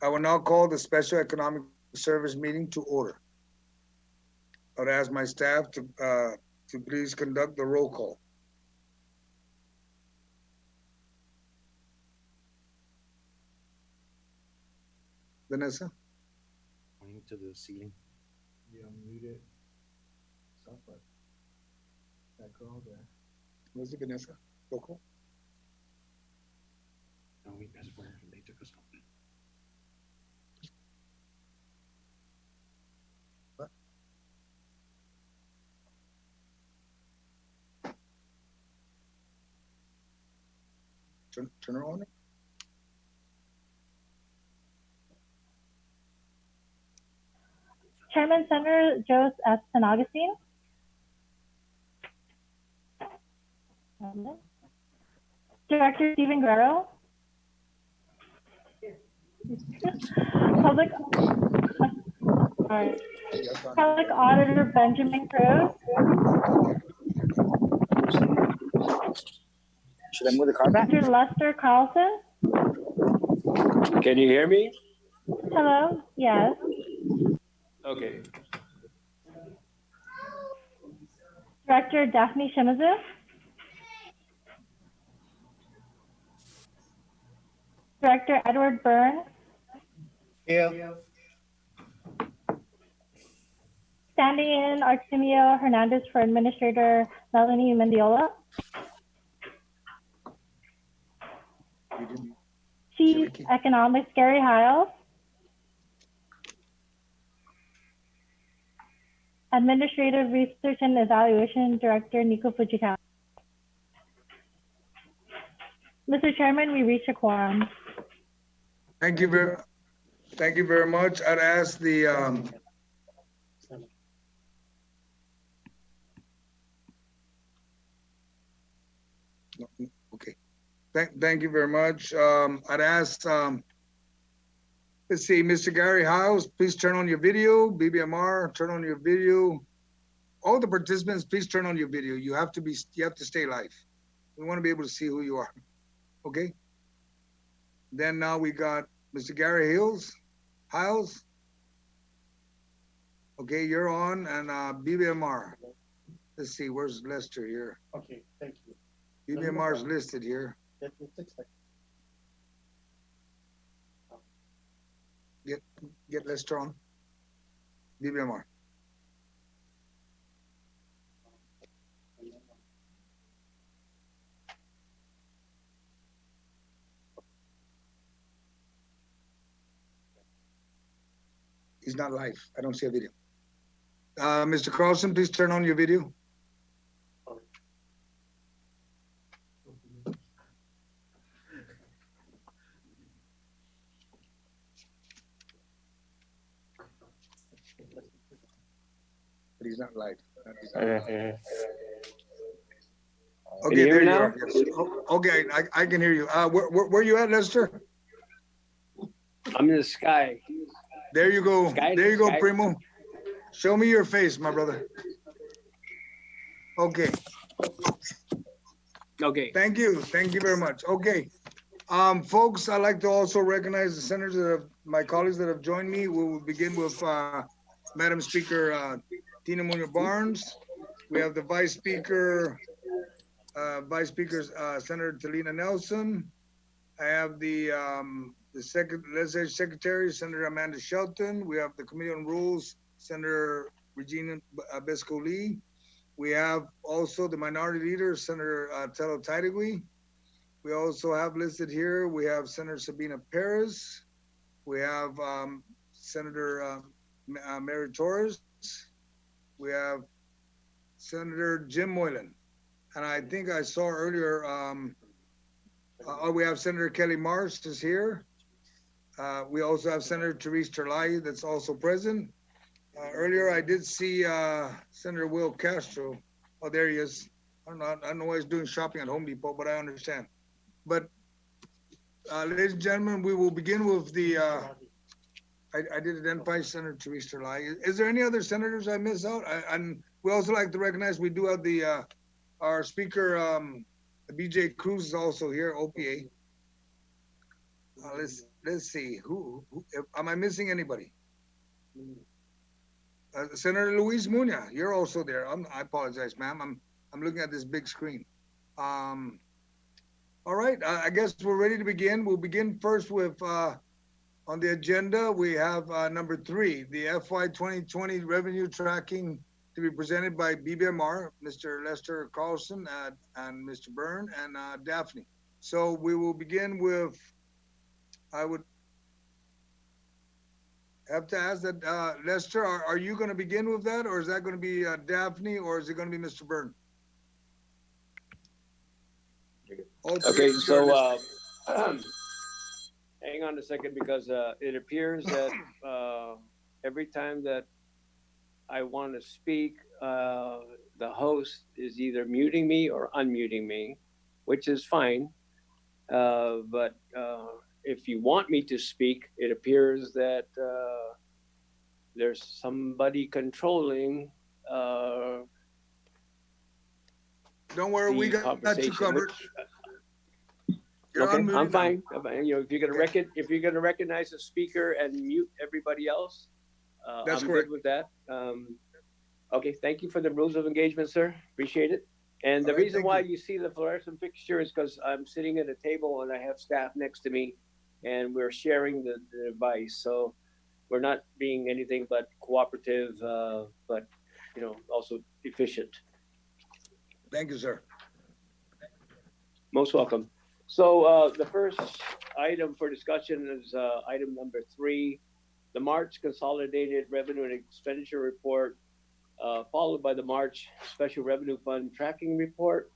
I will now call the Special Economic Service meeting to order. I would ask my staff to please conduct the roll call. Vanessa? Pointing to the ceiling. You unmuted stuff, but that girl there. Was it Vanessa? Roll call? No, because where they took us home. What? Turn her on? Chairman Senator Jose Agustin. Director Stephen Guerrero. Public, Public Auditor Benjamin Cruz. Should I move the car back? Dr. Lester Carlson. Can you hear me? Hello. Yes. Okay. Director Daphne Shimizu. Director Edward Byrne. Here. Standing in Artemio Hernandez for Administrator Melanie Mendiola. Chief Economics Gary Hiles. Administrative Research and Evaluation Director Nico Fujikawa. Mr. Chairman, we reach a quorum. Thank you very much. I'd ask the okay. Thank you very much. I'd ask let's see, Mr. Gary House, please turn on your video. BBMR, turn on your video. All the participants, please turn on your video. You have to stay live. We want to be able to see who you are. Okay? Then now we got Mr. Gary Hiles. Okay, you're on, and BBMR. Let's see, where's Lester here? Okay, thank you. BBMR is listed here. Get Lester on. BBMR. He's not live. I don't see a video. Mr. Carlson, please turn on your video. But he's not live. Okay, there you are. Yes. Okay, I can hear you. Where you at, Lester? I'm in the sky. There you go. Sky, there you go, sky. Primo. Show me your face, my brother. Okay. Okay. Thank you. Thank you very much. Okay. Folks, I'd like to also recognize the senators my colleagues that have joined me. We will begin with Madam Speaker Tina Munoz Barnes. We have the Vice Speaker, Senator Talina Nelson. I have the Legislative Secretary, Senator Amanda Shelton. We have the Committee on Rules, Senator Regina Besco-Lee. We have also the Minority Leader, Senator Tello Taitigui. We also have listed here, we have Senator Sabina Perez. We have Senator Mary Torres. We have Senator Jim Moylan. And I think I saw earlier, we have Senator Kelly Marsh is here. We also have Senator Therese Terlai that's also present. Earlier I did see Senator Will Castro. Oh, there he is. I don't know why he's doing shopping at Home Depot, but I understand. But ladies and gentlemen, we will begin with the, I did identify Senator Therese Terlai. Is there any other senators I miss out? And we also like to recognize, we do have the, our speaker, BJ Cruz is also here, OPA. Let's let's see, am I missing anybody? Senator Luis Muña, you're also there. I apologize, ma'am. I'm looking at this big screen. Um, all right, I guess we're ready to begin. We'll begin first with on the agenda. We have number 3, the FY 2020 revenue tracking to be presented by BBMR, Mr. Lester Carlson, and Mr. Byrne and Daphne. So we will begin with. I would have to ask that, Lester, are you going to begin with that, or is that going to be Daphne, or is it going to be Mr. Byrne? Okay, so hang on a second, because it appears that every time that I want to speak, the host is either muting me or unmuting me, which is fine. But if you want me to speak, it appears that there's somebody controlling Don't worry, we got you covered. Okay, I'm fine. You know, if you're gonna recognize the speaker and mute everybody else, That's I'm correct. good with that. Okay, thank you for the rules of engagement, sir. Appreciate it. And the reason why you see the fluorescent fixture is because I'm sitting at a table and I have staff next to me, and we're sharing the device. So we're not being anything but cooperative, but you know, also efficient. Thank you, sir. Most welcome. So the first item for discussion is item number 3, the March Consolidated Revenue and Expenditure Report, followed by the March Special Revenue Fund Tracking Report.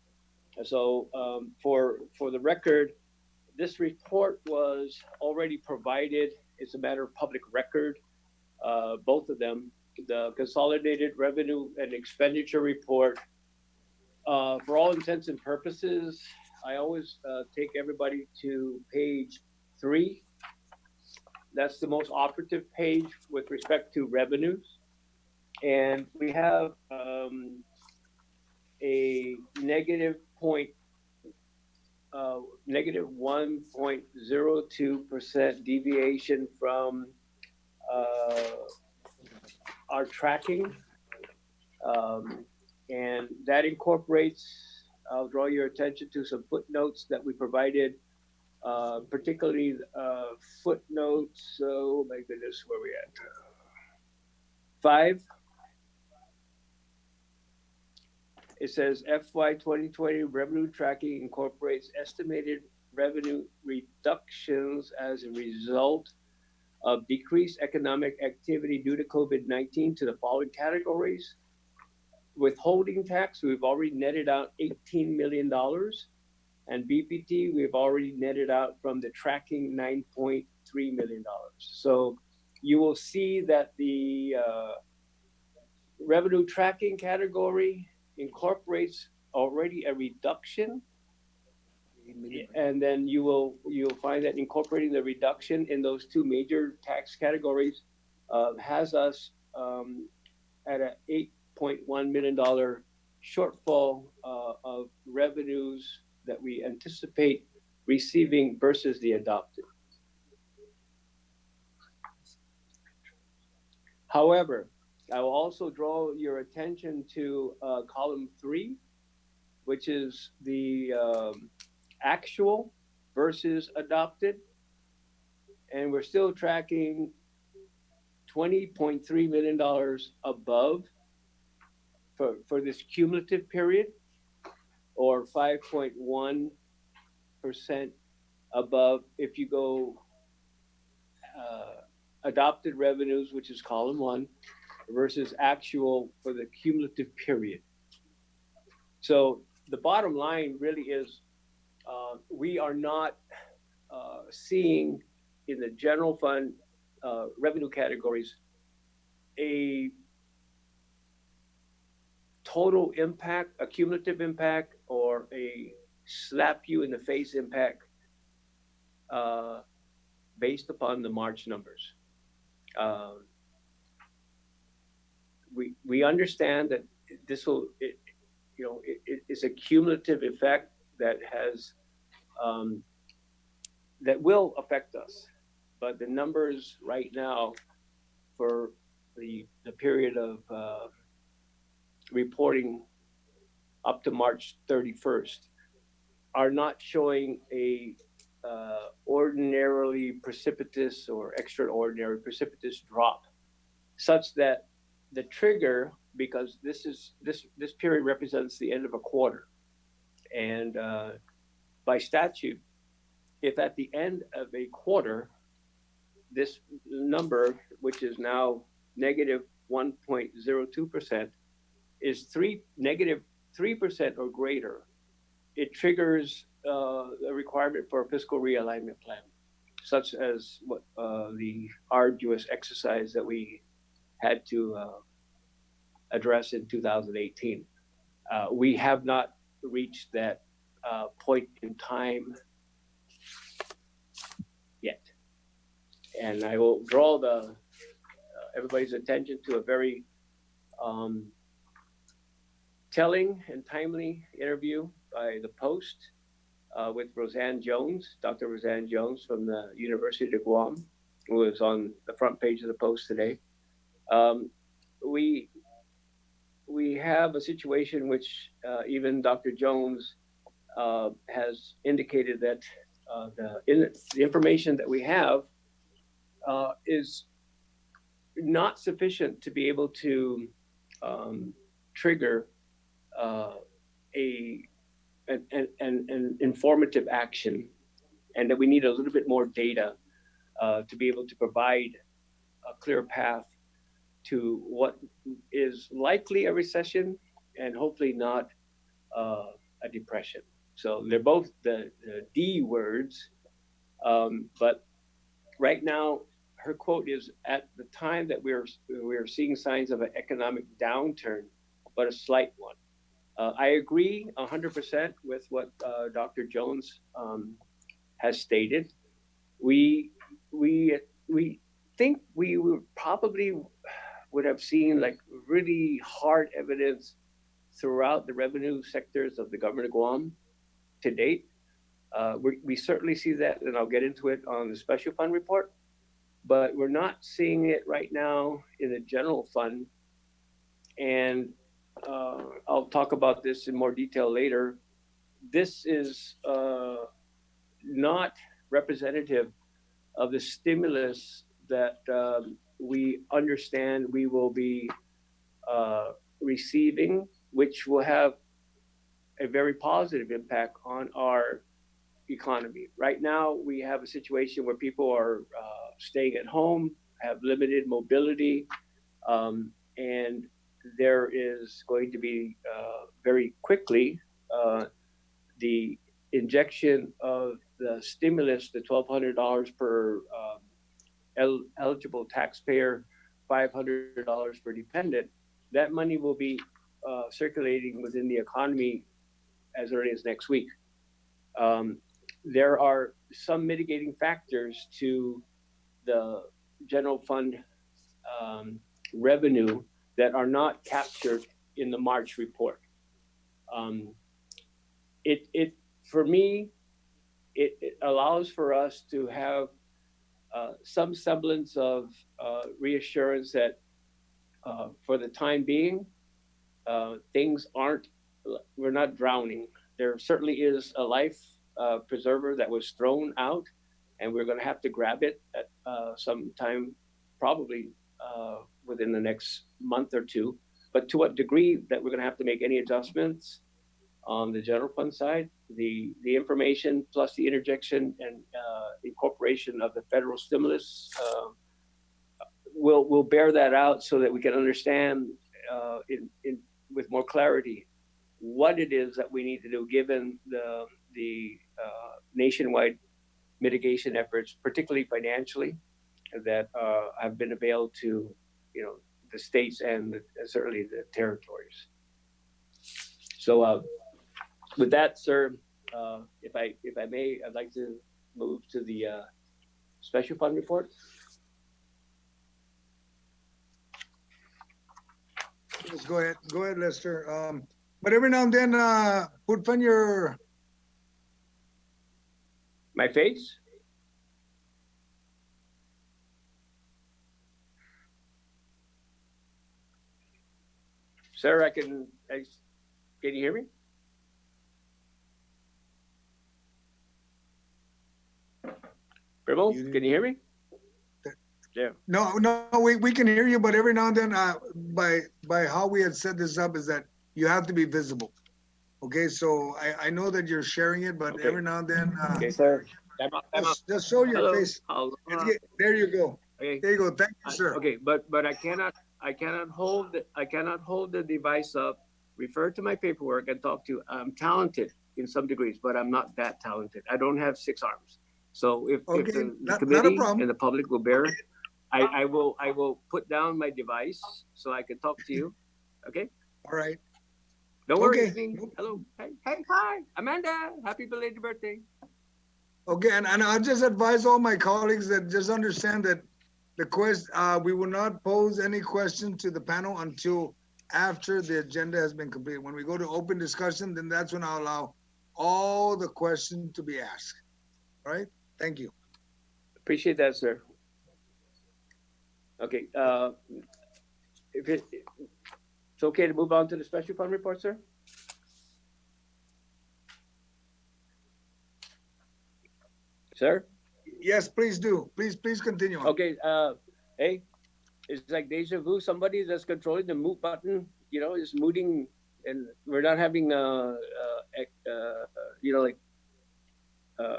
So for the record, this report was already provided. It's a matter of public record, both of them. The Consolidated Revenue and Expenditure Report, for all intents and purposes, I always take everybody to page 3. That's the most operative page with respect to revenues. And we have a negative 1.02% deviation from our tracking. And that incorporates, I'll draw your attention to some footnotes that we provided, particularly footnotes, oh my goodness, where are we at? 5. It says FY 2020 revenue tracking incorporates estimated revenue reductions as a result of decreased economic activity due to COVID-19 to the following categories. Withholding tax, we've already netted out $18 million. And BPT, we've already netted out from the tracking $9.3 million. So you will see that the revenue tracking category incorporates already a reduction. And then you'll find that incorporating the reduction in those 2 major tax categories has us at a $8.1 million shortfall of revenues that we anticipate receiving versus the adopted. However, I will also draw your attention to column 3, which is the actual versus adopted. And we're still tracking $20.3 million above for this cumulative period, or 5.1% above if you go adopted revenues, which is column 1, versus actual for the cumulative period. So the bottom line really is we are not seeing in the general fund revenue categories a total impact, a cumulative impact, or a slap you in the face impact based upon the March numbers. We understand that this will, it's a cumulative effect that has that will affect us. but the numbers right now for the period of reporting up to March 31st are not showing a ordinarily precipitous or extraordinary precipitous drop, such that the trigger, because this period represents the end of a quarter, and by statute, if at the end of a quarter, this number, which is now negative 1.02%, is negative 3% or greater, it triggers a requirement for a fiscal realignment plan, such as what the arduous exercise that we had to address in 2018. We have not reached that point in time yet. And I will draw everybody's attention to a very telling and timely interview by the Post with Roseanne Jones, Dr. Roseanne Jones from the University of Guam, who is on the front page of the Post today. We have a situation which even Dr. Jones has indicated that the information that we have is not sufficient to be able to trigger an informative action, and that we need a little bit more data to be able to provide a clear path to what is likely a recession and hopefully not a depression. So they're both the D words, but right now her quote is, at the time that we are seeing signs of an economic downturn, but a slight one. I agree 100% with what Dr. Jones has stated. We think we would have seen like really hard evidence throughout the revenue sectors of the government of Guam to date. We certainly see that, and I'll get into it on the special fund report, but we're not seeing it right now in the general fund. And I'll talk about this in more detail later. This is not representative of the stimulus that we understand we will be receiving, which will have a very positive impact on our economy. Right now, we have a situation where people are staying at home, have limited mobility, and there is going to be very quickly the injection of the stimulus, the $1,200 per eligible taxpayer, $500 per dependent. That money will be circulating within the economy as early as next week. There are some mitigating factors to the general fund revenue that are not captured in the March report. For me, it allows for us to have some semblance of reassurance that for the time being, we're not drowning. There certainly is a life preserver that was thrown out, and we're going to have to grab it at some time, probably within the next month or two. But to what degree that we're going to have to make any adjustments on the general fund side, the information plus the interjection and incorporation of the federal stimulus will bear that out so that we can understand with more clarity what it is that we need to do given the nationwide mitigation efforts, particularly financially, that have been availed to the states and certainly the territories. So with that, sir, if I may, I'd like to move to the special fund report. Let's go ahead, Lester. But every now and then, put on your My face? Sir, can you hear me? Primo, can you hear me? Yeah. No, we can hear you, but every now and then, by how we had set this up is that you have to be visible. Okay, so I know that you're sharing it, but Okay. every now and then, Okay, sir. Time out. just show your Hello. face. Aloha. There you go. Okay. There you go. Thank you, sir. Okay, but I cannot hold the device up, refer to my paperwork, and talk to you. I'm talented in some degrees, but I'm not that talented. I don't have 6 arms. So if Okay, the not a committee problem. and the public will bear, I will put down my device so I can talk to you. Okay. All right. Don't worry, Okay. it's me. Hello. Hey, hi, Amanda. Happy belated birthday. Okay, and I'll just advise all my colleagues that just understand that we will not pose any question to the panel until after the agenda has been completed. When we go to open discussion, then that's when I'll allow all the questions to be asked. All right? Thank you. Appreciate that, sir. Okay, if it's okay to move on to the special fund report, sir? Sir? Yes, please do. Please continue on. Okay, hey, it's like deja vu. Somebody that's controlling the mute button, is muting, and we're not having, like,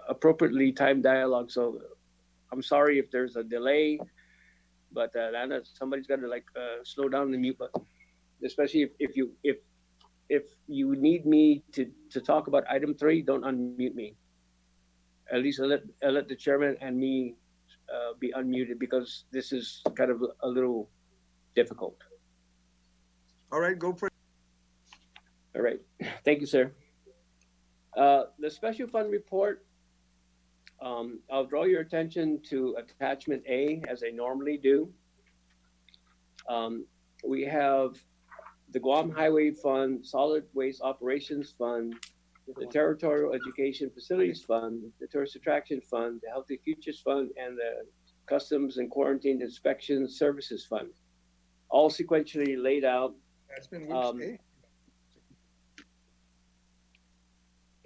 appropriately timed dialogue. So I'm sorry if there's a delay, but Lana, somebody's got to slow down the mute button, especially if you need me to talk about item 3, don't unmute me. At least I'll let the chairman and me be unmuted, because this is kind of a little difficult. All right, go for it. All right. Thank you, sir. The special fund report, I'll draw your attention to attachment A, as I normally do. We have the Guam Highway Fund, Solid Waste Operations Fund, the Territorial Education Facilities Fund, the Tourist Attraction Fund, the Healthy Futures Fund, and the Customs and Quarantine Inspection Services Fund, all sequentially laid out. That's been which,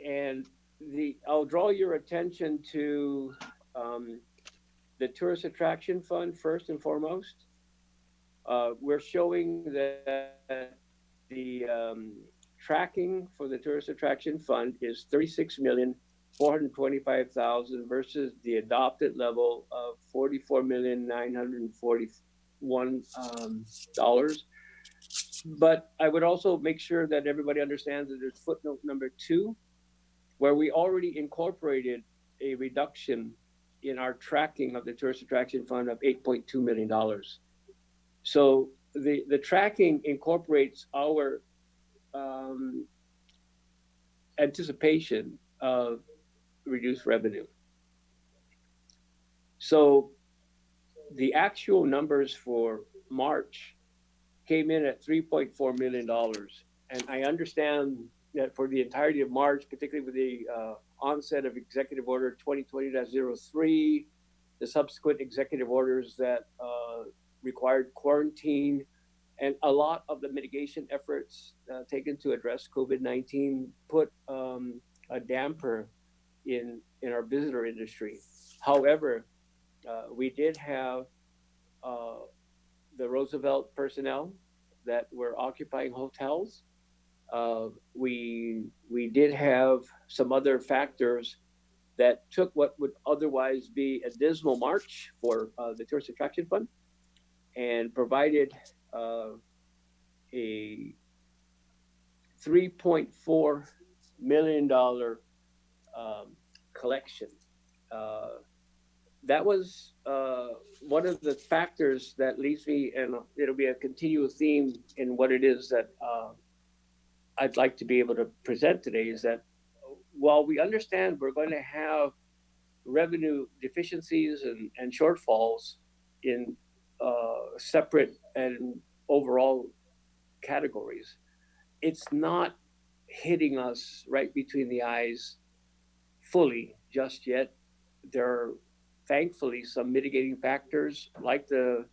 And I'll draw your attention to the Tourist Attraction Fund first and foremost. We're showing that the tracking for the Tourist Attraction Fund is $36,425,000 versus the adopted level of $44,941. But I would also make sure that everybody understands that there's footnote number 2, where we already incorporated a reduction in our tracking of the Tourist Attraction Fund of $8.2 million. So the tracking incorporates our anticipation of reduced revenue. So the actual numbers for March came in at $3.4 million. And I understand that for the entirety of March, particularly with the onset of Executive Order 2020-03, the subsequent executive orders that required quarantine, and a lot of the mitigation efforts taken to address COVID-19 put a damper in our visitor industry. However, we did have the Roosevelt personnel that were occupying hotels. We did have some other factors that took what would otherwise be a dismal March for the Tourist Attraction Fund and provided a $3.4 million collection. That was one of the factors that leads me, and it'll be a continual theme in what it is that I'd like to be able to present today, is that while we understand we're going to have revenue deficiencies and shortfalls in separate and overall categories, it's not hitting us right between the eyes fully just yet. There are thankfully some mitigating factors, like the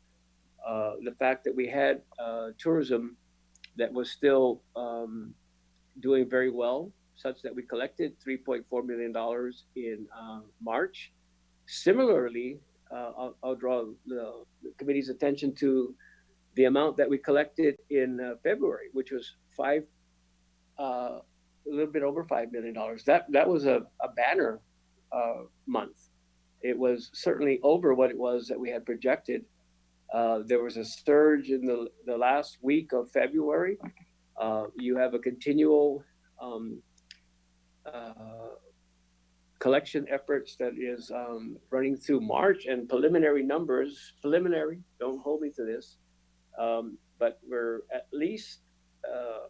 fact that we had tourism that was still doing very well, such that we collected $3.4 million in March. Similarly, I'll draw the committee's attention to the amount that we collected in February, which was a little bit over $5 million. That was a banner month. It was certainly over what it was that we had projected. There was a surge in the last week of February. You have a continual collection efforts that is running through March, and preliminary, don't hold me to this, but we're at least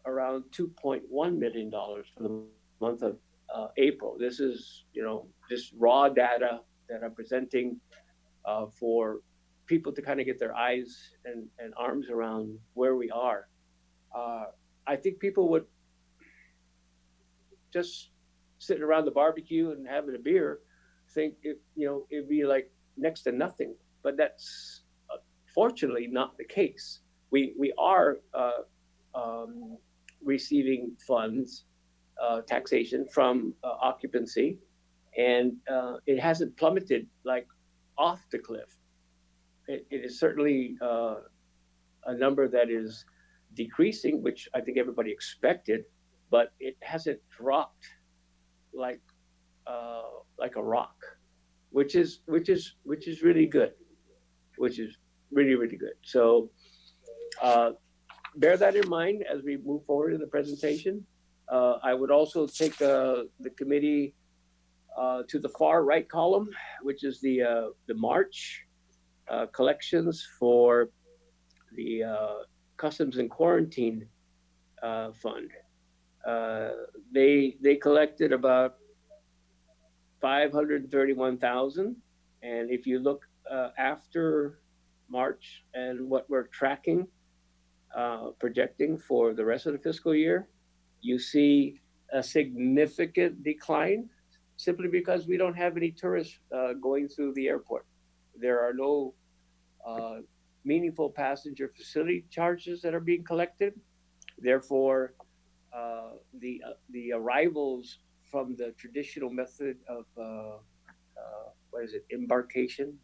around $2.1 million for the month of April. This is, just raw data that I'm presenting for people to kind of get their eyes and arms around where we are. I think people would just sitting around the barbecue and having a beer think it'd be like next to nothing, but that's fortunately not the case. We are receiving funds, taxation from occupancy, and it hasn't plummeted like off the cliff. It is certainly a number that is decreasing, which I think everybody expected, but it hasn't dropped like a rock, which is really good, which is really good. So bear that in mind as we move forward in the presentation. I would also take the committee to the far right column, which is the March collections for the Customs and Quarantine Fund. They collected about 531,000, and if you look after March and what we're tracking, projecting for the rest of the fiscal year, you see a significant decline simply because we don't have any tourists going through the airport. There are no meaningful passenger facility charges that are being collected. Therefore, the arrivals from the traditional method of embarkation,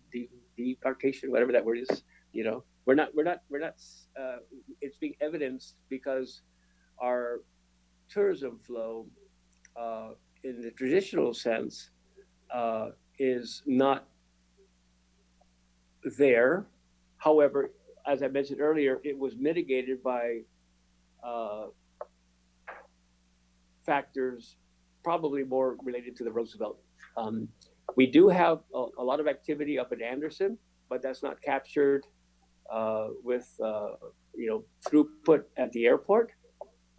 debarkation, whatever that word is. We're not. It's being evidenced because our tourism flow, in the traditional sense, is not there. However, as I mentioned earlier, it was mitigated by factors probably more related to the Roosevelt. We do have a lot of activity up in Anderson, but that's not captured with throughput at the airport.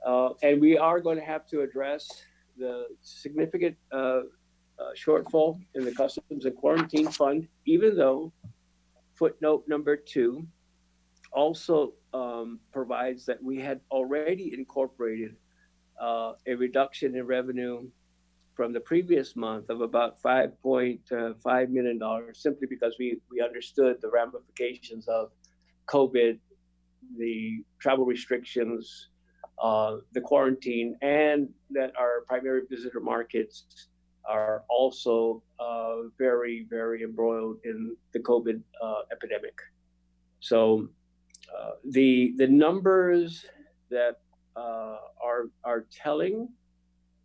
And we are going to have to address the significant shortfall in the Customs and Quarantine Fund, even though footnote number 2 also provides that we had already incorporated a reduction in revenue from the previous month of about $5.5 million, simply because we understood the ramifications of COVID, the travel restrictions, the quarantine, and that our primary visitor markets are also very, very embroiled in the COVID epidemic. So the numbers that are telling,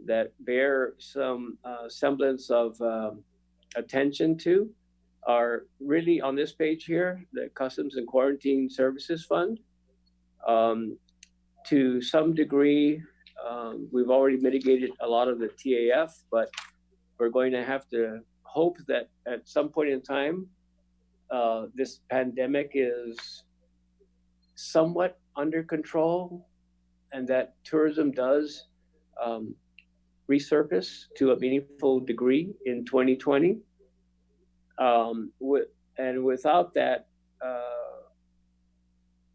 that bear some semblance of attention to, are really on this page here, the Customs and Quarantine Services Fund. To some degree, we've already mitigated a lot of the TAF, but we're going to have to hope that at some point in time, this pandemic is somewhat under control, and that tourism does resurface to a meaningful degree in 2020. And without that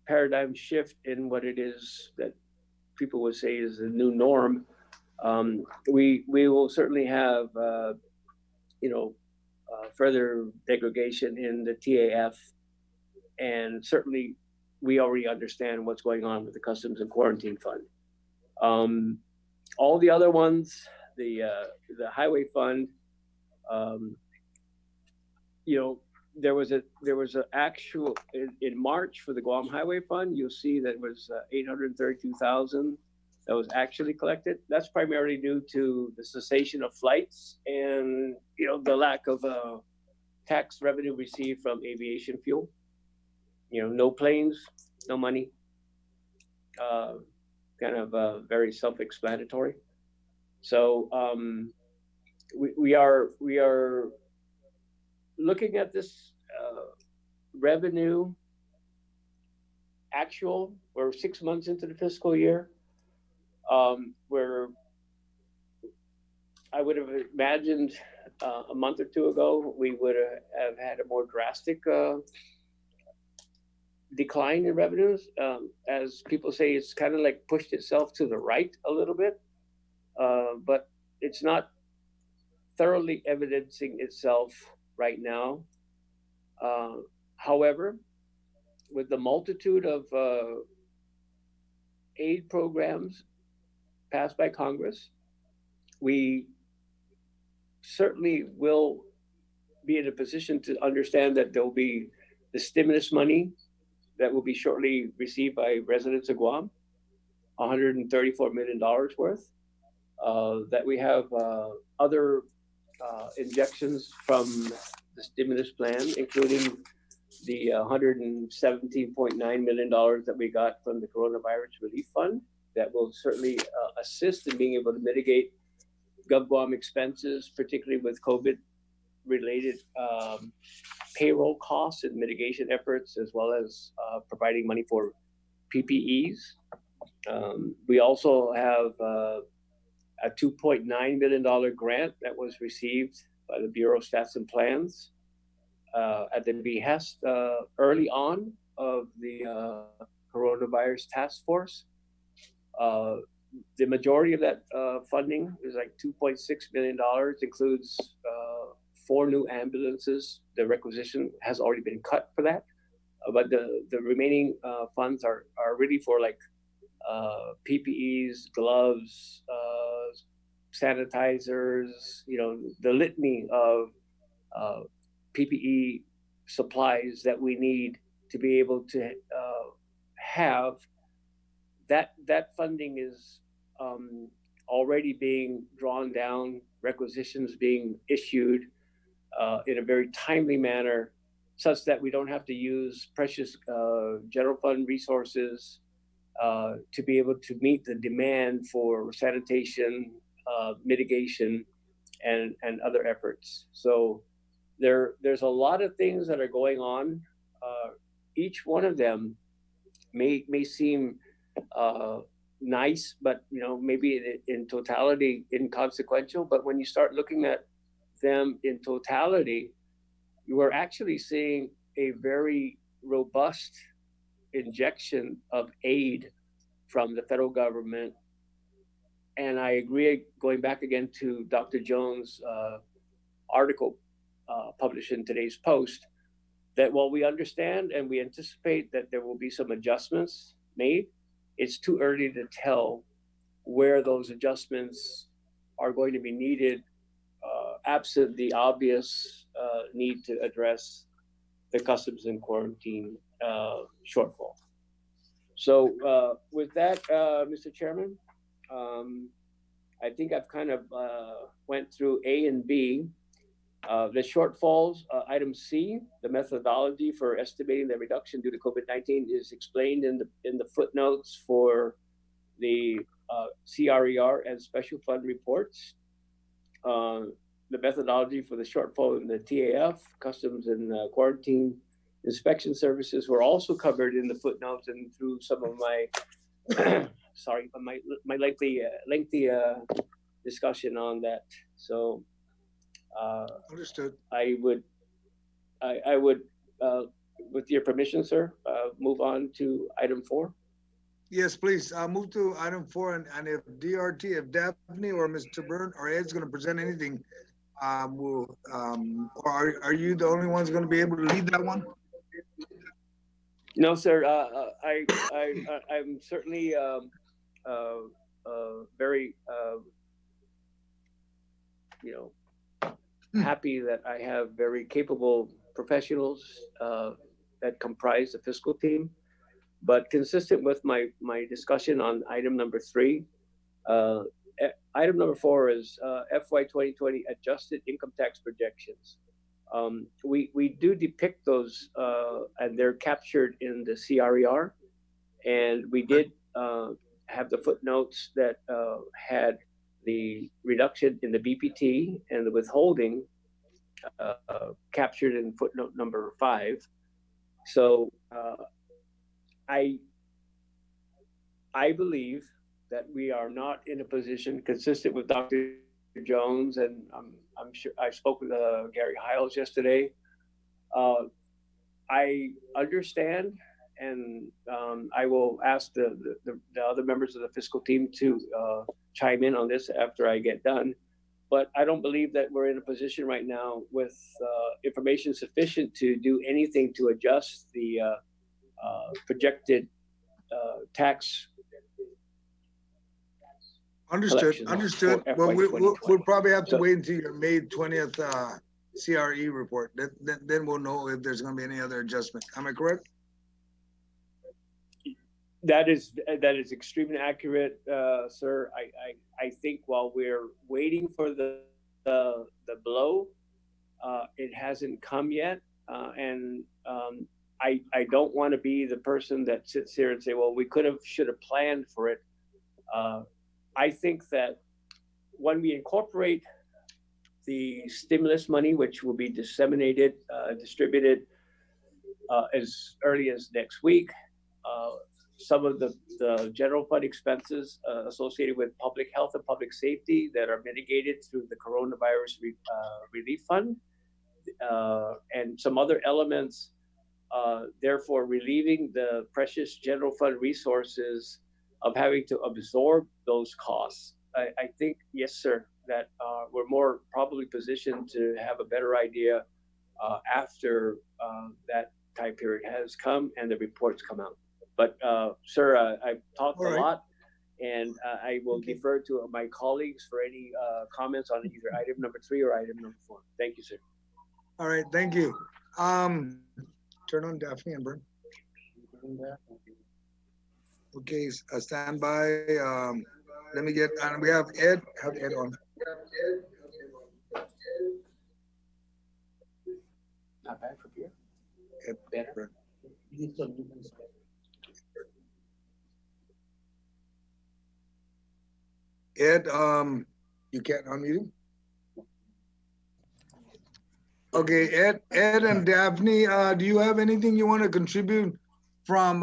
paradigm shift in what it is that people would say is the new norm, we will certainly have further degradation in the TAF, and certainly we already understand what's going on with the Customs and Quarantine Fund. All the other ones, the Highway Fund, you know, there was a actual in March for the Guam Highway Fund. You'll see that was 832,000 that was actually collected. That's primarily due to the cessation of flights and, you know, the lack of tax revenue received from aviation fuel. You know, no planes, no money. Kind of very self-explanatory. So we are looking at this revenue actual. We're 6 months into the fiscal year. Where I would have imagined a month or two ago we would have had a more drastic decline in revenues. As people say, it's kind of like pushed itself to the right a little bit, but it's not thoroughly evidencing itself right now. However, with the multitude of aid programs passed by Congress, we certainly will be in a position to understand that there will be the stimulus money that will be shortly received by residents of Guam, $134 million worth. That we have other injections from the stimulus plan, including the $117.9 million that we got from the Coronavirus Relief Fund that will certainly assist in being able to mitigate GovGuam expenses, particularly with COVID-related payroll costs and mitigation efforts, as well as providing money for PPEs. We also have a $2.9 million grant that was received by the Bureau of Stats and Plans at the behest early on of the Coronavirus Task Force. The majority of that funding is like $2.6 million, includes 4 new ambulances. The requisition has already been cut for that, but the remaining funds are really for like PPEs, gloves, sanitizers, you know, the litany of PPE supplies that we need to be able to have. That funding is already being drawn down, requisitions being issued in a very timely manner, such that we don't have to use precious general fund resources to be able to meet the demand for sanitation, mitigation, and other efforts. So there's a lot of things that are going on. Each one of them may seem nice, but you know, maybe in totality inconsequential. But when you start looking at them in totality, you are actually seeing a very robust injection of aid from the federal government. And I agree, going back again to Dr. Jones' article published in today's Post, that while we understand and we anticipate that there will be some adjustments made, it's too early to tell where those adjustments are going to be needed, absent the obvious need to address the customs and quarantine shortfall. So with that, Mr. Chairman, I think I've kind of went through A and B. The shortfalls, item C, the methodology for estimating the reduction due to COVID-19 is explained in the footnotes for the CRER and special fund reports. The methodology for the shortfall in the TAF, customs and quarantine inspection services were also covered in the footnotes and through some of my, sorry, my lengthy discussion on that. So Understood. I would, with your permission, sir, move on to item 4. Yes, please. Move to item 4, and if DRT, if Daphne or Mr. Byrne or Ed's going to present anything, or are you the only ones going to be able to lead that one? No, sir. I'm certainly very, you know, happy that I have very capable professionals that comprise the fiscal team. But consistent with my discussion on item number 3, uh, item number 4 is FY 2020 adjusted income tax projections. We do depict those, and they're captured in the CRER, and we did have the footnotes that had the reduction in the BPT and the withholding captured in footnote number 5. So I I believe that we are not in a position consistent with Dr. Jones, and I'm sure I spoke with Gary Hiles yesterday. Uh, I understand, and I will ask the other members of the fiscal team to chime in on this after I get done. But I don't believe that we're in a position right now with information sufficient to do anything to adjust the projected tax Understood, collections understood. for Well, FY we'll 2020. probably have to So wait until your May 20th CRE report. Then we'll know if there's gonna be any other adjustment. Am I correct? that is extremely accurate, sir. I think while we're waiting for the blow, it hasn't come yet, and I don't want to be the person that sits here and say, well, we should have planned for it. I think that when we incorporate the stimulus money, which will be distributed as early as next week, some of the general fund expenses associated with public health and public safety that are mitigated through the coronavirus relief fund, and some other elements, therefore relieving the precious general fund resources of having to absorb those costs. I think, yes, sir, that we're more probably positioned to have a better idea after that time period has come and the reports come out. But, sir, I've talked All a right. lot, and I will defer to my colleagues for any comments on either item number 3 or item number 4. Thank you, sir. All right, thank you. Turn on Daphne and Bern. Okay, stand by. Let me get, and we have Ed. Have Ed on. Not bad for beer. Ed, Better. Bern. Ed, you can't unmute him. Okay, Ed and Daphne, do you have anything you want to contribute from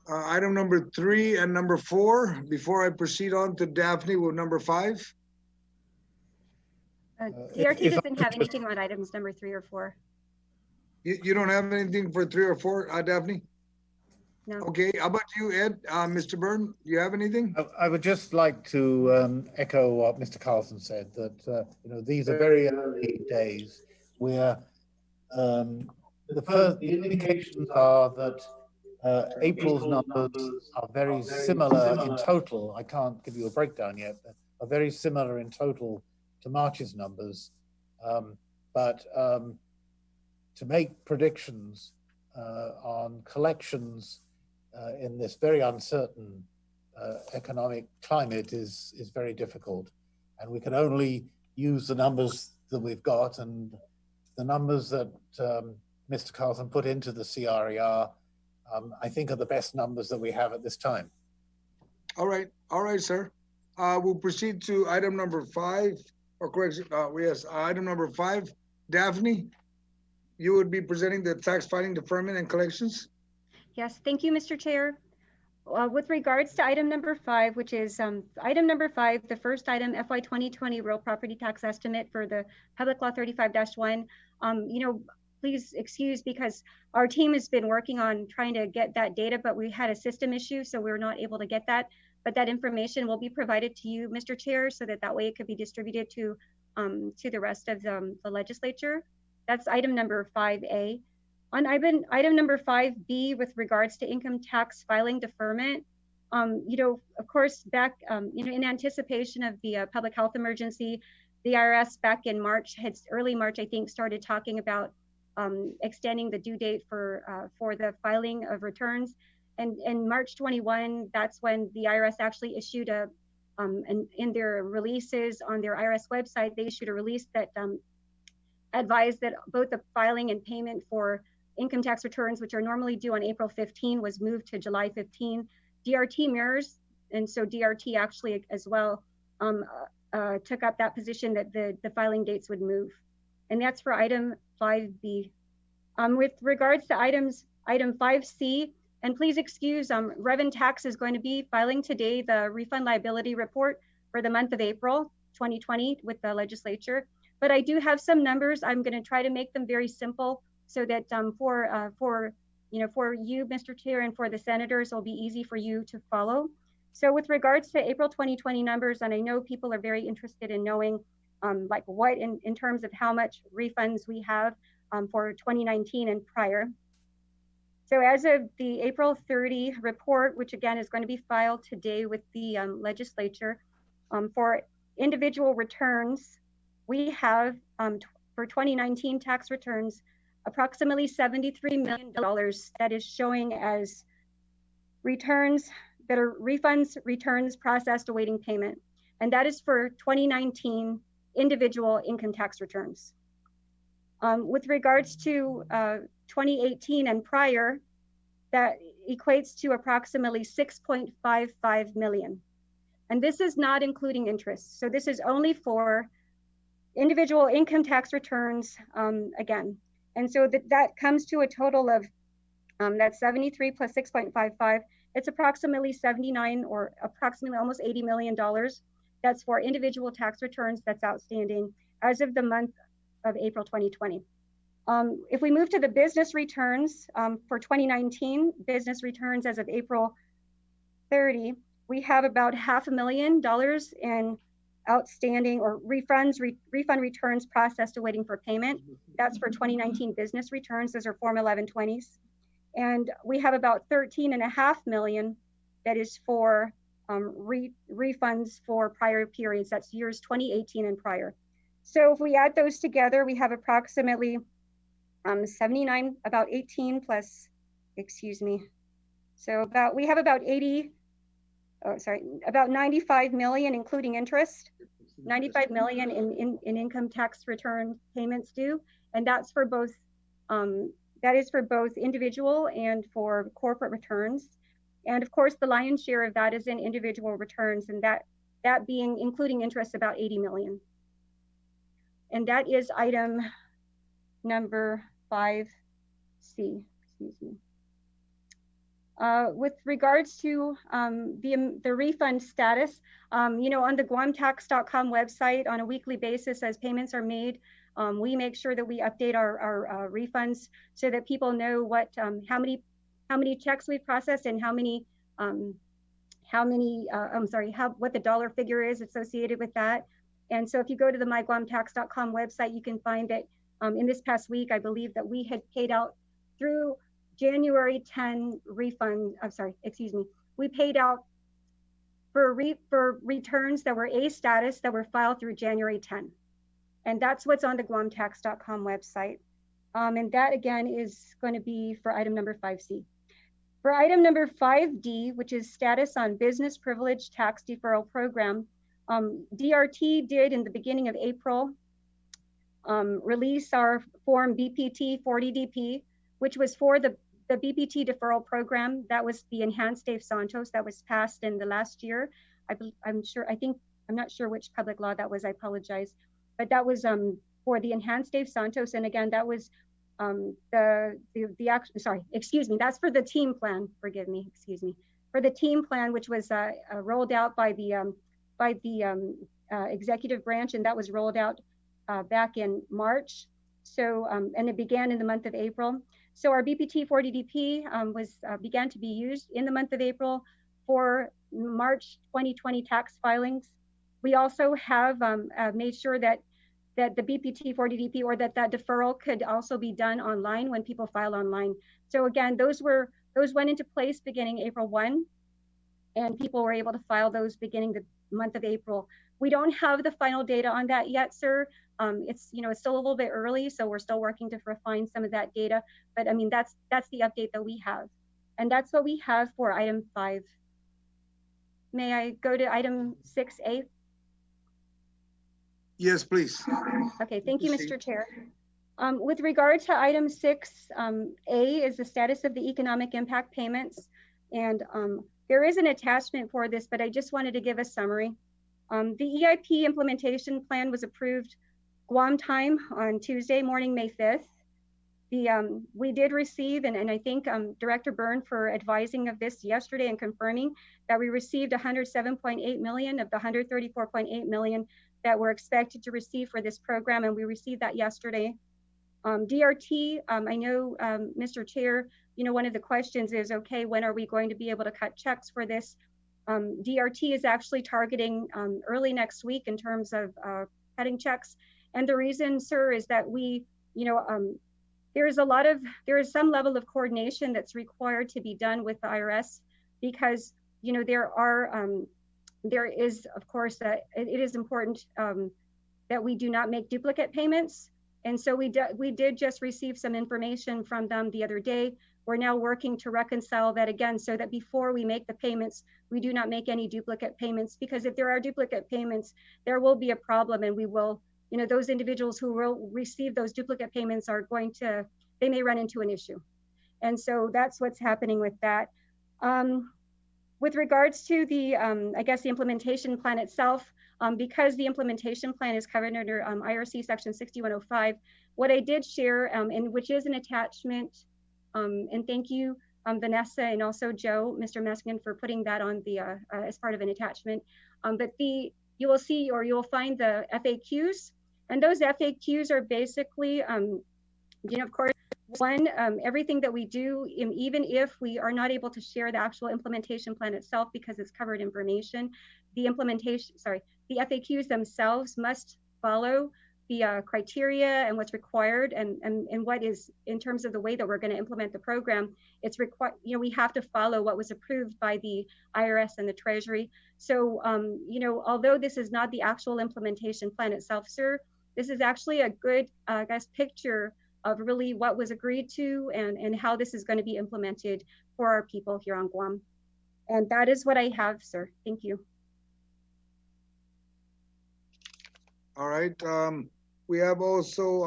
item number 3 and number 4 before I proceed on to Daphne with number 5? DRT if I doesn't could have just- anything on items number 3 or 4. You don't have anything for 3 or 4, Daphne? No. Okay, how about you, Ed? Mr. Byrne, do you have anything? I would just like to echo what Mr. Carlson said, that these are very early days where the indications are that April's numbers are very similar in total. I can't give you a breakdown yet, but are very similar in total to March's numbers. But to make predictions on collections in this very uncertain economic climate is very difficult, and we can only use the numbers that we've got, and the numbers that Mr. Carlson put into the CRER, I think are the best numbers that we have at this time. All right, sir. We'll proceed to item number 5, or correction, yes, item number 5. Daphne, you would be presenting the tax filing deferment and collections? Yes, thank you, Mr. Chair. With regards to item number 5, which is item number 5, the first item, FY 2020 real property tax estimate for the Public Law 35-1, please excuse, because our team has been working on trying to get that data, but we had a system issue, so we're not able to get that. But that information will be provided to you, Mr. Chair, so that way it could be distributed to the rest of the legislature. That's item number 5A. On item number 5B with regards to income tax filing deferment, of course, back, in anticipation of the public health emergency, the IRS back in March, early March, I think, started talking about extending the due date for the filing of returns. And in March 21, that's when the IRS actually issued in their releases on their IRS website, they issued a release that advised that both the filing and payment for income tax returns, which are normally due on April 15, was moved to July 15. DRT mirrors, and so DRT actually as well took up that position that the filing dates would move. And that's for item 5B. With regards to item 5C, and please excuse, Reven Tax is going to be filing today the refund liability report for the month of April 2020 with the legislature. But I do have some numbers. I'm going to try to make them very simple so that for you, Mr. Chair, and for the senators, it'll be easy for you to follow. So with regards to April 2020 numbers, and I know people are very interested in knowing like what in terms of how much refunds we have for 2019 and prior. So as of the April 30 report, which again is going to be filed today with the legislature, for individual returns, we have for 2019 tax returns, approximately $73 million that is showing as returns that are returns processed awaiting payment. And that is for 2019 individual income tax returns. With regards to 2018 and prior, that equates to approximately 6.55 million. And this is not including interest. So this is only for individual income tax returns again. And so that comes to a total of that's 73 plus 6.55. It's approximately 79 or approximately almost $80 million. That's for individual tax returns that's outstanding as of the month of April 2020. If we move to the business returns for 2019, business returns as of April 30, we have about $500,000 in outstanding or refund returns processed awaiting for payment. That's for 2019 business returns. Those are Form 1120s. And we have about 13.5 million that is for refunds for prior periods. That's years 2018 and prior. So if we add those together, we have approximately 79, about 18 plus, excuse me. So we have about 95 million, including interest, 95 million in income tax return payments due. And that's for both, that is for both individual and for corporate returns. And of course, the lion's share of that is in individual returns, and that being including interest about 80 million. And that is item number 5C, excuse me. With regards to the refund status, on the guamtax.com website on a weekly basis as payments are made, we make sure that we update our refunds so that people know what how many checks we've processed and what the dollar figure is associated with that. And so if you go to the myguamtax.com website, you can find that in this past week, I believe that we had paid out through January 10 refund, we paid out for returns that were A status that were filed through January 10. And that's what's on the guamtax.com website. And that again is going to be for item number 5C. For item number 5D, which is status on business privilege tax deferral program, DRT did in the beginning of April release our form BPT 40DP, which was for the BPT deferral program. That was the enhanced Dave Santos that was passed in the last year. I'm not sure which public law that was, I apologize. But that was for the enhanced Dave Santos. And again, that was that's for the team plan, for the team plan, which was rolled out by the executive branch, and that was rolled out back in March. So, and it began in the month of April. So our BPT 40DP began to be used in the month of April for March 2020 tax filings. We also have made sure that that the BPT 40DP or that deferral could also be done online when people file online. So again, those went into place beginning April 1, and people were able to file those beginning the month of April. We don't have the final data on that yet, sir. It's still a little bit early, so we're still working to refine some of that data. But I mean, that's the update that we have, and that's what we have for item 5. May I go to item 6A? Yes, please. Okay, thank you, Proceed. Mr. Chair. With regard to item 6A is the status of the economic impact payments. And there is an attachment for this, but I just wanted to give a summary. The EIP implementation plan was approved Guam time on Tuesday morning, May 5th. We did receive, and I thank Director Byrne for advising of this yesterday and confirming that we received 107.8 million of the 134.8 million that we're expected to receive for this program, and we received that yesterday. DRT, I know, Mr. Chair, one of the questions is, okay, when are we going to be able to cut checks for this? DRT is actually targeting early next week in terms of cutting checks. And the reason, sir, is that we, there is some level of coordination that's required to be done with the IRS because, there is, of course, that it is important that we do not make duplicate payments. And so we did just receive some information from them the other day. We're now working to reconcile that again so that before we make the payments, we do not make any duplicate payments, because if there are duplicate payments, there will be a problem, and we will, those individuals who will receive those duplicate payments they may run into an issue. And so that's what's happening with that. With regards to the, I guess, the implementation plan itself, because the implementation plan is covered under IRC section 6105, what I did share, and which is an attachment, and thank you, Vanessa, and also Joe, Mr. Meskin, for putting that on the as part of an attachment. But you will see, or you will find the FAQs, and those FAQs are basically, of course, one, everything that we do, even if we are not able to share the actual implementation plan itself because it's covered information, the FAQs themselves must follow the criteria and what's required, and what is, in terms of the way that we're going to implement the program, it's required, we have to follow what was approved by the IRS and the Treasury. So, although this is not the actual implementation plan itself, sir, this is actually a good, I guess, picture of really what was agreed to and how this is going to be implemented for our people here on Guam. And that is what I have, sir. Thank you. All right. We have also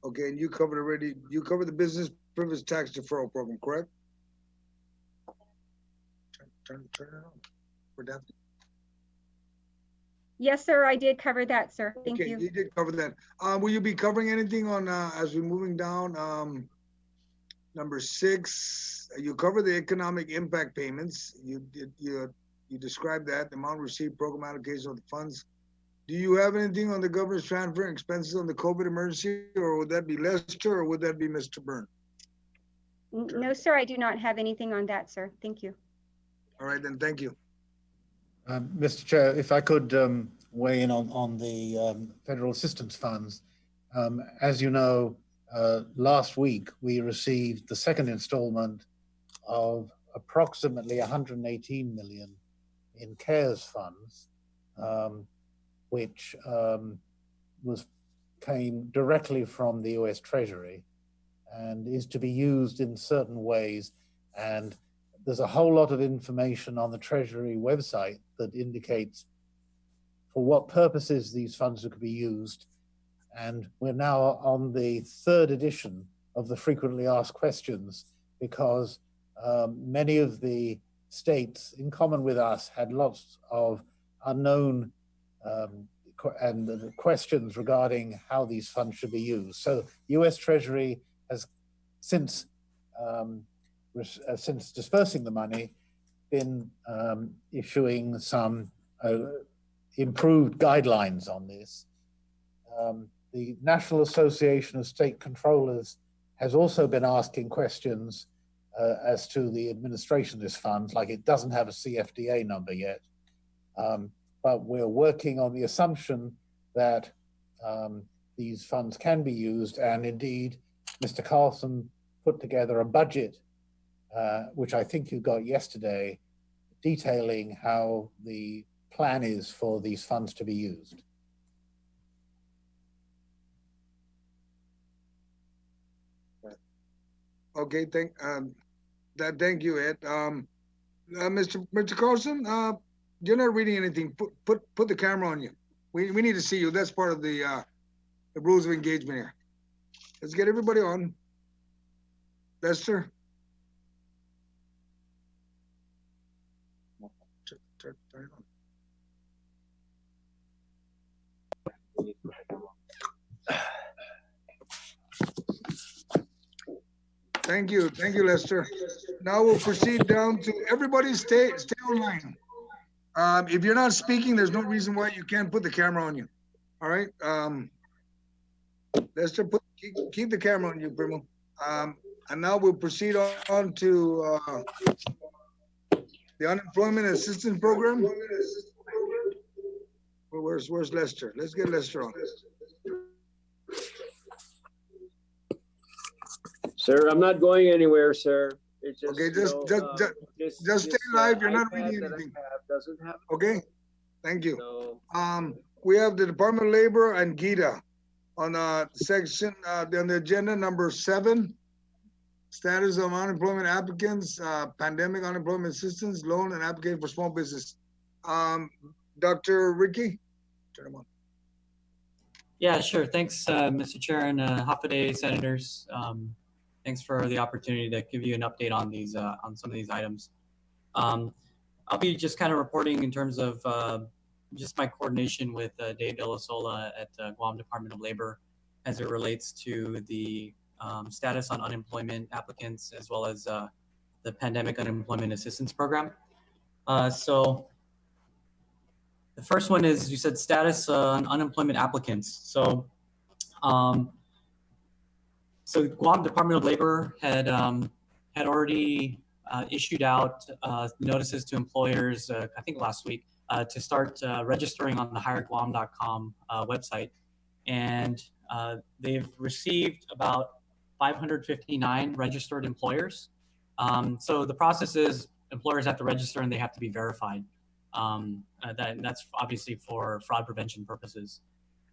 okay, and you covered already. You covered the business privilege tax deferral program, correct? Turn it on. For that. Yes, sir, I did cover that, sir. Thank Okay, you. you did cover that. Will you be covering anything on as we're moving down? Number 6, you cover the economic impact payments. You described that, the amount received, program allocation of the funds. Do you have anything on the governor's transfer and expenses on the COVID emergency, or would that be Lester, or would that be Mr. Byrne? No, sir, I do not have anything on that, sir. Thank you. All right, then, thank you. Mr. Chair, if I could weigh in on the federal assistance funds. As you know, last week we received the second installment of approximately 118 million in CARES funds, which came directly from the US Treasury and is to be used in certain ways. And there's a whole lot of information on the Treasury website that indicates for what purposes these funds are to be used. And we're now on the 3rd edition of the frequently asked questions, because many of the states, in common with us, had lots of unknown and questions regarding how these funds should be used. So US Treasury has, since dispersing the money, been issuing some improved guidelines on this. The National Association of State Controllers has also been asking questions as to the administration of this fund, like it doesn't have a CFDA number yet. but we're working on the assumption that these funds can be used. And indeed, Mr. Carlson put together a budget, which I think you got yesterday, detailing how the plan is for these funds to be used. Okay, thank you, Ed. Mr. Carlson, you're not reading anything. Put the camera on you. We need to see you. That's part of the rules of engagement here. Let's get everybody on. Lester. Turn it on. Thank you, Lester. Now we'll proceed down to everybody. Stay online. If you're not speaking, there's no reason why you can't put the camera on you. All right. Lester, keep the camera on you, Primo. And now we'll proceed on to the unemployment assistance program. Where's Lester? Let's get Lester on. Sir, I'm not going anywhere, sir. It's just, Okay, just stay live. You're not reading anything. Doesn't have. Okay, thank you. So, We have the Department of Labor and Gita on section on the agenda number 7. Status of unemployment applicants, pandemic unemployment assistance, loan and application for small business. Dr. Ricky, turn them on. Yeah, sure. Thanks, Mr. Chair and Hafaday senators. Thanks for the opportunity to give you an update on these on some of these items. I'll be just kind of reporting in terms of just my coordination with Dave De La Sola at Guam Department of Labor as it relates to the status on unemployment applicants as well as the Pandemic Unemployment Assistance Program. So the first one is, you said status on unemployment applicants. So Guam Department of Labor had already issued out notices to employers, I think last week, to start registering on the hireguam.com website. And they've received about 559 registered employers. So the process is employers have to register and they have to be verified. That's obviously for fraud prevention purposes.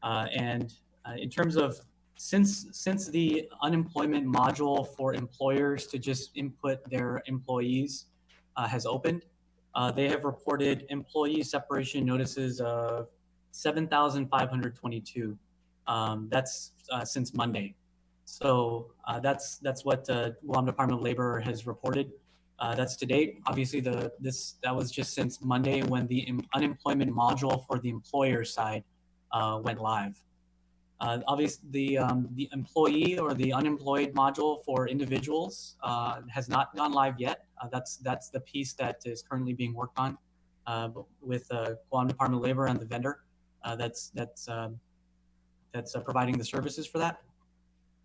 And in terms of since the unemployment module for employers to just input their employees has opened, they have reported employee separation notices of 7,522. That's since Monday. So that's what Guam Department of Labor has reported. That's to date. Obviously, that was just since Monday when the unemployment module for the employer side went live. Obviously, the employee or the unemployed module for individuals has not gone live yet. That's the piece that is currently being worked on with Guam Department of Labor and the vendor that's providing the services for that.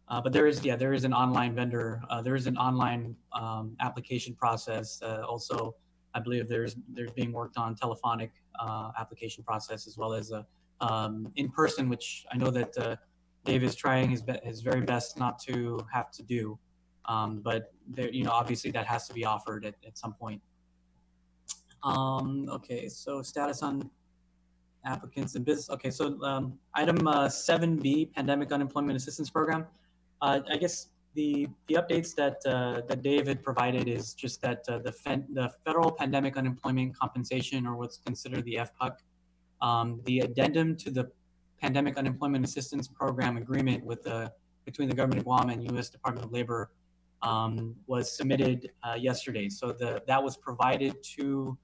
But there is an online vendor. There is an online application process. Also, I believe there's being worked on telephonic application process as well as in person, which I know that Dave is trying his very best not to have to do. But there, obviously that has to be offered at some point. Okay, so status on applicants and business. Okay, so item 7B, Pandemic Unemployment Assistance Program. I guess the updates that Dave had provided is just that the Federal Pandemic Unemployment Compensation, or what's considered the FPUC, the addendum to the Pandemic Unemployment Assistance Program agreement between the government of Guam and U.S. Department of Labor was submitted yesterday. So that was provided to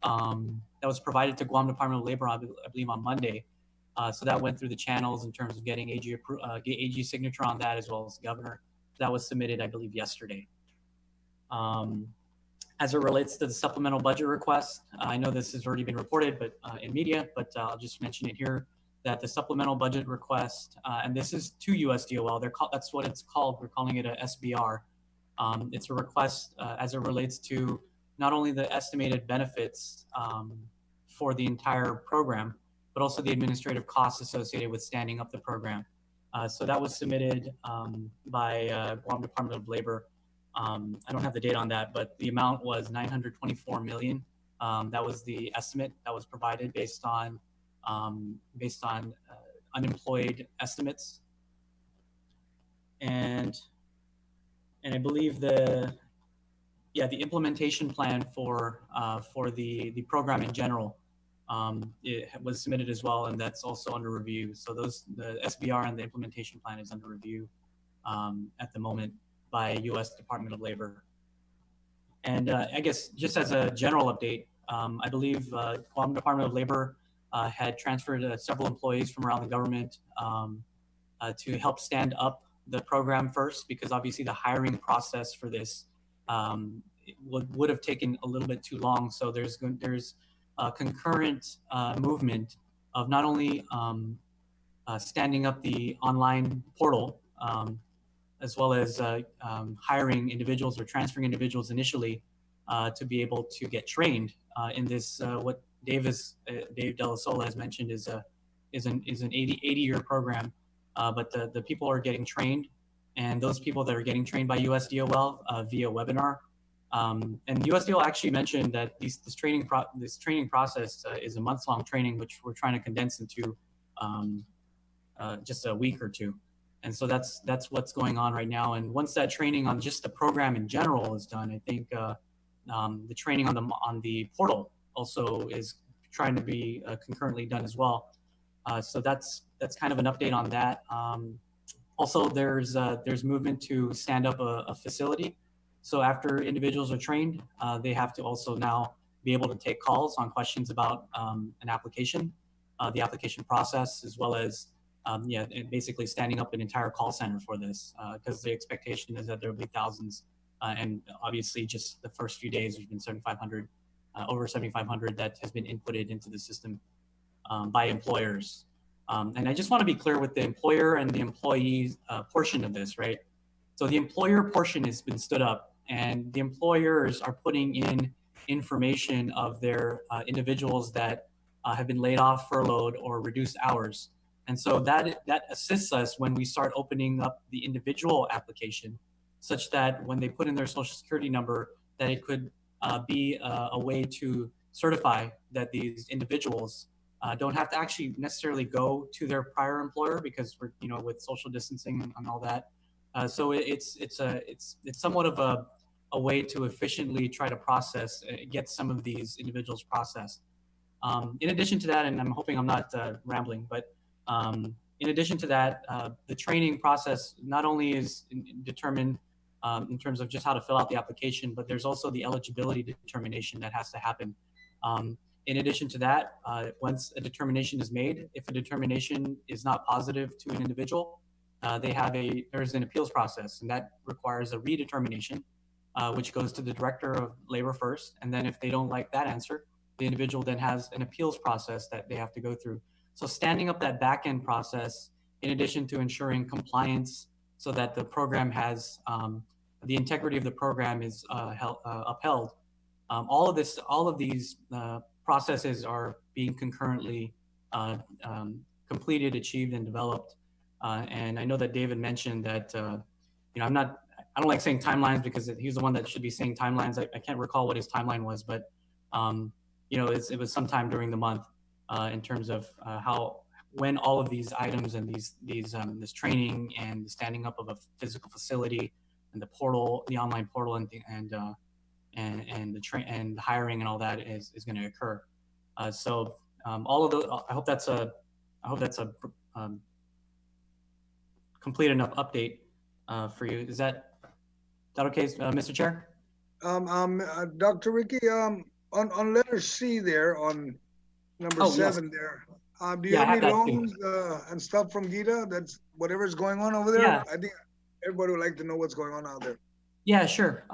Guam Department of Labor, I believe, on Monday. So that went through the channels in terms of getting AG signature on that, as well as the governor. That was submitted, I believe, yesterday. As it relates to the supplemental budget request, I know this has already been reported, but in media, but I'll just mention it here, that the supplemental budget request, and this is to USDOL, that's what it's called. We're calling it a SBR. It's a request as it relates to not only the estimated benefits for the entire program, but also the administrative costs associated with standing up the program. So that was submitted by Guam Department of Labor. I don't have the date on that, but the amount was 924 million. That was the estimate that was provided based on unemployed estimates, and I believe the implementation plan for the program in general, it was submitted as well, and that's also under review. So the SBR and the implementation plan is under review at the moment by U.S. Department of Labor. And I guess just as a general update, I believe Guam Department of Labor had transferred several employees from around the government to help stand up the program first, because obviously the hiring process for this would have taken a little bit too long. So there's a concurrent movement of not only standing up the online portal, as well as hiring individuals or transferring individuals initially to be able to get trained in this. What Dave Della Sola has mentioned is an 80-year program, but the people are getting trained, and those people that are getting trained by USDOL via webinar. And USDOL actually mentioned that this training process is a months-long training, which we're trying to condense into just a week or two. And so that's what's going on right now. And once that training on just the program in general is done, I think the training on the portal also is trying to be concurrently done as well. So that's kind of an update on that. Also, there's movement to stand up a facility. So after individuals are trained, they have to also now be able to take calls on questions about an application, the application process, as well as basically standing up an entire call center for this, because the expectation is that there will be thousands, and obviously just the first few days there's been 7,500, over 7,500 that has been inputted into the system by employers. And I just want to be clear with the employer and the employee portion of this, right? So the employer portion has been stood up, and the employers are putting in information of their individuals that have been laid off, furloughed, or reduced hours. And so that assists us when we start opening up the individual application, such that when they put in their social security number, that it could be a way to certify that these individuals don't have to actually necessarily go to their prior employer, because we're, with social distancing and all that. So it's somewhat of a way to efficiently try to process, get some of these individuals processed. In addition to that, and I'm hoping I'm not rambling, but in addition to that, the training process not only is determined in terms of just how to fill out the application, but there's also the eligibility determination that has to happen. In addition to that, once a determination is made, if a determination is not positive to an individual, there's an appeals process, and that requires a redetermination, which goes to the Director of Labor first. And then if they don't like that answer, the individual then has an appeals process that they have to go through. So standing up that back-end process, in addition to ensuring compliance so that the program has, the integrity of the program is upheld, all of these processes are being concurrently completed, achieved, and developed. And I know that David mentioned that, I don't like saying timelines, because he's the one that should be saying timelines. I can't recall what his timeline was, but it was sometime during the month in terms of when all of these items and this training and the standing up of a physical facility and the portal, the online portal, and the hiring and all that is going to occur. So all of those, I hope that's a complete enough update for you. Is that okay, Mr. Chair? Dr. Ricky, on letter C there, on number 7 there, do you have any loans and stuff from Gita? That's whatever's going on over there. Yeah. I think everybody would like to know what's going on out there. Yeah, sure.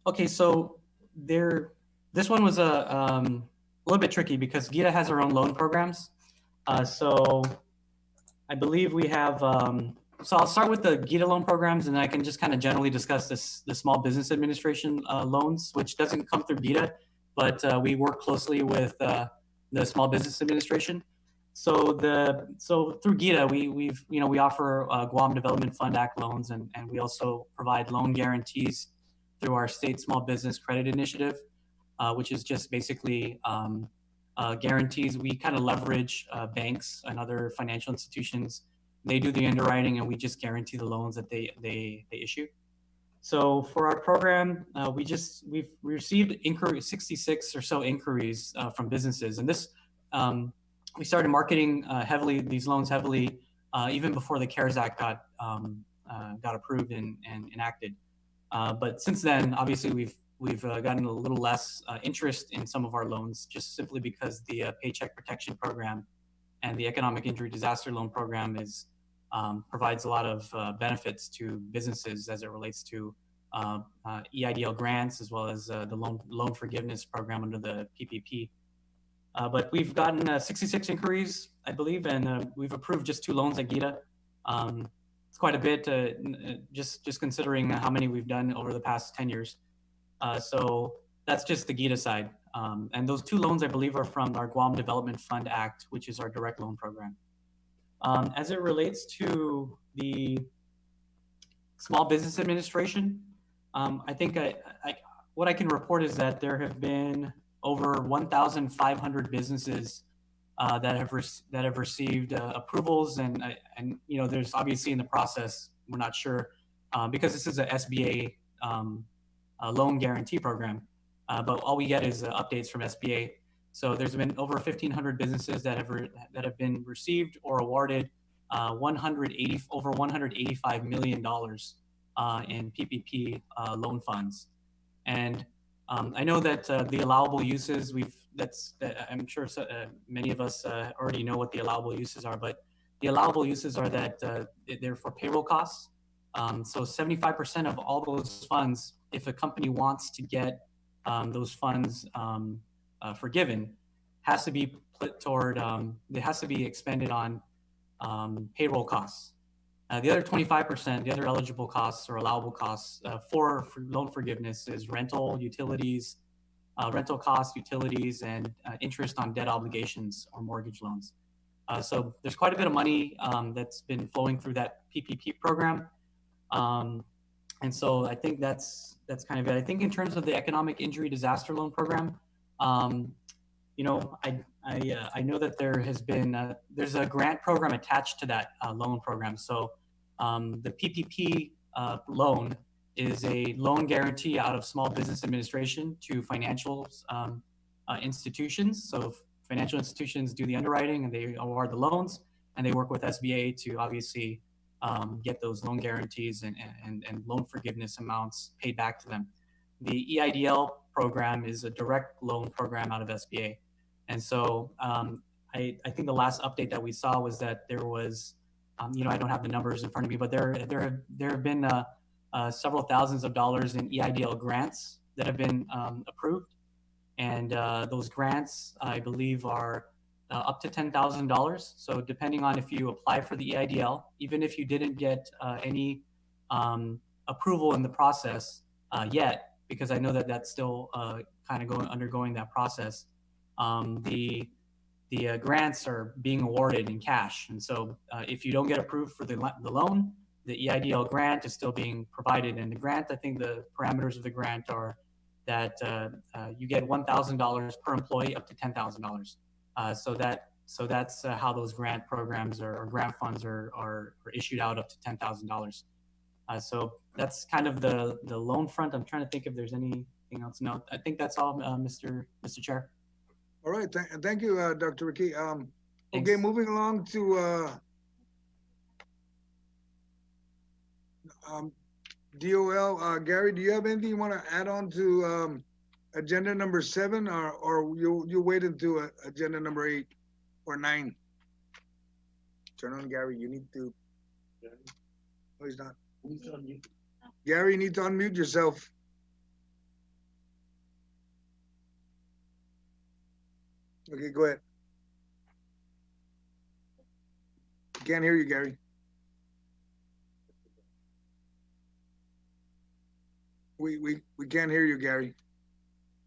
Okay, so this one was a little bit tricky, because Gita has her own loan programs. So I believe we have, so I'll start with the Gita loan programs, and then I can just kind of generally discuss the Small Business Administration loans, which doesn't come through Gita, but we work closely with the Small Business Administration. So through GITA, we offer Guam Development Fund Act loans, and we also provide loan guarantees through our state small business credit initiative, which is just basically guarantees. We kind of leverage banks and other financial institutions. They do the underwriting, and we just guarantee the loans that they issue. So for our program, we've received 66 or so inquiries from businesses, and this we started marketing these loans heavily even before the CARES Act got approved and enacted. But since then, obviously, we've gotten a little less interest in some of our loans, just simply because the Paycheck Protection Program and the Economic Injury Disaster Loan Program provides a lot of benefits to businesses as it relates to EIDL grants, as well as the loan forgiveness program under the PPP. But we've gotten 66 inquiries, I believe, and we've approved just 2 loans at GITA. It's quite a bit, just considering how many we've done over the past 10 years. So that's just the GITA side. And those 2 loans, I believe, are from our Guam Development Fund Act, which is our direct loan program. As it relates to the Small Business Administration, I think what I can report is that there have been over 1,500 businesses that have received approvals, and there's obviously in the process, we're not sure because this is a SBA loan guarantee program, but all we get is updates from SBA. So there's been over 1,500 businesses that have been received or awarded over $185 million in PPP loan funds. And I know that the allowable uses, I'm sure many of us already know what the allowable uses are, but the allowable uses are that they're for payroll costs. So 75% of all those funds, if a company wants to get those funds forgiven, has to be put toward, it has to be expended on payroll costs. The other 25%, the other eligible costs or allowable costs for loan forgiveness is rental, utilities, rental costs, utilities, and interest on debt obligations or mortgage loans. So there's quite a bit of money that's been flowing through that PPP program. And so I think that's kind of it. I think in terms of the Economic Injury Disaster Loan Program, I know that there has been there's a grant program attached to that loan program. So the PPP loan is a loan guarantee out of Small Business Administration to financial institutions. So financial institutions do the underwriting and they award the loans, and they work with SBA to obviously get those loan guarantees and loan forgiveness amounts paid back to them. The EIDL program is a direct loan program out of SBA. And so I think the last update that we saw was that there was, I don't have the numbers in front of me, but there have been several thousands of dollars in EIDL grants that have been approved. And those grants, I believe, are up to $10,000. So depending on if you apply for the EIDL, even if you didn't get any approval in the process yet, because I know that that's still kind of undergoing that process, the grants are being awarded in cash. And so if you don't get approved for the loan, the EIDL grant is still being provided. And the grant, I think the parameters of the grant are that you get $1,000 per employee up to $10,000. So that's how those grant programs or grant funds are issued out up to $10,000. So that's kind of the loan front. I'm trying to think if there's anything else. No, I think that's all, Mr. Chair. All right, thank you, Dr. Ricky. Okay, Thanks. moving along to DOL. Gary, do you have anything you want to add on to agenda number 7, or you wait until agenda number 8 or 9? Turn on Gary. You need to. No, he's not. Gary, you need to unmute yourself. Okay, go ahead. Can't hear you, Gary. We can't hear you, Gary.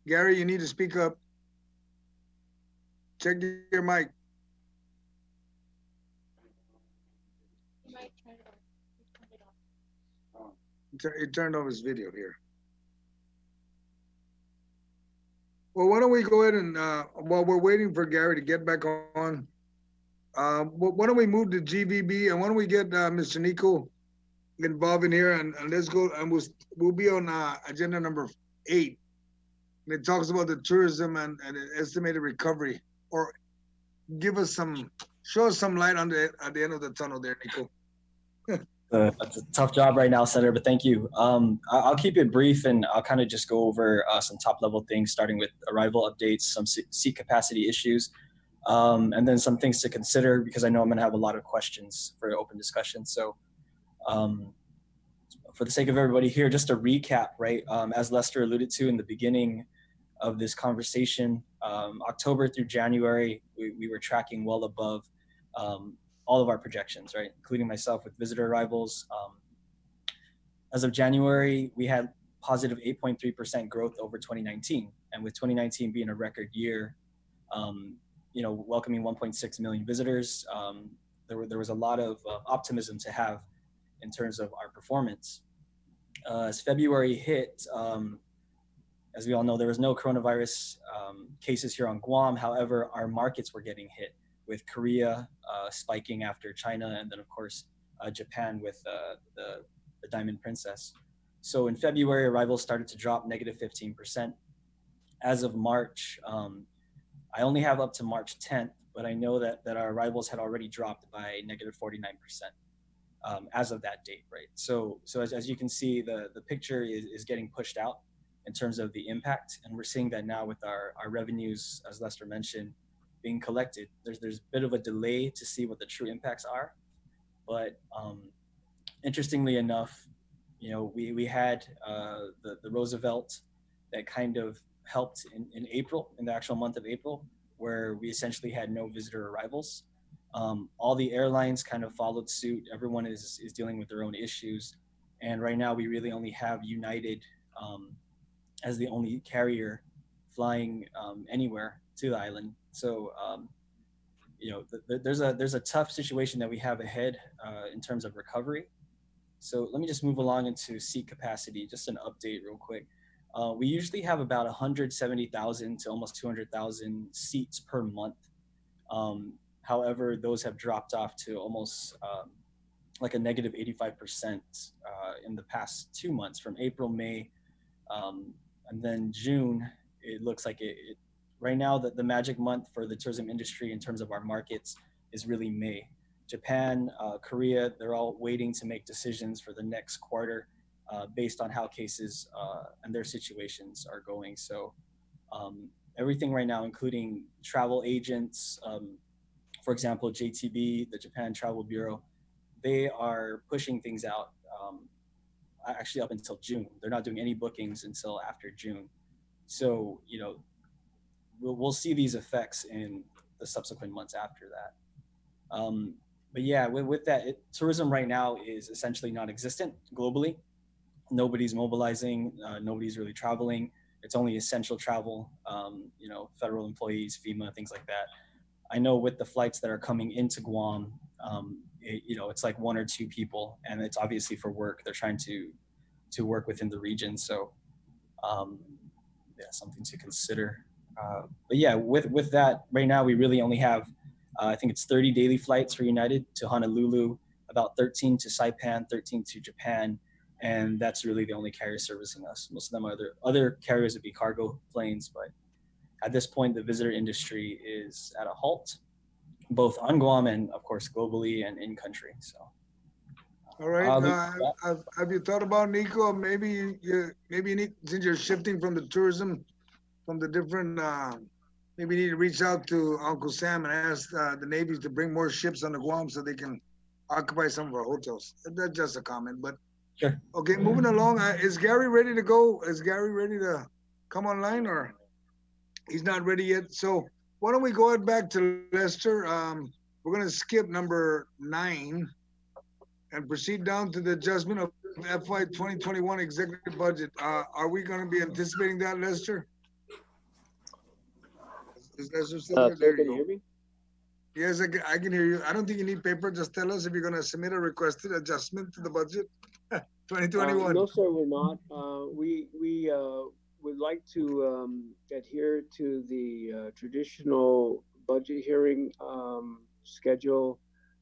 Gary, you need to speak up. check your mic. He turned off his video here. Well, why don't we go ahead and, while we're waiting for Gary to get back on, why don't we move to GVB and why don't we get Mr. Nico involved in here and let's go and we'll be on agenda number 8. And it talks about the tourism and estimated recovery, or show us some light at the end of the tunnel there, Nico. That's a tough job right now, Senator, but thank you. I'll keep it brief and I'll kind of just go over some top level things, starting with arrival updates, some seat capacity issues, and then some things to consider because I know I'm going to have a lot of questions for open discussion. So for the sake of everybody here, just a recap, right? As Lester alluded to in the beginning of this conversation, October through January, we were tracking well above all of our projections, right? Including myself with visitor arrivals. As of January, we had positive 8.3% growth over 2019. And with 2019 being a record year, welcoming 1.6 million visitors, there was a lot of optimism to have in terms of our performance. As February hit, as we all know, there was no coronavirus cases here on Guam. However, our markets were getting hit, with Korea spiking after China, and then of course Japan with the Diamond Princess. So in February, arrivals started to drop negative 15%. As of March, I only have up to March 10th, but I know that our arrivals had already dropped by negative 49% as of that date, right? So as you can see, the picture is getting pushed out in terms of the impact, and we're seeing that now with our revenues, as Lester mentioned, being collected. There's a bit of a delay to see what the true impacts are, but interestingly enough, we had the Roosevelt that kind of helped in April, in the actual month of April, where we essentially had no visitor arrivals. All the airlines kind of followed suit. Everyone is dealing with their own issues, and right now we really only have United as the only carrier flying anywhere to the island. So, there's a tough situation that we have ahead in terms of recovery. So let me just move along into seat capacity, just an update real quick. We usually have about 170,000 to almost 200,000 seats per month. However, those have dropped off to almost like a negative 85% in the past 2 months, from April, May, and then June. It looks like it right now that the magic month for the tourism industry in terms of our markets is really May. Japan, Korea, they're all waiting to make decisions for the next quarter based on how cases and their situations are going. So everything right now, including travel agents, for example, JTB, the Japan Travel Bureau, they are pushing things out actually up until June. They're not doing any bookings until after June. So, we'll see these effects in the subsequent months after that. But yeah, with that, tourism right now is essentially non-existent globally. Nobody's mobilizing, nobody's really traveling. It's only essential travel, federal employees, FEMA, things like that. I know with the flights that are coming into Guam, it's like 1 or 2 people, and it's obviously for work. They're trying to work within the region. So something to consider. But yeah, with that, right now we really only have, I think it's 30 daily flights for United to Honolulu, about 13 to Saipan, 13 to Japan, and that's really the only carrier servicing us. Most of them are other carriers would be cargo planes, but at this point, the visitor industry is at a halt, both on Guam and, of course, globally and in country. So, all right. Have you thought about, Nico? Maybe you need, since you're shifting from the tourism, from the different. Maybe you need to reach out to Uncle Sam and ask the navies to bring more ships on the Guam so they can occupy some of our hotels. That's just a comment, but sure. Okay, moving along. Is Gary ready to go? Is Gary ready to come online, or he's not ready yet? So why don't we go ahead back to Lester? We're going to skip number 9 and proceed down to the adjustment of FY 2021 executive budget. Are we going to be anticipating that, Lester? Is Lester still there? There Can you you hear go. me? Yes, I can hear you. I don't think you need paper. Just tell us if you're gonna submit a requested adjustment to the budget. 2021. No, sir, we're not. We would like to adhere to the traditional budget hearing schedule,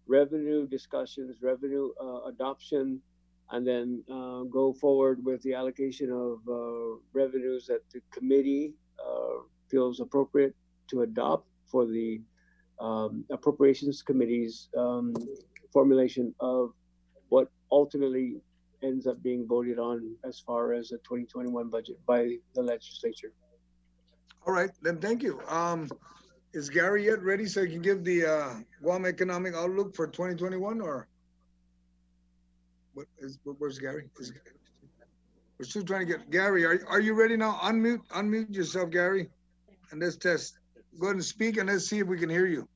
revenue discussions, revenue adoption, and then go forward with the allocation of revenues that the committee feels appropriate to adopt for the appropriations committee's formulation of what ultimately ends up being voted on as far as the 2021 budget by the legislature. All right, then thank you. Is Gary yet ready so he can give the Guam economic outlook for 2021 or where's Gary? We're still trying to get Gary. Are you ready now? Unmute yourself, Gary, and let's test. Go ahead and speak and let's see if we can hear you.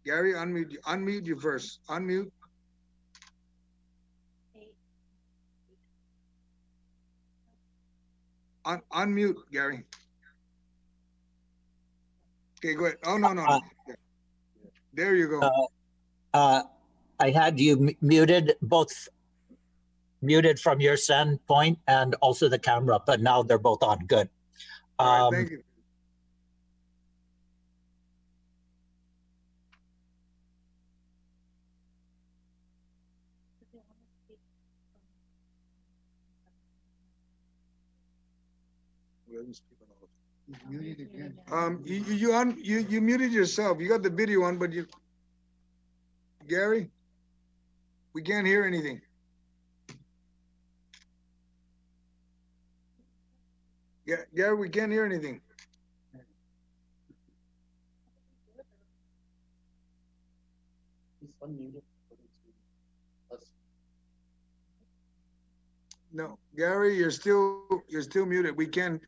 Gary, unmute you first. Unmute. Unmute, Gary. Okay, go ahead. Oh, no. There you go. I had you muted, both muted from your standpoint and also the camera, but now they're both on. Good. All right, thank you. You muted yourself. You got the video on, but Gary, we can't hear anything. Yeah, Gary, we can't hear anything. No, Gary, you're still muted. We can't.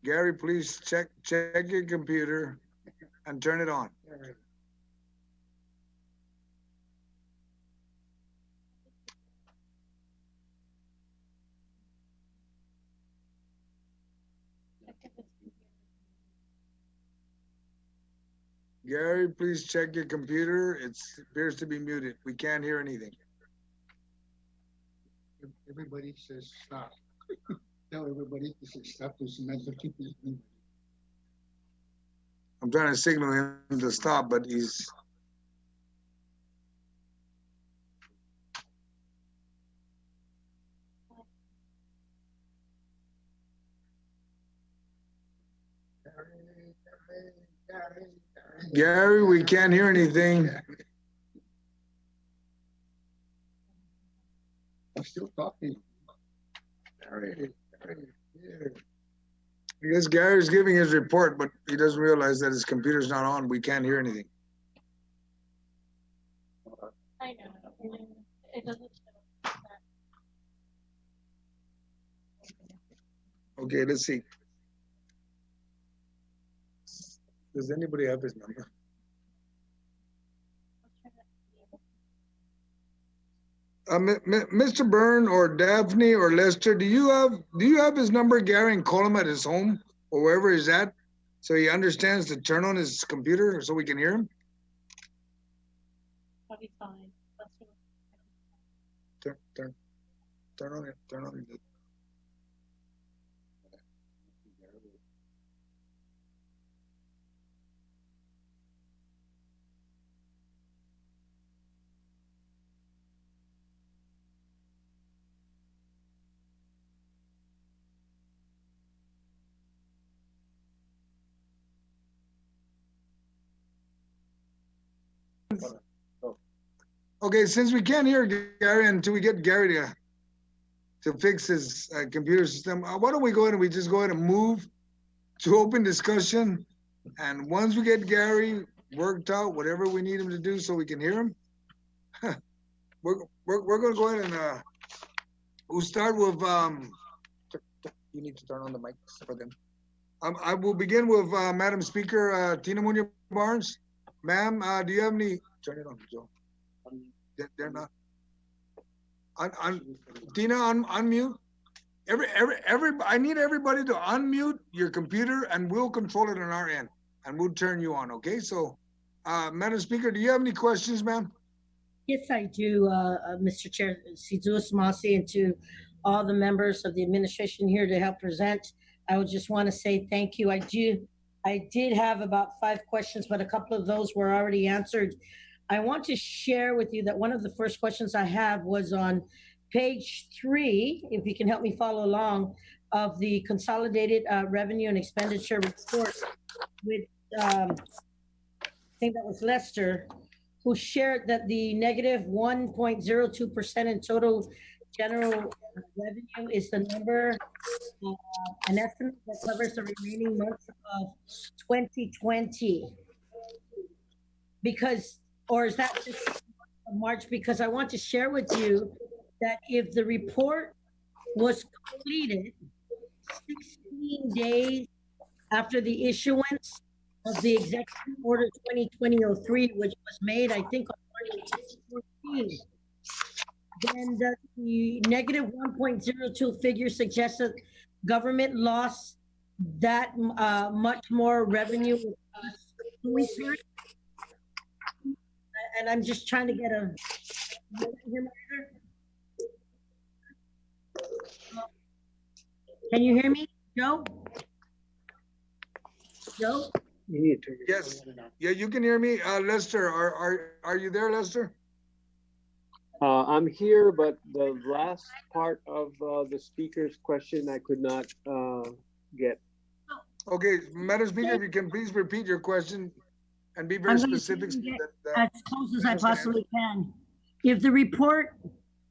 Gary, please check your computer and turn it on. Gary, please check your computer. It appears to be muted. We can't hear anything. Everybody says stop. Tell everybody to say stop to mental people. I'm trying to signal him to stop, but he's. Gary, we can't hear anything. I'm still talking. I guess Gary's giving his report, but he doesn't realize that his computer's not on. We can't hear anything. I know. It doesn't show. Okay, let's see. Does anybody have his number? Mr. Byrne or Daphne or Lester, do you have his number, Gary, and call him at his home or wherever he's at, so he understands to turn on his computer so we can hear him? That'll be fine. Turn on it. Turn on it. Okay, since we can't hear Gary until we get Gary to fix his computer system, why don't we go ahead and just go ahead and move to open discussion, and once we get Gary worked out, whatever we need him to do so we can hear him, we're gonna go ahead and we'll start with you need to turn on the mics for them. I will begin with Madam Speaker Tina Munoz Barnes. Ma'am, do you have any? Turn it on, Joe. They're not. Tina, unmute. I need everybody to unmute your computer and we'll control it on our end and we'll turn you on, okay? So, Madam Speaker, do you have any questions, ma'am? Yes, I do, Mr. Chair, Sidhu Samasi, and to all the members of the administration here to help present. I would just want to say thank you. I did have about 5 questions, but a couple of those were already answered. I want to share with you that one of the first questions I have was on page 3, if you can help me follow along, of the consolidated revenue and expenditure report with, I think that was Lester, who shared that the negative 1.02% in total general revenue is the number, an estimate that covers the remaining months of 2020. Because, or is that just March? Because I want to share with you that if the report was completed 16 days after the issuance of the Executive Order 2020-03, which was made, I think, on March 14, then the negative 1.02 figure suggests that government lost that much more revenue with us 2 weeks back. And I'm just trying to get a. Can you hear me, Joe? Joe? You need to turn your Yes. phone on. Yeah, you can hear me. Lester, are you there, Lester? I'm here, but the last part of the speaker's question I could not get. Okay, Madam Speaker, if you can please repeat your question and be very I'm going to specific. So get that, as close as I understand. possibly can. If the report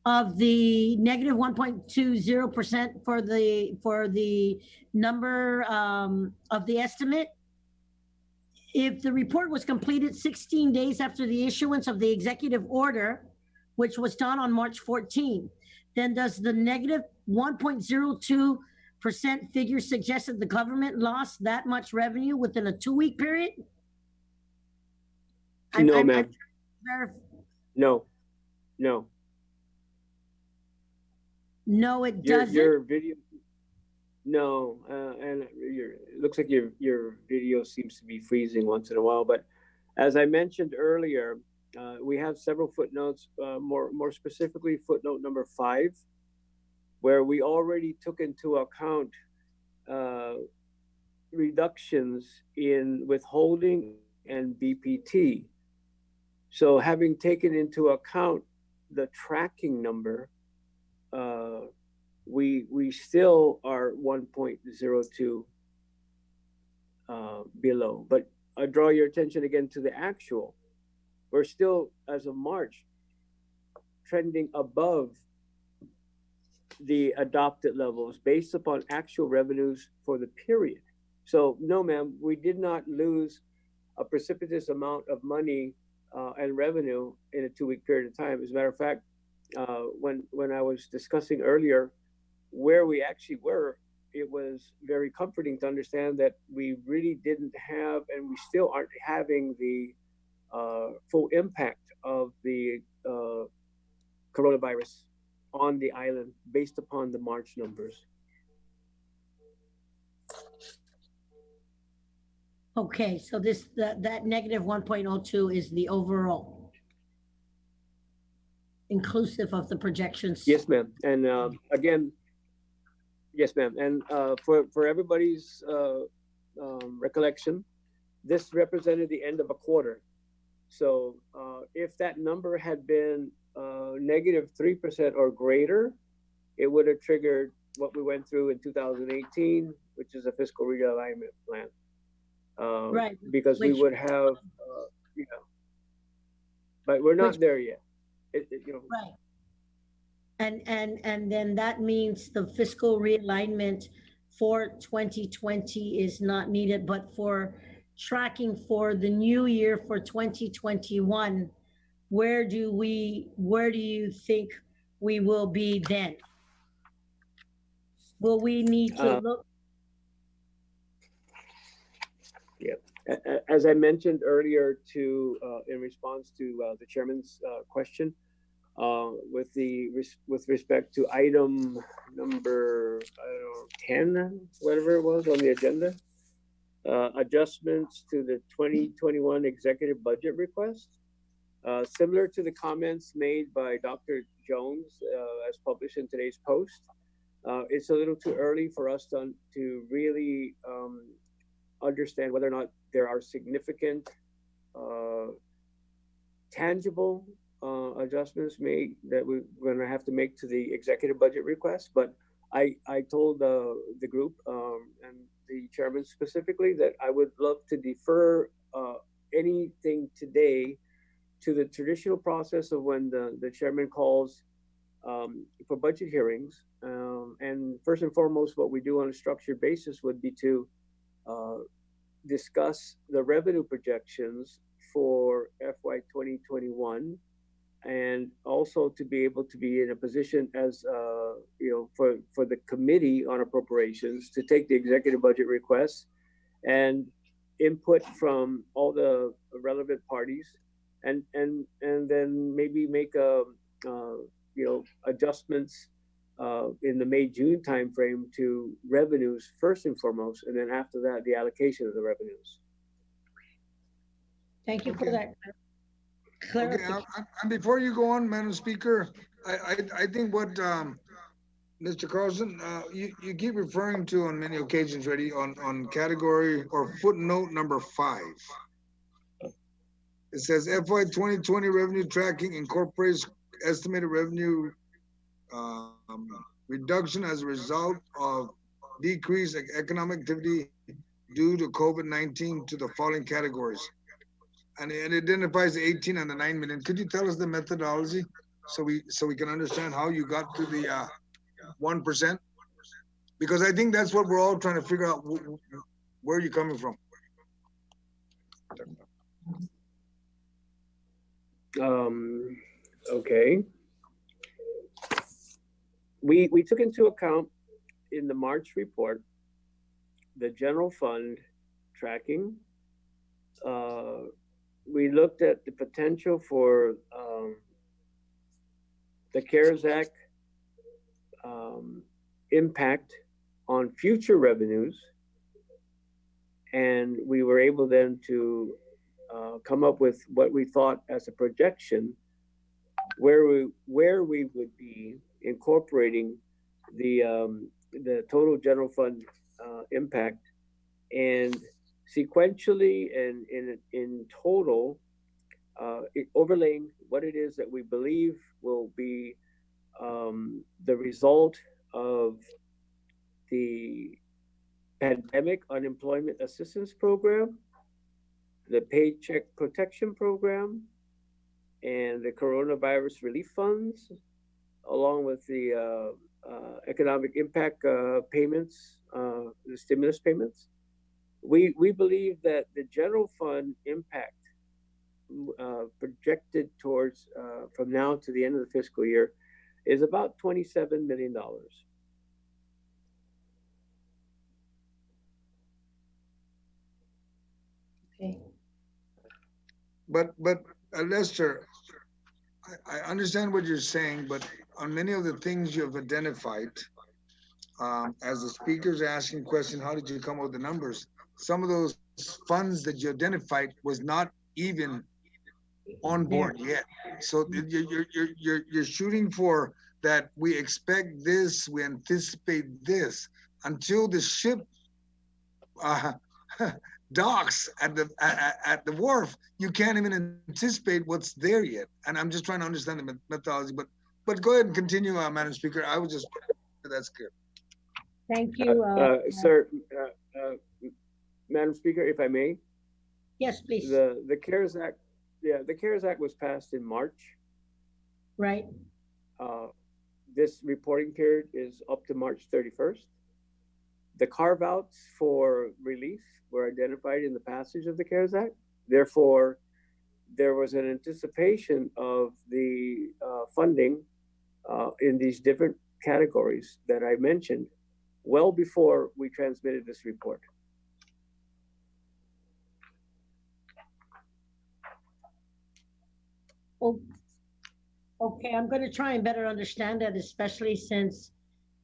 of the negative 1.20% for the number of the estimate, if the report was completed 16 days after the issuance of the executive order, which was done on March 14, then does the negative 1.02% figure suggest that the government lost that much revenue within a 2-week period? No, ma'am. No. No, it doesn't. Your video. No, and it looks like your video seems to be freezing once in a while. But as I mentioned earlier, we have several footnotes. More specifically, footnote number 5, where we already took into account reductions in withholding and BPT. So having taken into account the tracking number, we still are 1.02 below. But I draw your attention again to the actual. We're still, as of March, trending above the adopted levels based upon actual revenues for the period. So no, ma'am, we did not lose a precipitous amount of money and revenue in a 2-week period of time. As a matter of fact, when I was discussing earlier where we actually were, it was very comforting to understand that we really didn't have, and we still aren't having, the full impact of the coronavirus on the island based upon the March numbers. Okay, so that negative 1.02 is the overall, inclusive of the projections. Yes, ma'am. And again, yes, ma'am. And for everybody's recollection, this represented the end of a quarter. So if that number had been negative 3% or greater, it would have triggered what we went through in 2018, which is a fiscal realignment plan. Right. Because we would have, but we're not there yet. Right. And then that means the fiscal realignment for 2020 is not needed, but for tracking for the new year for 2021, where do you think we will be then? Will we need to look? Yeah, as I mentioned earlier, in response to the chairman's question, with respect to item number, I don't know, 10, whatever it was on the agenda. Adjustments to the 2021 executive budget request. Similar to the comments made by Dr. Jones, as published in today's post, it's a little too early for us to really understand whether or not there are significant tangible adjustments made that we're going to have to make to the executive budget request. But I told the group and the chairman specifically that I would love to defer anything today to the traditional process of when the chairman calls for budget hearings. And first and foremost, what we do on a structured basis would be to discuss the revenue projections for FY 2021, and also to be able to be in a position as for the committee on appropriations to take the executive budget requests and input from all the relevant parties, and then maybe make adjustments in the May-June timeframe to revenues first and foremost, and then after that, the allocation of the revenues. Thank you for that clarification. Okay, and before you go on, Madam Speaker, I think what Mr. Carlson, you keep referring to on many occasions already on category or footnote number 5. It says FY 2020 revenue tracking incorporates estimated revenue reduction as a result of decreased economic activity due to COVID-19 to the following categories. And it identifies the 18 and the 9 million. Could you tell us the methodology so we can understand how you got to the 1%? Because I think that's what we're all trying to figure out, where you're coming from. Okay. We took into account in the March report the general fund tracking. We looked at the potential for the CARES Act impact on future revenues, and we were able then to come up with what we thought as a projection where we would be incorporating the total general fund impact, and sequentially and in total, overlaying what it is that we believe will be the result of the pandemic unemployment assistance program, the paycheck protection program, and the coronavirus relief funds, along with the economic impact payments, the stimulus payments. We believe that the general fund impact projected towards from now to the end of the fiscal year is about $27 million. Okay. But Lester, I understand what you're saying, but on many of the things you have identified, as the speaker's asking questions, how did you come up with the numbers? Some of those funds that you identified was not even on board yet. So you're shooting for that. We expect this, we anticipate this, until the ship docks at the wharf. You can't even anticipate what's there yet. And I'm just trying to understand the methodology. But go ahead and continue, Madam Speaker. I was just that's good. Thank you, sir. Madam Speaker, if I may. Yes, please. The CARES Act, the CARES Act was passed in March. Right. This reporting period is up to March 31st. The carve-outs for relief were identified in the passage of the CARES Act. Therefore, there was an anticipation of the funding in these different categories that I mentioned well before we transmitted this report. Okay, I'm going to try and better understand that, especially since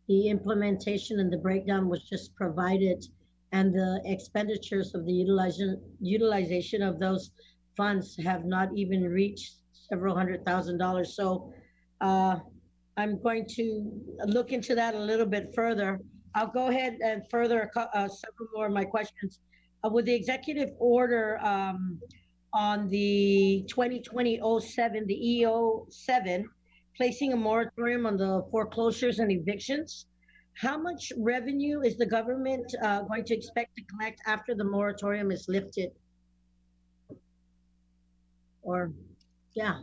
the implementation and the breakdown was just provided, and the expenditures of the utilization of those funds have not even reached several $100,000. So uh, I'm going to look into that a little bit further. I'll go ahead and further several more of my questions. With the executive order on the 2020-07, the EO7, placing a moratorium on the foreclosures and evictions, how much revenue is the government going to expect to collect after the moratorium is lifted? Or, yeah.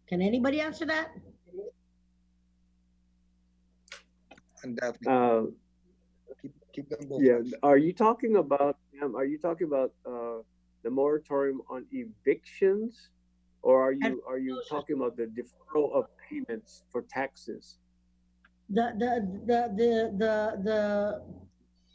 Can anybody answer that? And Daphne, Uh, keep them both. yeah, are you talking about, the moratorium on evictions? Or are you talking about the deferral of payments for taxes? The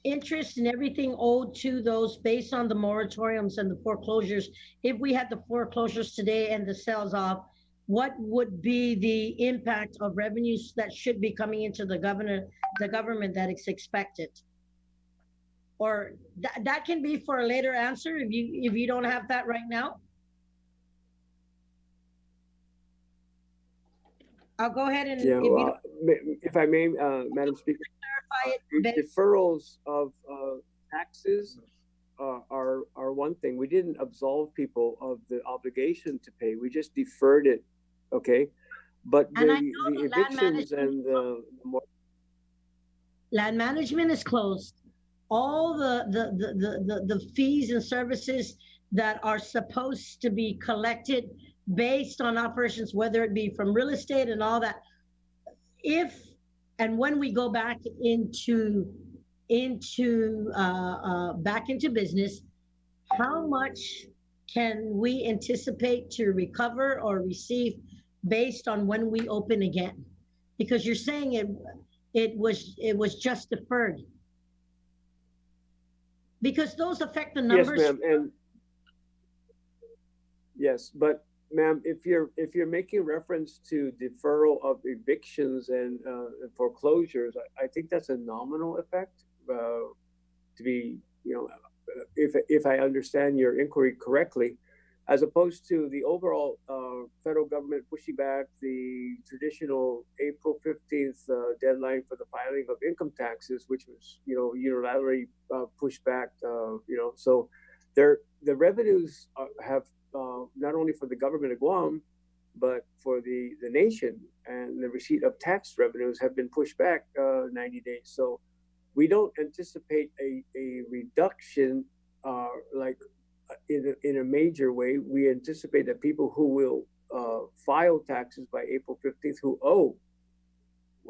interest and everything owed to those based on the moratoriums and the foreclosures. If we had the foreclosures today and the sales off, what would be the impact of revenues that should be coming into the government that is expected? Or that can be for a later answer if you don't have that right now. I'll go ahead and Yeah, if you don't if I may, Madam Speaker, clarify it, deferrals of taxes are one thing. We didn't absolve people of the obligation to pay. We just deferred it. Okay, but and I the know the evictions and the land management is closed. All the fees and services that are supposed to be collected based on operations, whether it be from real estate and all that, if and when we go back into back into business, how much can we anticipate to recover or receive based on when we open again? Because you're saying it was just deferred. Because those affect the numbers. Yes, ma'am, and yes, but ma'am, if you're making reference to deferral of evictions and foreclosures, I think that's a nominal effect. To be, if I understand your inquiry correctly, as opposed to the overall federal government pushing back the traditional April 15th deadline for the filing of income taxes, which was, unilaterally pushed back, so the revenues have not only for the government of Guam, but for the nation, and the receipt of tax revenues have been pushed back 90 days. So we don't anticipate a reduction like in a major way. We anticipate that people who will file taxes by April 15th who owe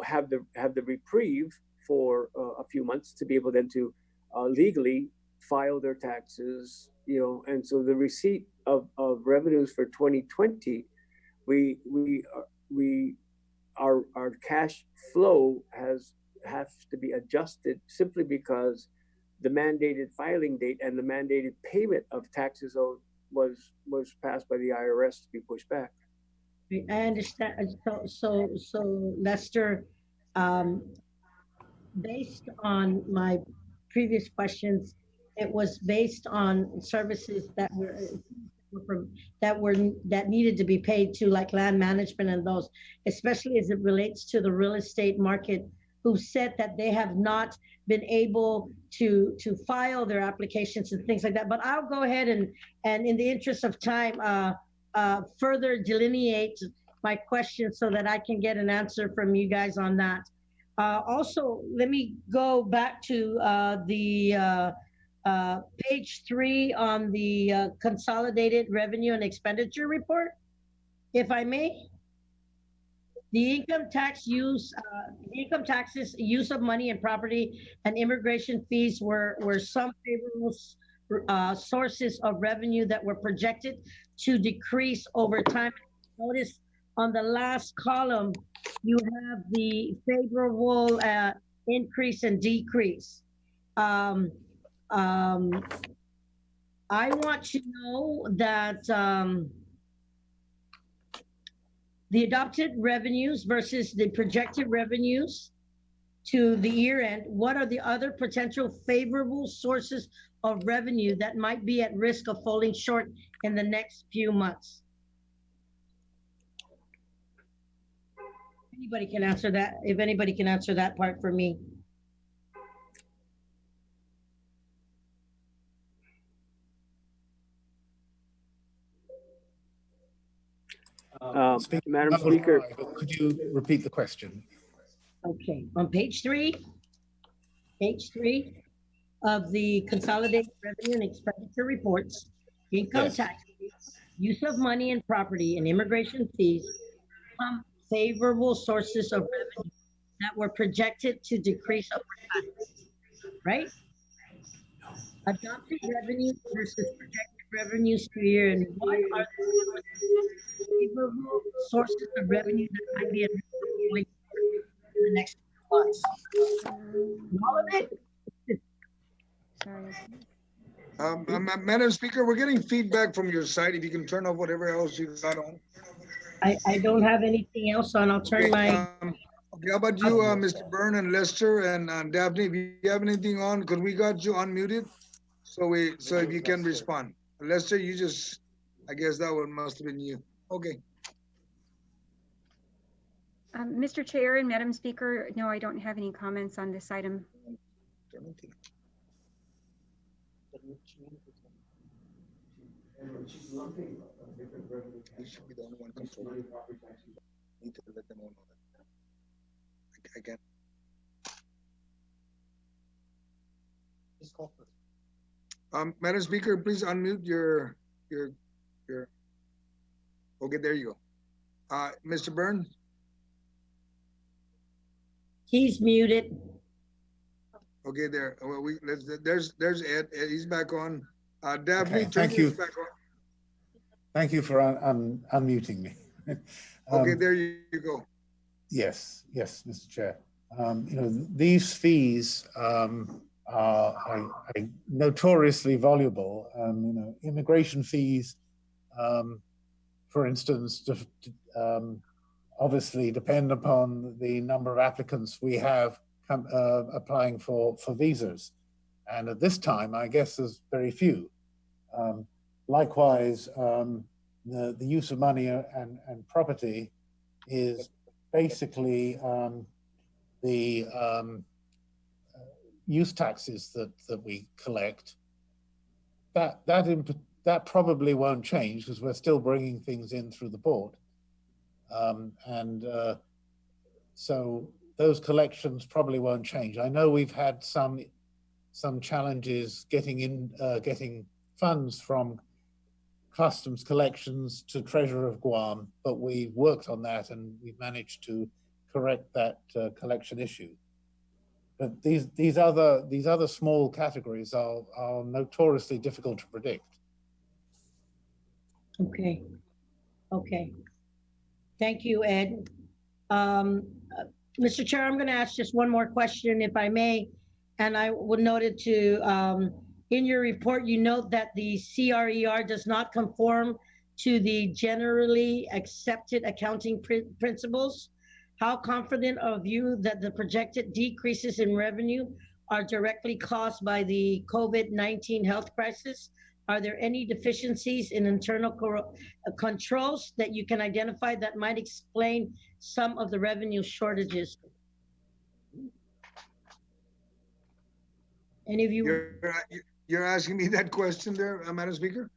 have the reprieve for a few months to be able then to legally file their taxes, and so the receipt of revenues for 2020, our cash flow has to be adjusted simply because the mandated filing date and the mandated payment of taxes owed was passed by the IRS to be pushed back. I understand. So Lester, um, based on my previous questions, it was based on services that needed to be paid to, like land management and those, especially as it relates to the real estate market, who said that they have not been able to file their applications and things like that. But I'll go ahead and in the interest of time, further delineate my question so that I can get an answer from you guys on that. Also, let me go back to the page 3 on the consolidated revenue and expenditure report, if I may. The income taxes, use of money and property, and immigration fees were some favorable sources of revenue that were projected to decrease over time. Notice on the last column, you have the favorable increase and decrease. Um, um, I want to know that the adopted revenues versus the projected revenues to the year end, what are the other potential favorable sources of revenue that might be at risk of falling short in the next few months? Anybody can answer that. If anybody can answer that part for me. Madam Speaker, Could you repeat the question? Okay, on page three of the consolidated revenue and expenditure reports, income Yes. tax, use of money and property, and immigration fees, favorable sources of revenue that were projected to decrease over time, right? Adopted revenue versus projected revenues per year, and what are the favorable sources of revenue that might be at risk of falling short in the next few months? All of it? Sorry. Madam Speaker, we're getting feedback from your side. If you can turn off whatever else you got on. I don't have anything else on. I'll turn my. Okay, how about you, Mr. Byrne and Lester and Daphne? If you have anything on, because we got you unmuted, so if you can respond. Lester, you just, I guess that one must have been you. Okay. Mr. Chair and Madam Speaker, no, I don't have any comments on this item. You should be the only one controlling. Need to let them all know that. I can't. Madam Speaker, please unmute your. Okay, there you go. Mr. Byrne. He's muted. Okay, there. Well, there's Ed. He's back on. Daphne, Okay, turn thank yours you. back on. Thank you for unmuting me. Okay, there you go. Yes, Mr. Chair. These fees are notoriously voluble. Immigration fees, for instance, obviously depend upon the number of applicants we have applying for visas. And at this time, I guess there's very few. Likewise, the use of money and property is basically the use taxes that we collect. That probably won't change because we're still bringing things in through the port, so those collections probably won't change. I know we've had some challenges getting funds from customs collections to Treasurer of Guam, but we've worked on that and we've managed to correct that collection issue. But these other small categories are notoriously difficult to predict. Okay. Thank you, Ed. Mr. Chair, I'm going to ask just one more question, if I may. And I would note it to, in your report, you note that the CRER does not conform to the generally accepted accounting principles. How confident are you that the projected decreases in revenue are directly caused by the COVID-19 health crisis? Are there any deficiencies in internal controls that you can identify that might explain some of the revenue shortages? Any of you? You're asking me that question there, Madam Speaker?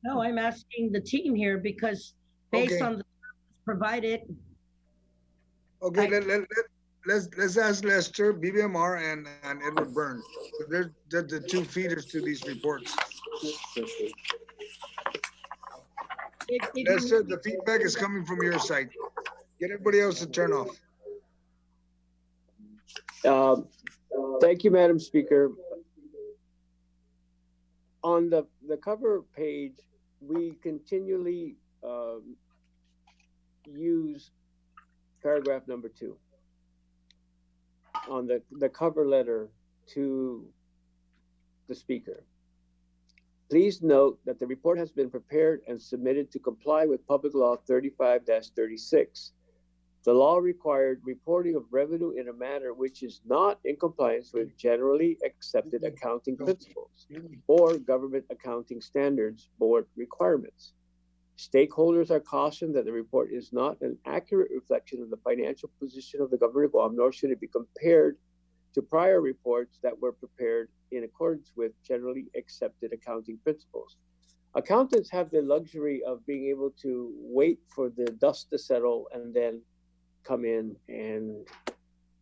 No, I'm asking the team here because based on the provided. Okay, let's ask Lester, BBMR, and Edward Byrne. They're the two feeders to these reports. Lester, the feedback is coming from your side. Get everybody else to turn off. Thank you, Madam Speaker. On the cover page, we continually use paragraph number 2 on the cover letter to the speaker. Please note that the report has been prepared and submitted to comply with Public Law 35-36. The law required reporting of revenue in a manner which is not in compliance with generally accepted accounting principles or government accounting standards board requirements. Stakeholders are cautioned that the report is not an accurate reflection of the financial position of the government of Guam, nor should it be compared to prior reports that were prepared in accordance with generally accepted accounting principles. Accountants have the luxury of being able to wait for the dust to settle and then come in and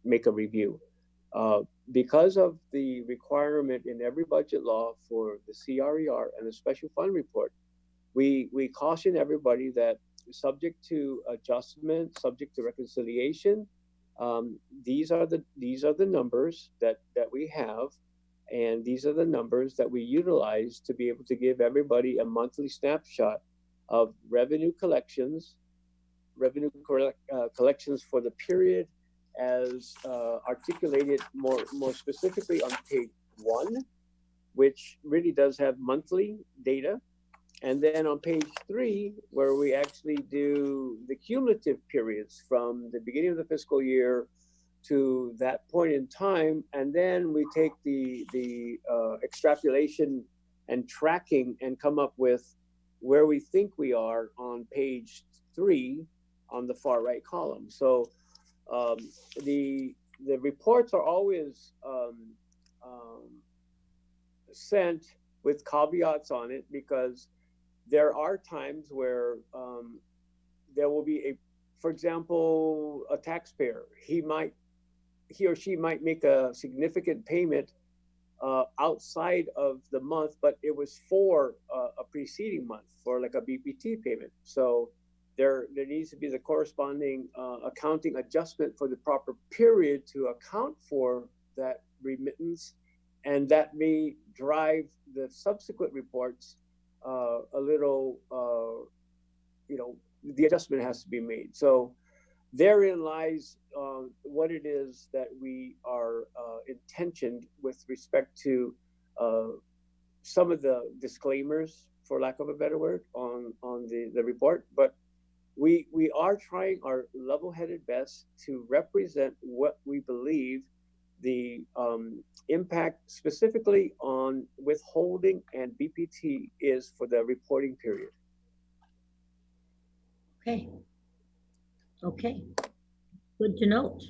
make a review. Because of the requirement in every budget law for the CRER and the special fund report, we caution everybody that subject to adjustment, subject to reconciliation, these are the numbers that we have, and these are the numbers that we utilize to be able to give everybody a monthly snapshot of revenue collections for the period as articulated more specifically on page 1, which really does have monthly data. And then on page 3, where we actually do the cumulative periods from the beginning of the fiscal year to that point in time, and then we take the extrapolation and tracking and come up with where we think we are on page 3 on the far right column. So the reports are always sent with caveats on it, because there are times where there will be for example, a taxpayer. He or she might make a significant payment outside of the month, but it was for a preceding month, for like a BPT payment. So there needs to be the corresponding accounting adjustment for the proper period to account for that remittance, and that may drive the subsequent reports a little, the adjustment has to be made. So therein lies what it is that we are intentioned with respect to some of the disclaimers, for lack of a better word, on the report. But we are trying our level-headed best to represent what we believe the impact specifically on withholding and BPT is for the reporting period. Okay. Okay. Good to note.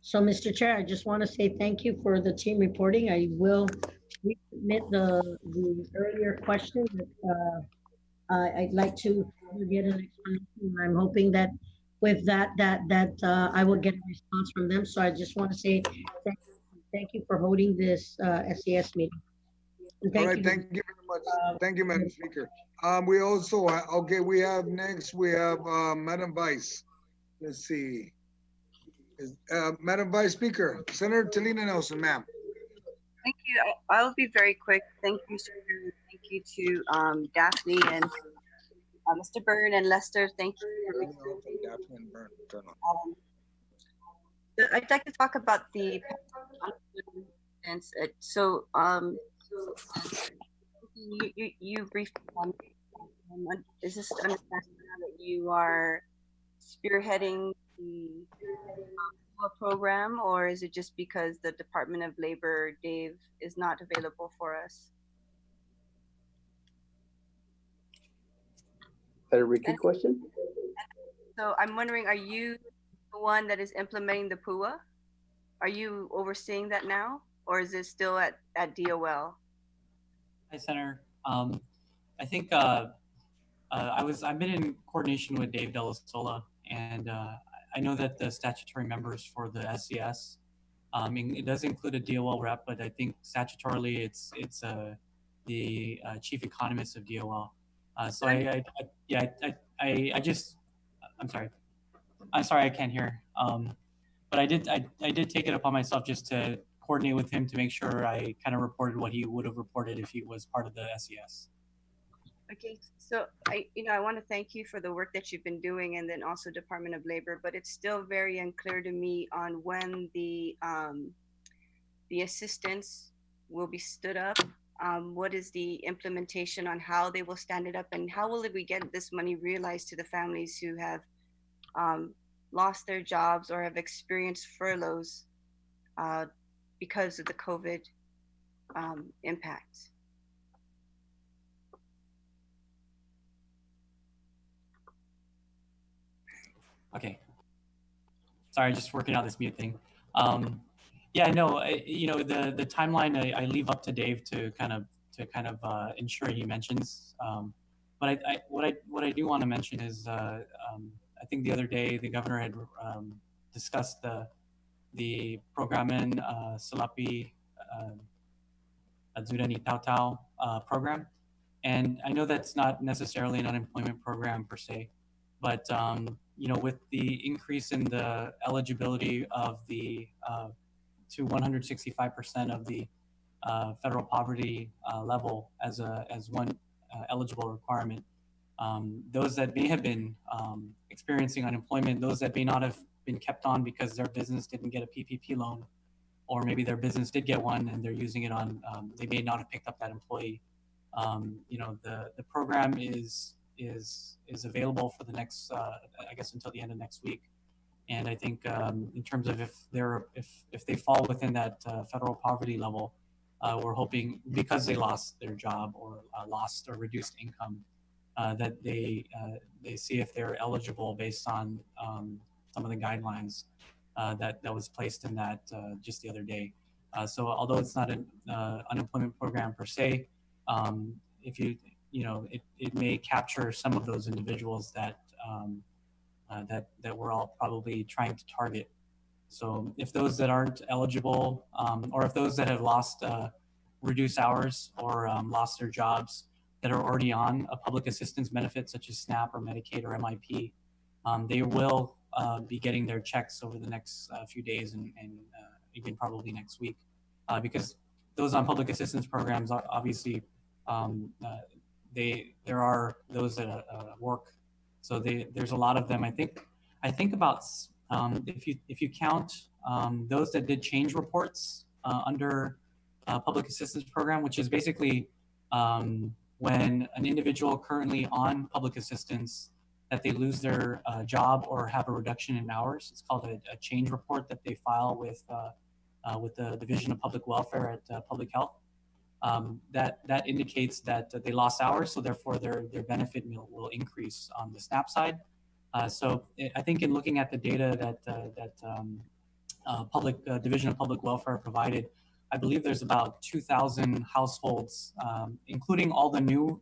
So, Mr. Chair, I just want to say thank you for the team reporting. I will resubmit the earlier question that I'd like to get an explanation. I'm hoping that with that I will get a response from them. So I just want to say thank you for holding this SES meeting. All right, thank you very much. Thank you, Madam Speaker. We also, we have Madam Vice. Let's see. Madam Vice Speaker, Senator Talina Nelson, ma'am. Thank you. I'll be very quick. Thank you, sir. Thank you to Daphne and Mr. Byrne and Lester. Thank you. Daphne and Byrne, turn on. I'd like to talk about the so you briefed on, is this understanding that you are spearheading the program, or is it just because the Department of Labor, Dave, is not available for us? Is that a repeat question? So I'm wondering, are you the one that is implementing the PUA? Are you overseeing that now, or is it still at DOL? Hi, Senator. I think I've been in coordination with Dave Della Sola, and I know that the statutory members for the SCS, it does include a DOL rep, but I think statutorily it's the chief economist of DOL. So I'm sorry, I can't hear. But I did take it upon myself just to coordinate with him to make sure I kind of reported what he would have reported if he was part of the SES. Okay, so I want to thank you for the work that you've been doing, and then also Department of Labor, but it's still very unclear to me on when the assistance will be stood up What is the implementation on how they will stand it up, and how will we get this money realized to the families who have lost their jobs or have experienced furloughs because of the COVID impacts? Okay. Sorry, just working out this mute thing. Yeah, no, the timeline I leave up to Dave to kind of ensure he mentions. But what I do want to mention is I think the other day the governor had discussed the Programen Salapi Adzurani Tautau program. And I know that's not necessarily an unemployment program per se, but with the increase in the eligibility of the to 165% of the federal poverty level as one eligible requirement, those that may have been experiencing unemployment, those that may not have been kept on because their business didn't get a PPP loan, or maybe their business did get one and they're using it on, they may not have picked up that employee. The program is available for the next, I guess, until the end of next week. And I think in terms of if they fall within that federal poverty level, we're hoping, because they lost their job or lost or reduced income, that they see if they're eligible based on some of the guidelines that was placed in that just the other day. So although it's not an unemployment program per se, if it may capture some of those individuals that that we're all probably trying to target. So if those that aren't eligible, or if those that have lost reduced hours or lost their jobs, that are already on a public assistance benefit such as SNAP or Medicaid or MIP, they will be getting their checks over the next few days and even probably next week, because those on public assistance programs are obviously there are those that work, so there's a lot of them. I think about if you count those that did change reports under public assistance program, which is basically when an individual currently on public assistance, that they lose their job or have a reduction in hours. It's called a change report that they file with the Division of Public Welfare at Public Health. That indicates that they lost hours, so therefore their benefit will increase on the SNAP side. So I think in looking at the data that Division of Public Welfare provided, I believe there's about 2,000 households, including all the new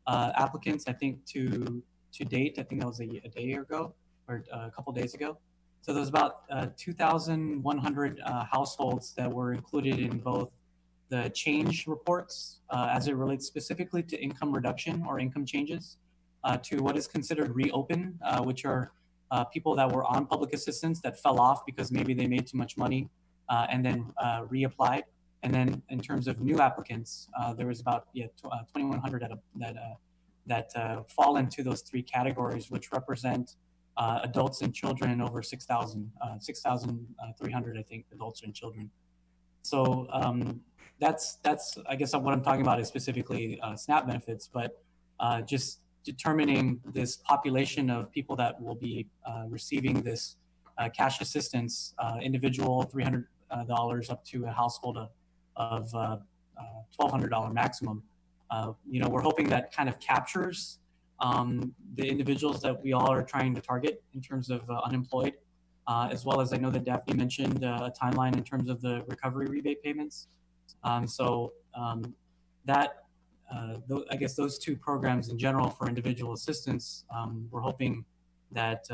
applicants. I think to date, I think that was a day ago or a couple days ago. So there's about 2,100 households that were included in both the change reports as it relates specifically to income reduction or income changes, to what is considered reopen, which are people that were on public assistance that fell off because maybe they made too much money and then reapplied. And then in terms of new applicants, there was about 2,100 that fall into those three categories, which represent adults and children over 6,300, I think, adults and children. So that's I guess what I'm talking about is specifically SNAP benefits, but just determining this population of people that will be receiving this cash assistance, individual $300 up to a household of $1,200 maximum. We're hoping that kind of captures the individuals that we all are trying to target in terms of unemployed, as well as I know that Daphne mentioned a timeline in terms of the recovery rebate payments. I guess those two programs in general for individual assistance, we're hoping that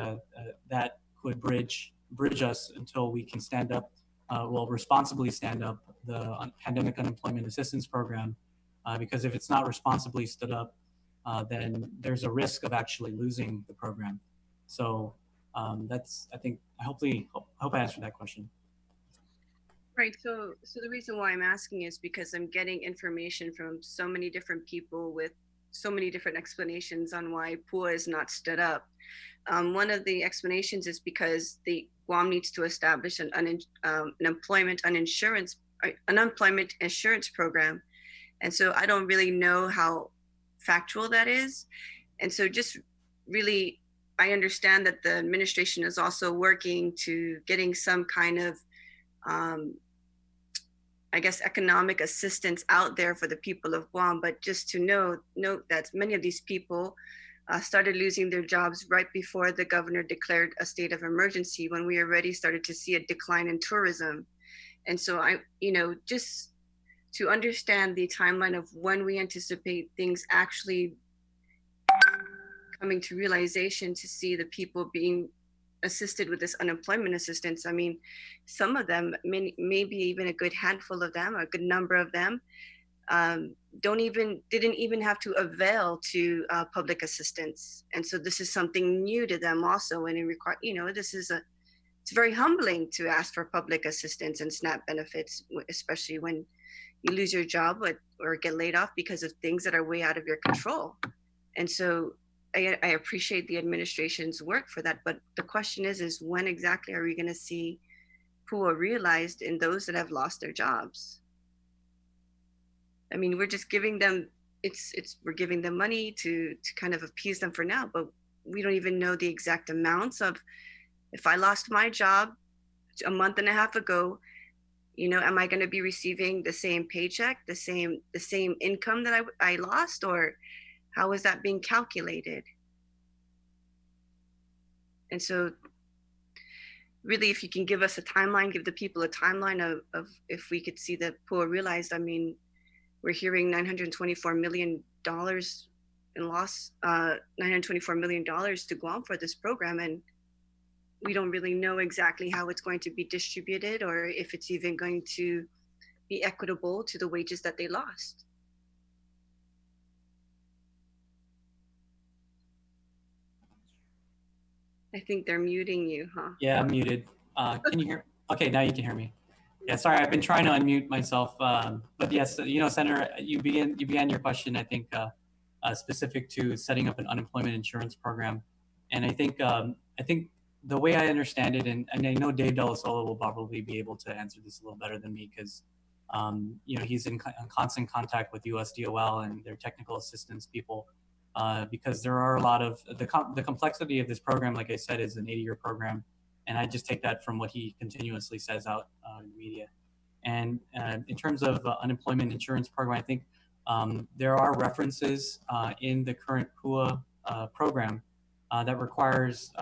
that could bridge us until we can stand up, responsibly stand up the pandemic unemployment assistance program, because if it's not responsibly stood up, then there's a risk of actually losing the program. So I hope I answered that question. Right. So the reason why I'm asking is because I'm getting information from so many different people with so many different explanations on why PUA is not stood up. One of the explanations is because the Guam needs to establish an unemployment insurance program, And so I don't really know how factual that is. And so just really, I understand that the administration is also working to getting some kind of, I guess, economic assistance out there for the people of Guam. But just to note that many of these people started losing their jobs right before the governor declared a state of emergency, when we already started to see a decline in tourism. And so just to understand the timeline of when we anticipate things actually coming to realization, to see the people being assisted with this unemployment assistance. I mean, some of them, maybe even a good handful of them, a good number of them, didn't even have to avail to public assistance. And so this is something new to them also. And it's very humbling to ask for public assistance and SNAP benefits, especially when you lose your job or get laid off because of things that are way out of your control. And so I appreciate the administration's work for that. But the question is when exactly are we going to see PUA realized in those that have lost their jobs? I mean, we're just giving them, we're giving them money to kind of appease them for now, but we don't even know the exact amounts of, if I lost my job a month and a half ago, am I going to be receiving the same paycheck, the same income that I lost, or how is that being calculated? And so really, if you can give us a timeline, give the people a timeline of if we could see the PUA realized. I mean, we're hearing $924 million in loss, $924 million to Guam for this program. And we don't really know exactly how it's going to be distributed, or if it's even going to be equitable to the wages that they lost. I think they're muting you, huh? Yeah, I'm muted. Can you hear? Okay, now you can hear me. Yeah, sorry, I've been trying to unmute myself. But yes, Senator, you began your question, I think, specific to setting up an unemployment insurance program. And I think the way I understand it, and I know Dave Delasola will probably be able to answer this a little better than me, because he's in constant contact with USDOL and their technical assistance people, because there are a lot of the complexity of this program. Like I said, is an 80-year program, and I just take that from what he continuously says out in the media. And in terms of unemployment insurance program, I think there are references in the current PUA program that requires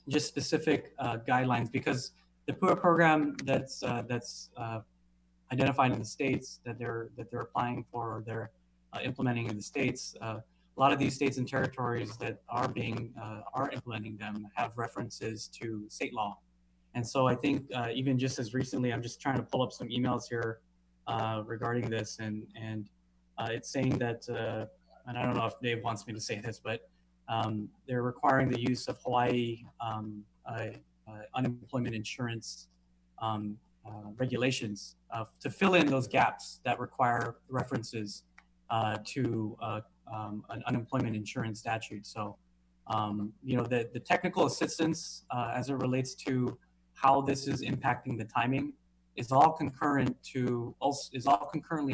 just specific guidelines, because the PUA program that's identified in the states that they're applying for, or they're implementing in the states, a lot of these states and territories that are implementing them have references to state law. And so I think even just as recently, I'm just trying to pull up some emails here regarding this, and it's saying that, and I don't know if Dave wants me to say this, but they're requiring the use of Hawaii unemployment insurance regulations to fill in those gaps that require references to an unemployment insurance statute. So, the technical assistance as it relates to how this is impacting the timing is all concurrently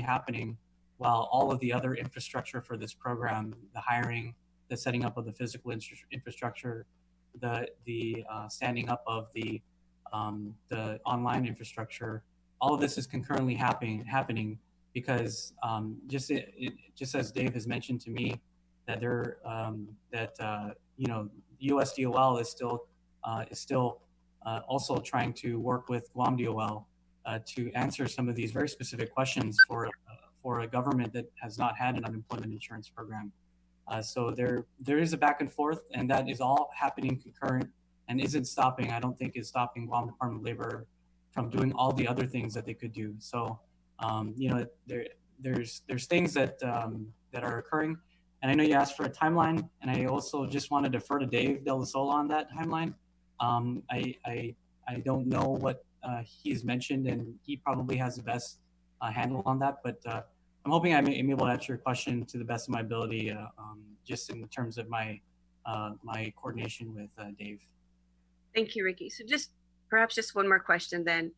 happening, while all of the other infrastructure for this program, the hiring, the setting up of the physical infrastructure, the standing up of the online infrastructure, all of this is concurrently happening because just as Dave has mentioned to me, that USDOL is still also trying to work with Guam DOL to answer some of these very specific questions for a government that has not had an unemployment insurance program. So there is a back and forth, and that is all happening concurrent and isn't stopping. I don't think is stopping Guam Department of Labor from doing all the other things that they could do. So there's things that are occurring. And I know you asked for a timeline, and I also just want to defer to Dave Delasola on that timeline. I don't know what he's mentioned, and he probably has the best handle on that. But I'm hoping I'm able to answer your question to the best of my ability, just in terms of my coordination with Dave. Thank you, Ricky. So perhaps just one more question then.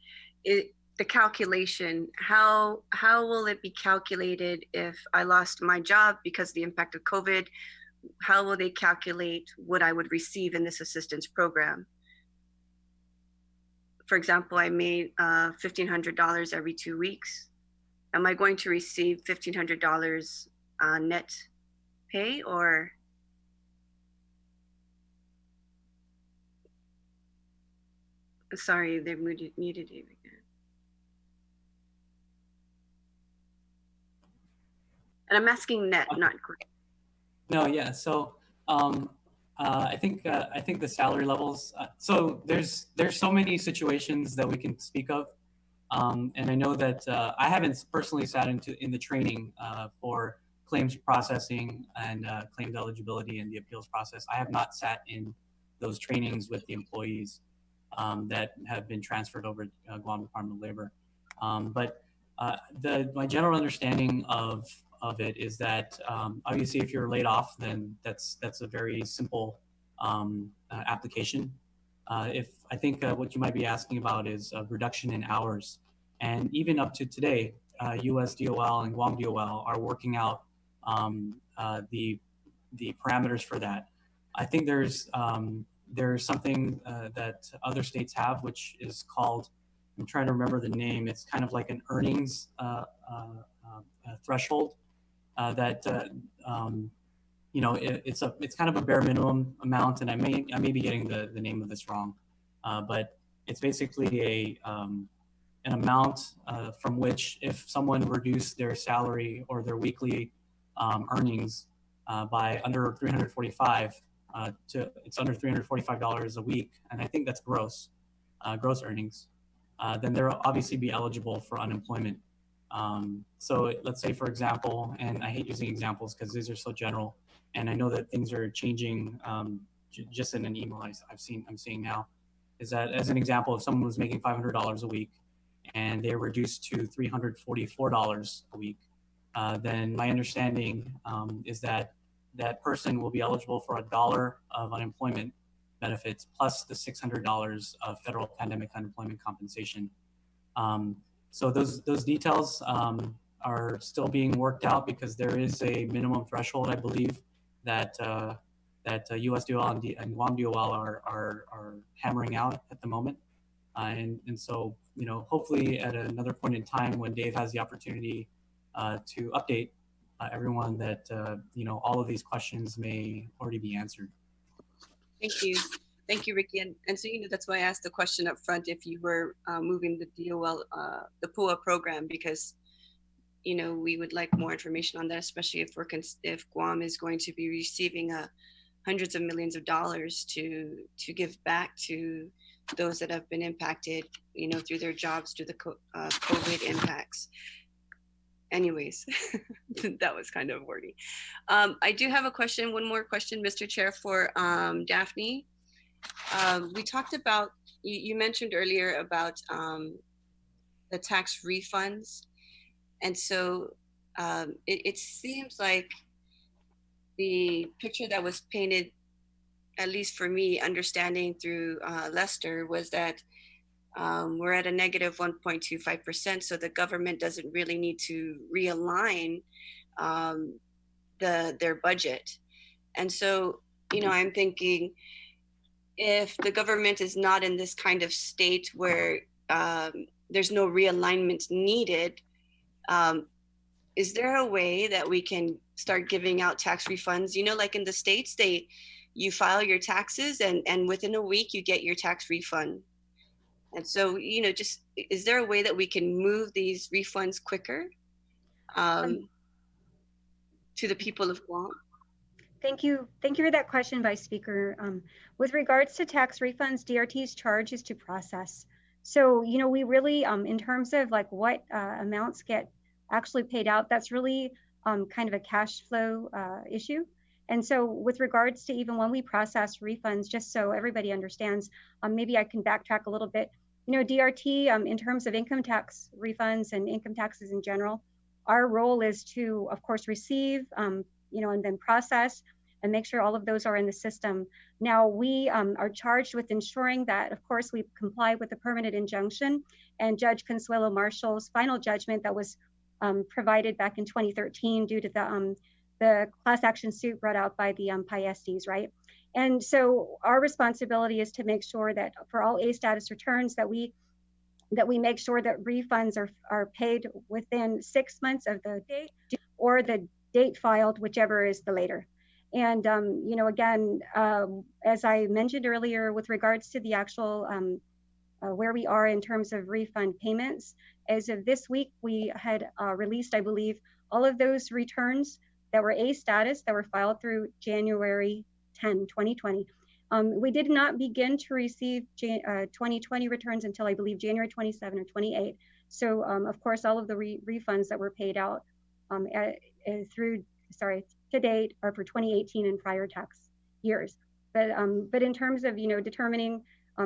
the calculation, how will it be calculated if I lost my job because of the impact of COVID? How will they calculate what I would receive in this assistance program? For example, I made $1,500 every 2 weeks. Am I going to receive $1,500 net pay, or? Sorry, they muted you again. And I'm asking net, not gross. No, yeah. So I think the salary levels. So there's so many situations that we can speak of, and I know that I haven't personally sat in the training for claims processing and claims eligibility and the appeals process. I have not sat in those trainings with the employees that have been transferred over to Guam Department of Labor, but my general understanding of it is that obviously if you're laid off, then that's a very simple application. If I think what you might be asking about is a reduction in hours, and even up to today, US DOL and Guam DOL are working out the parameters for that. I think there's something that other states have, which is called, I'm trying to remember the name. It's kind of like an earnings threshold that it's kind of a bare minimum amount, and I may be getting the name of this wrong, but it's basically an amount from which if someone reduced their salary or their weekly earnings by under 345 it's under $345 a week, and I think that's gross earnings, then they'll obviously be eligible for unemployment. So let's say, for example, and I hate using examples because these are so general, and I know that things are changing just in an email I'm seeing now, is that as an example, if someone was making $500 a week and they're reduced to $344 a week, then my understanding is that that person will be eligible for $1 of unemployment benefits plus the $600 of federal pandemic unemployment compensation. So those details are still being worked out because there is a minimum threshold, I believe, that US DOL and Guam DOL are hammering out at the moment. And so, hopefully at another point in time when Dave has the opportunity to update everyone that, all of these questions may already be answered. Thank you. Thank you, Ricky. And so, that's why I asked the question up front if you were moving the DOL, the PUA program, because, we would like more information on that, especially if Guam is going to be receiving hundreds of millions of dollars to give back to those that have been impacted, through their jobs, through the COVID impacts. Anyways, that was kind of wordy. I do have one more question, Mr. Chair, for Daphne. We talked about, you mentioned earlier about the tax refunds. And so it seems like the picture that was painted, at least for me, understanding through Lester, was that we're at a negative 1.25%. So the government doesn't really need to realign their budget. And so, I'm thinking, if the government is not in this kind of state where there's no realignment needed, is there a way that we can start giving out tax refunds? Like in the States, you file your taxes and within a week you get your tax refund. And so, just, is there a way that we can move these refunds quicker to the people of Guam? Thank you for that question, Vice Speaker. With regards to tax refunds, DRT's charge is to process. So, we really, in terms of like what amounts get actually paid out, that's really kind of a cash flow issue. And so with regards to even when we process refunds, just so everybody understands, maybe I can backtrack a little bit. DRT, in terms of income tax refunds and income taxes in general, our role is to, of course, receive, and then process. and make sure all of those are in the system. Now, we are charged with ensuring that, of course, we comply with the permanent injunction and Judge Consuelo Marshall's final judgment that was provided back in 2013 due to the class action suit brought out by the Paestes, right? And so our responsibility is to make sure that for all A status returns that we make sure that refunds are paid within 6 months of the date or the date filed, whichever is the later. And, you know, again, as I mentioned earlier, with regards to the actual where we are in terms of refund payments, as of this week, we had released, I believe, all of those returns that were A status that were filed through January 10, 2020. We did not begin to receive 2020 returns until I believe January 27 or 28. So of course, all of the refunds that were paid out to date are for 2018 and prior tax years. But in terms of, you know, determining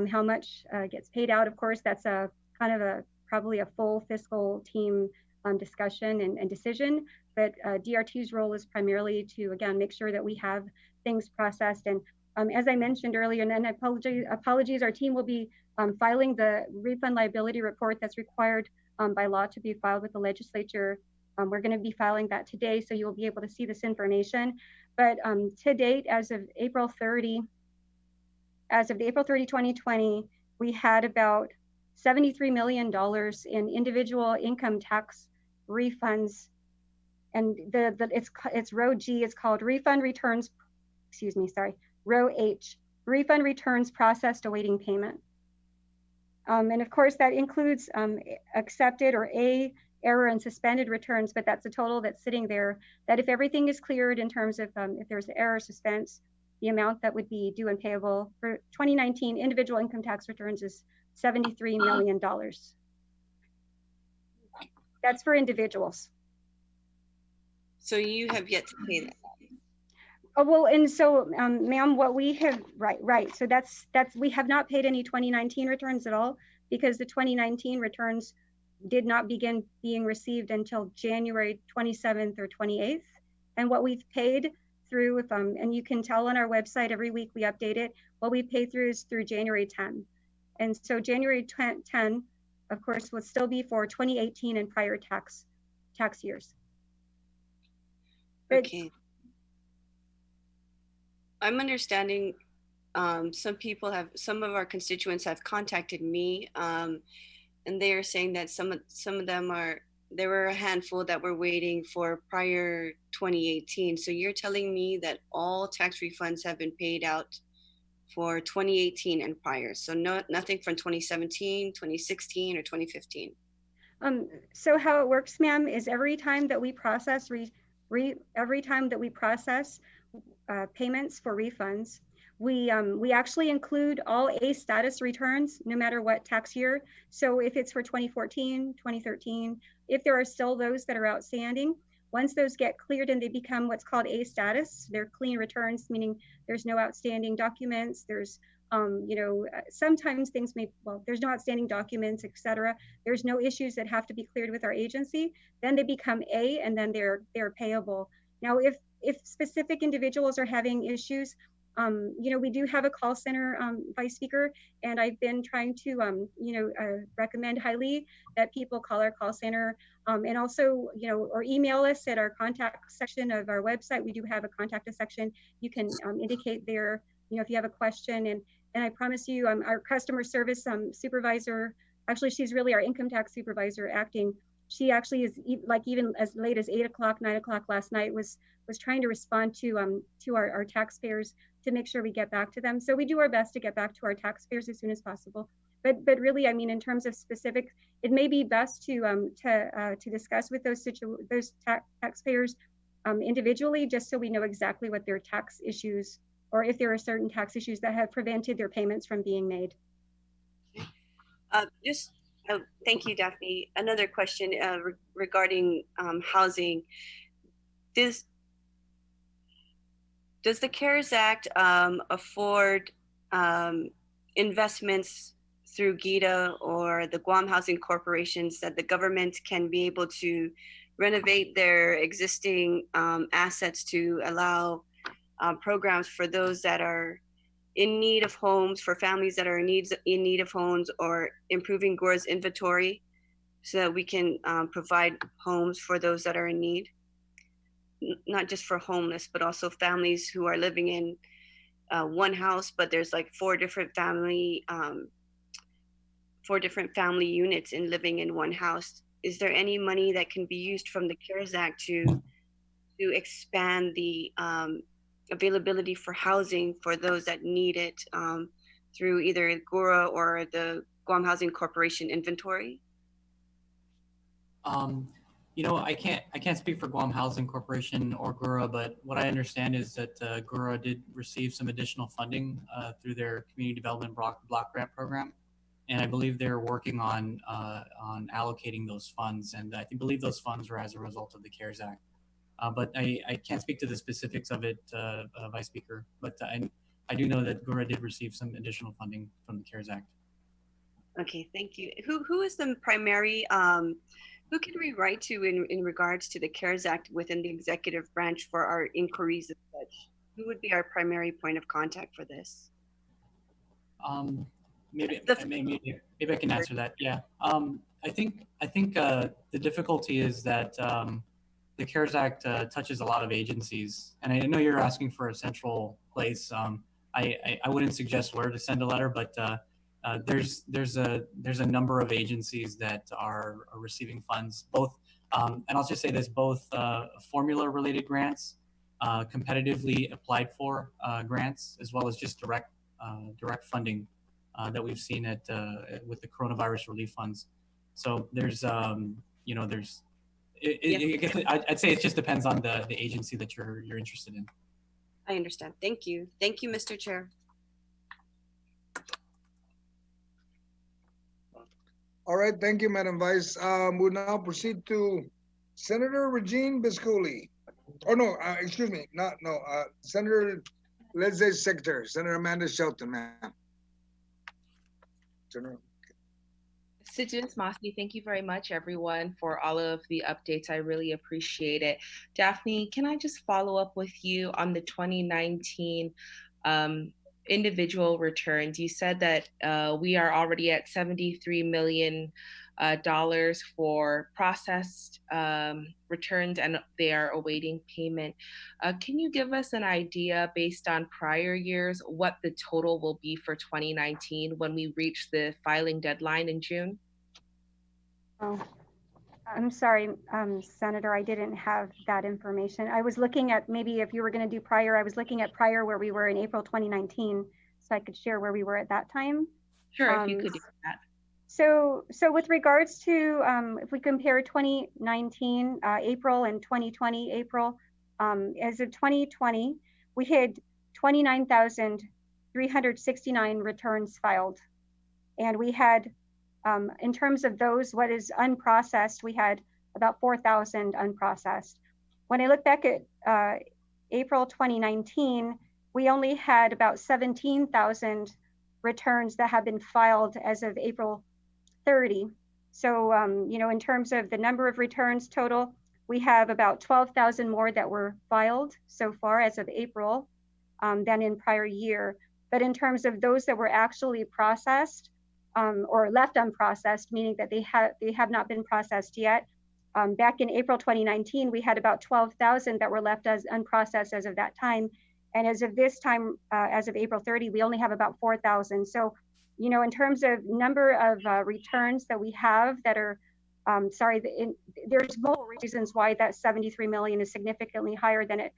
how much gets paid out, of course, that's a kind of probably a full fiscal team discussion and decision. But DRT's role is primarily to, again, make sure that we have things processed. And as I mentioned earlier, and then apologies, our team will be filing the refund liability report that's required by law to be filed with the legislature. We're going to be filing that today, so you'll be able to see this information. But to date, as of April 30, 2020, we had about $73 million in individual income tax refunds. And it's row G, it's called refund returns, row H, refund returns processed awaiting payment. And of course that includes accepted or A, error and suspended returns, but that's a total that's sitting there that if everything is cleared in terms of if there's error, suspense, the amount that would be due and payable for 2019 individual income tax returns is $73 million. That's for individuals. So you have yet to pay that. Oh, well, and so, ma'am, what we have, right. So that's, we have not paid any 2019 returns at all because the 2019 returns did not begin being received until January 27th or 28th. And what we've paid through, and you can tell on our website every week we update it, what we pay through is through January 10. And so January 10, of course, would still be for 2018 and prior tax years. Okay. I'm understanding some of our constituents have contacted me, and they are saying that some of them there were a handful that were waiting for prior 2018. So you're telling me that all tax refunds have been paid out for 2018 and prior. So nothing from 2017, 2016, or 2015. So how it works, ma'am, is every time that we process payments for refunds, we actually include all A status returns, no matter what tax year. So if it's for 2014, 2013, if there are still those that are outstanding, once those get cleared and they become what's called A status, they're clean returns, meaning there's no outstanding documents. There's, sometimes things there's no outstanding documents, et cetera. There's no issues that have to be cleared with our agency. Then they become A, and then they're payable. Now, if specific individuals are having issues, we do have a call center, Vice Speaker, and I've been trying to, recommend highly that people call our call center, and also, or email us at our contact section of our website. We do have a contact us section. You can indicate there, if you have a question, and I promise you, our customer service supervisor, actually, she's really our income tax supervisor acting. She actually is even as late as 8 o'clock, 9 o'clock last night was trying to respond to our taxpayers to make sure we get back to them. So we do our best to get back to our taxpayers as soon as possible. But really, I mean, in terms of specifics, it may be best to discuss with those taxpayers individually, just so we know exactly what their tax issues, or if there are certain tax issues that have prevented their payments from being made. Thank you, Daphne. Another question regarding housing. Does the CARES Act afford investments through GITA or the Guam Housing Corporations that the government can be able to renovate their existing assets to allow programs for those that are in need of homes, for families that are in need of homes, or improving GOR's inventory so that we can provide homes for those that are in need, not just for homeless, but also families who are living in one house, but there's like four different family units in living in one house. Is there any money that can be used from the CARES Act to expand the availability for housing for those that need it through either GORA or the Guam Housing Corporation inventory? You know, I can't speak for Guam Housing Corporation or GURA, but what I understand is that GURA did receive some additional funding through their Community Development Block Grant Program, and I believe they're working on allocating those funds, and I believe those funds were as a result of the CARES Act. But I can't speak to the specifics of it, Vice Speaker. But I do know that GURA did receive some additional funding from the CARES Act. Okay, thank you. Who is the primary, who can we write to in regards to the CARES Act within the executive branch for our inquiries and such? Who would be our primary point of contact for this? Maybe I can answer that. Yeah. I think the difficulty is that the CARES Act touches a lot of agencies, and I know you're asking for a central place. I wouldn't suggest where to send a letter, but there's a number of agencies that are receiving funds, both, and I'll just say this, both formula-related grants, competitively applied for grants, as well as just direct funding that we've seen at with the coronavirus relief funds. So there's there's I'd say it just depends on the agency that you're interested in. I understand. Thank you. Thank you, Mr. Chair. All right, thank you, Madam Vice. We'll now proceed to Senator Regine Biscoli. Oh, no, excuse me, Senator Legislative Secretary, Senator Amanda Shelton, ma'am. Senator. Sidus Masi, thank you very much, everyone, for all of the updates. I really appreciate it. Daphne, can I just follow up with you on the 2019 individual returns? You said that we are already at $73 million for processed returns, and they are awaiting payment. Can you give us an idea based on prior years what the total will be for 2019 when we reach the filing deadline in June? Oh, I'm sorry, Senator, I didn't have that information. I was looking at, maybe if you were going to do prior, I was looking at prior where we were in April 2019, so I could share where we were at that time. Sure, if you could do that. So with regards to, if we compare 2019 April and 2020 April, as of 2020, we had 29,369 returns filed. And we had, in terms of those, what is unprocessed, we had about 4,000 unprocessed. When I look back at April 2019, we only had about 17,000 returns that have been filed as of April 30. So, in terms of the number of returns total, we have about 12,000 more that were filed so far as of April than in prior year. But in terms of those that were actually processed or left unprocessed, meaning that they have not been processed yet, back in April 2019, we had about 12,000 that were left as unprocessed as of that time. And as of this time, as of April 30, we only have about 4,000. So, in terms of number of returns that we have that are, there's multiple reasons why that 73 million is significantly higher than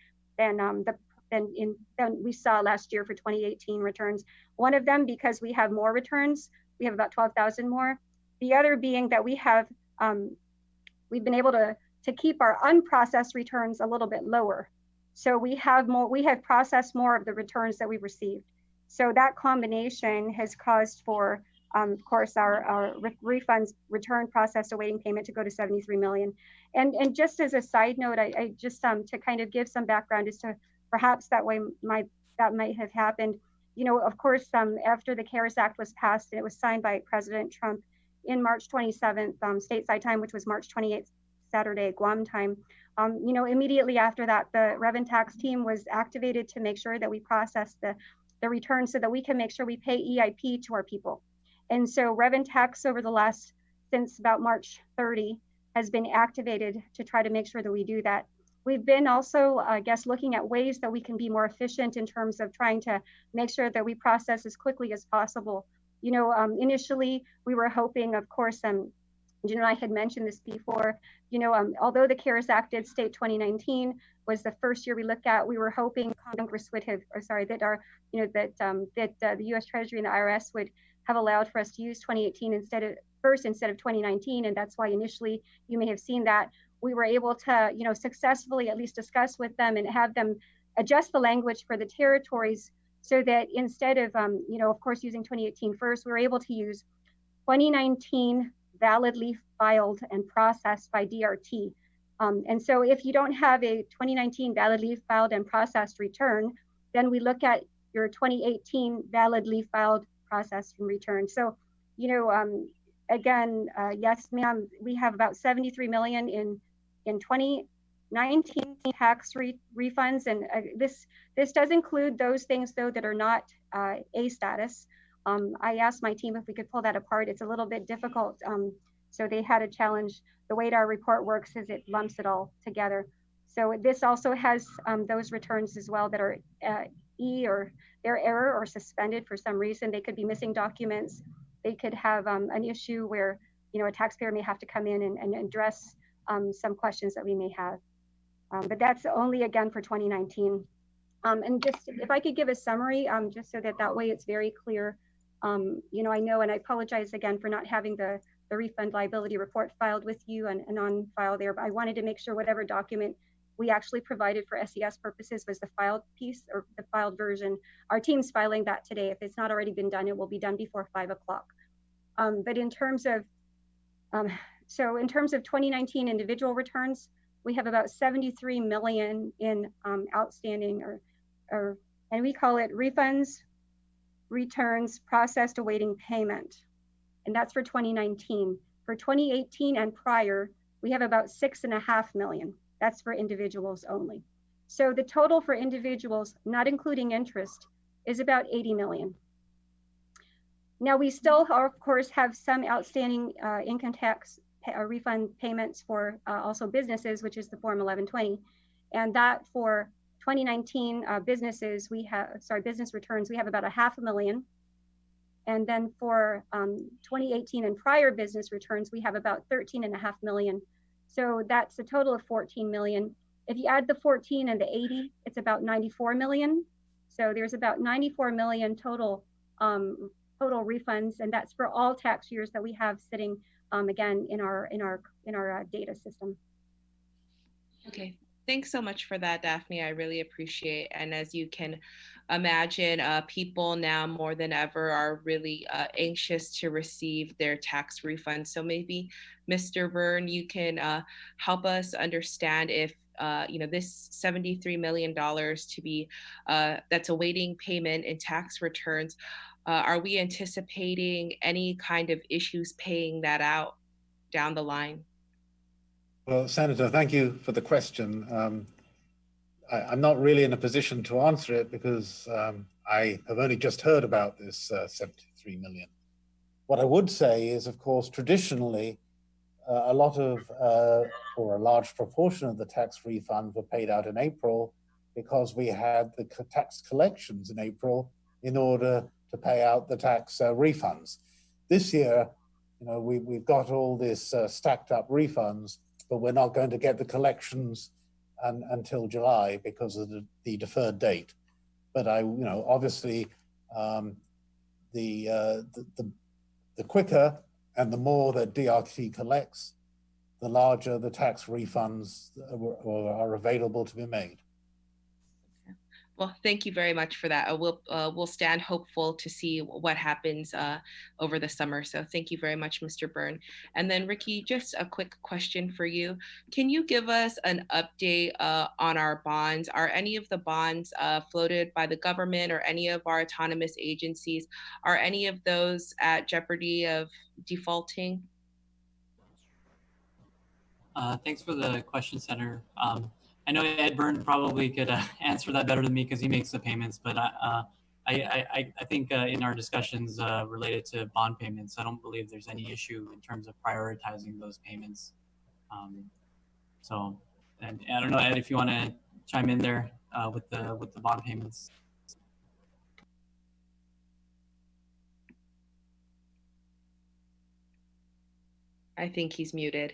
we saw last year for 2018 returns. One of them, because we have more returns, we have about 12,000 more. The other being that we have, we've been able to keep our unprocessed returns a little bit lower. So we have processed more of the returns that we've received. So that combination has caused for, of course, our refunds return process awaiting payment to go to 73 million. And just as a side note, I just to kind of give some background as to perhaps that might have happened. Of course, after the CARES Act was passed, and it was signed by President Trump in March 27th, stateside time, which was March 28th, Saturday, Guam time. Immediately after that, the Rev and Tax team was activated to make sure that we process the return so that we can make sure we pay EIP to our people. And so Rev and Tax over the last, since about March 30, has been activated to try to make sure that we do that. We've been also, I guess, looking at ways that we can be more efficient in terms of trying to make sure that we process as quickly as possible. Initially, we were hoping, of course, Jen and I had mentioned this before, although the CARES Act did state 2019 was the first year we looked at, we were hoping Congress would have, that the U.S. Treasury and the IRS would have allowed for us to use 2018 instead of 2019. And that's why initially you may have seen that we were able to, successfully at least discuss with them and have them adjust the language for the territories so that instead of, of course, using 2018 first, we were able to use 2019 validly filed and processed by DRT. And so if you don't have a 2019 validly filed and processed return, then we look at your 2018 validly filed, processed, and returned. So, again, yes, ma'am, we have about 73 million in 2019 tax refunds. And this does include those things, though, that are not A status. I asked my team if we could pull that apart. It's a little bit difficult. So they had a challenge. The way our report works is it lumps it all together. So this also has those returns as well that are E or they're error or suspended for some reason. They could be missing documents. They could have an issue where, a taxpayer may have to come in and address some questions that we may have. But that's only, again, for 2019. And just if I could give a summary, just so that way it's very clear. I know, and I apologize again for not having the refund liability report filed with you and on file there, but I wanted to make sure whatever document we actually provided for SES purposes was the filed piece or the filed version. Our team's filing that today. If it's not already been done, it will be done before 5 o'clock. But in terms of, in terms of 2019 individual returns, we have about 73 million in outstanding and we call it refunds, returns, processed awaiting payment. And that's for 2019. For 2018 and prior, we have about 6.5 million. That's for individuals only. So the total for individuals, not including interest, is about 80 million. Now we still, of course, have some outstanding income tax refund payments for also businesses, which is the Form 1120. And that for 2019 business returns, we have about 500,000. And then for 2018 and prior business returns, we have about 13.5 million. So that's a total of 14 million. If you add the 14 and the 80, it's about 94 million. So there's about 94 million total refunds, and that's for all tax years that we have sitting again in our data system. Okay. Thanks so much for that, Daphne. I really appreciate it. And as you can imagine, people now more than ever are really anxious to receive their tax refunds. So maybe, Mr. Byrne, you can help us understand if this $73 million to be that's awaiting payment in tax returns. Are we anticipating any kind of issues paying that out down the line? Well, Senator, thank you for the question. I'm not really in a position to answer it because I have only just heard about this 73 million. What I would say is, of course, traditionally, a lot of, or a large proportion of the tax refunds were paid out in April because we had the tax collections in April in order to pay out the tax refunds. This year, we've got all this stacked up refunds, but we're not going to get the collections until July because of the deferred date. But obviously, the quicker and the more that DRT collects, the larger the tax refunds are available to be made. Well, thank you very much for that. We'll stand hopeful to see what happens over the summer. So thank you very much, Mr. Byrne. And then Ricky, just a quick question for you. Can you give us an update on our bonds? Are any of the bonds floated by the government or any of our autonomous agencies? Are any of those at jeopardy of defaulting? Thanks for the question, Senator. I know Ed Byrne probably could answer that better than me because he makes the payments, but I think in our discussions related to bond payments, I don't believe there's any issue in terms of prioritizing those payments. So, and I don't know, Ed, if you want to chime in there with the bond payments. I think he's muted.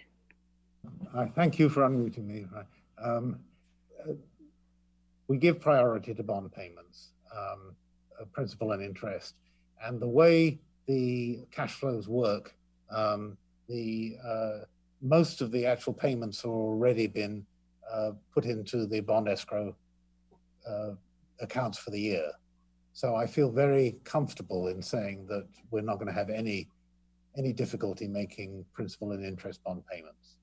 Thank you for unmuting me. We give priority to bond payments, principal and interest. And the way the cash flows work, most of the actual payments have already been put into the bond escrow accounts for the year. So I feel very comfortable in saying that we're not going to have any difficulty making principal and interest bond payments.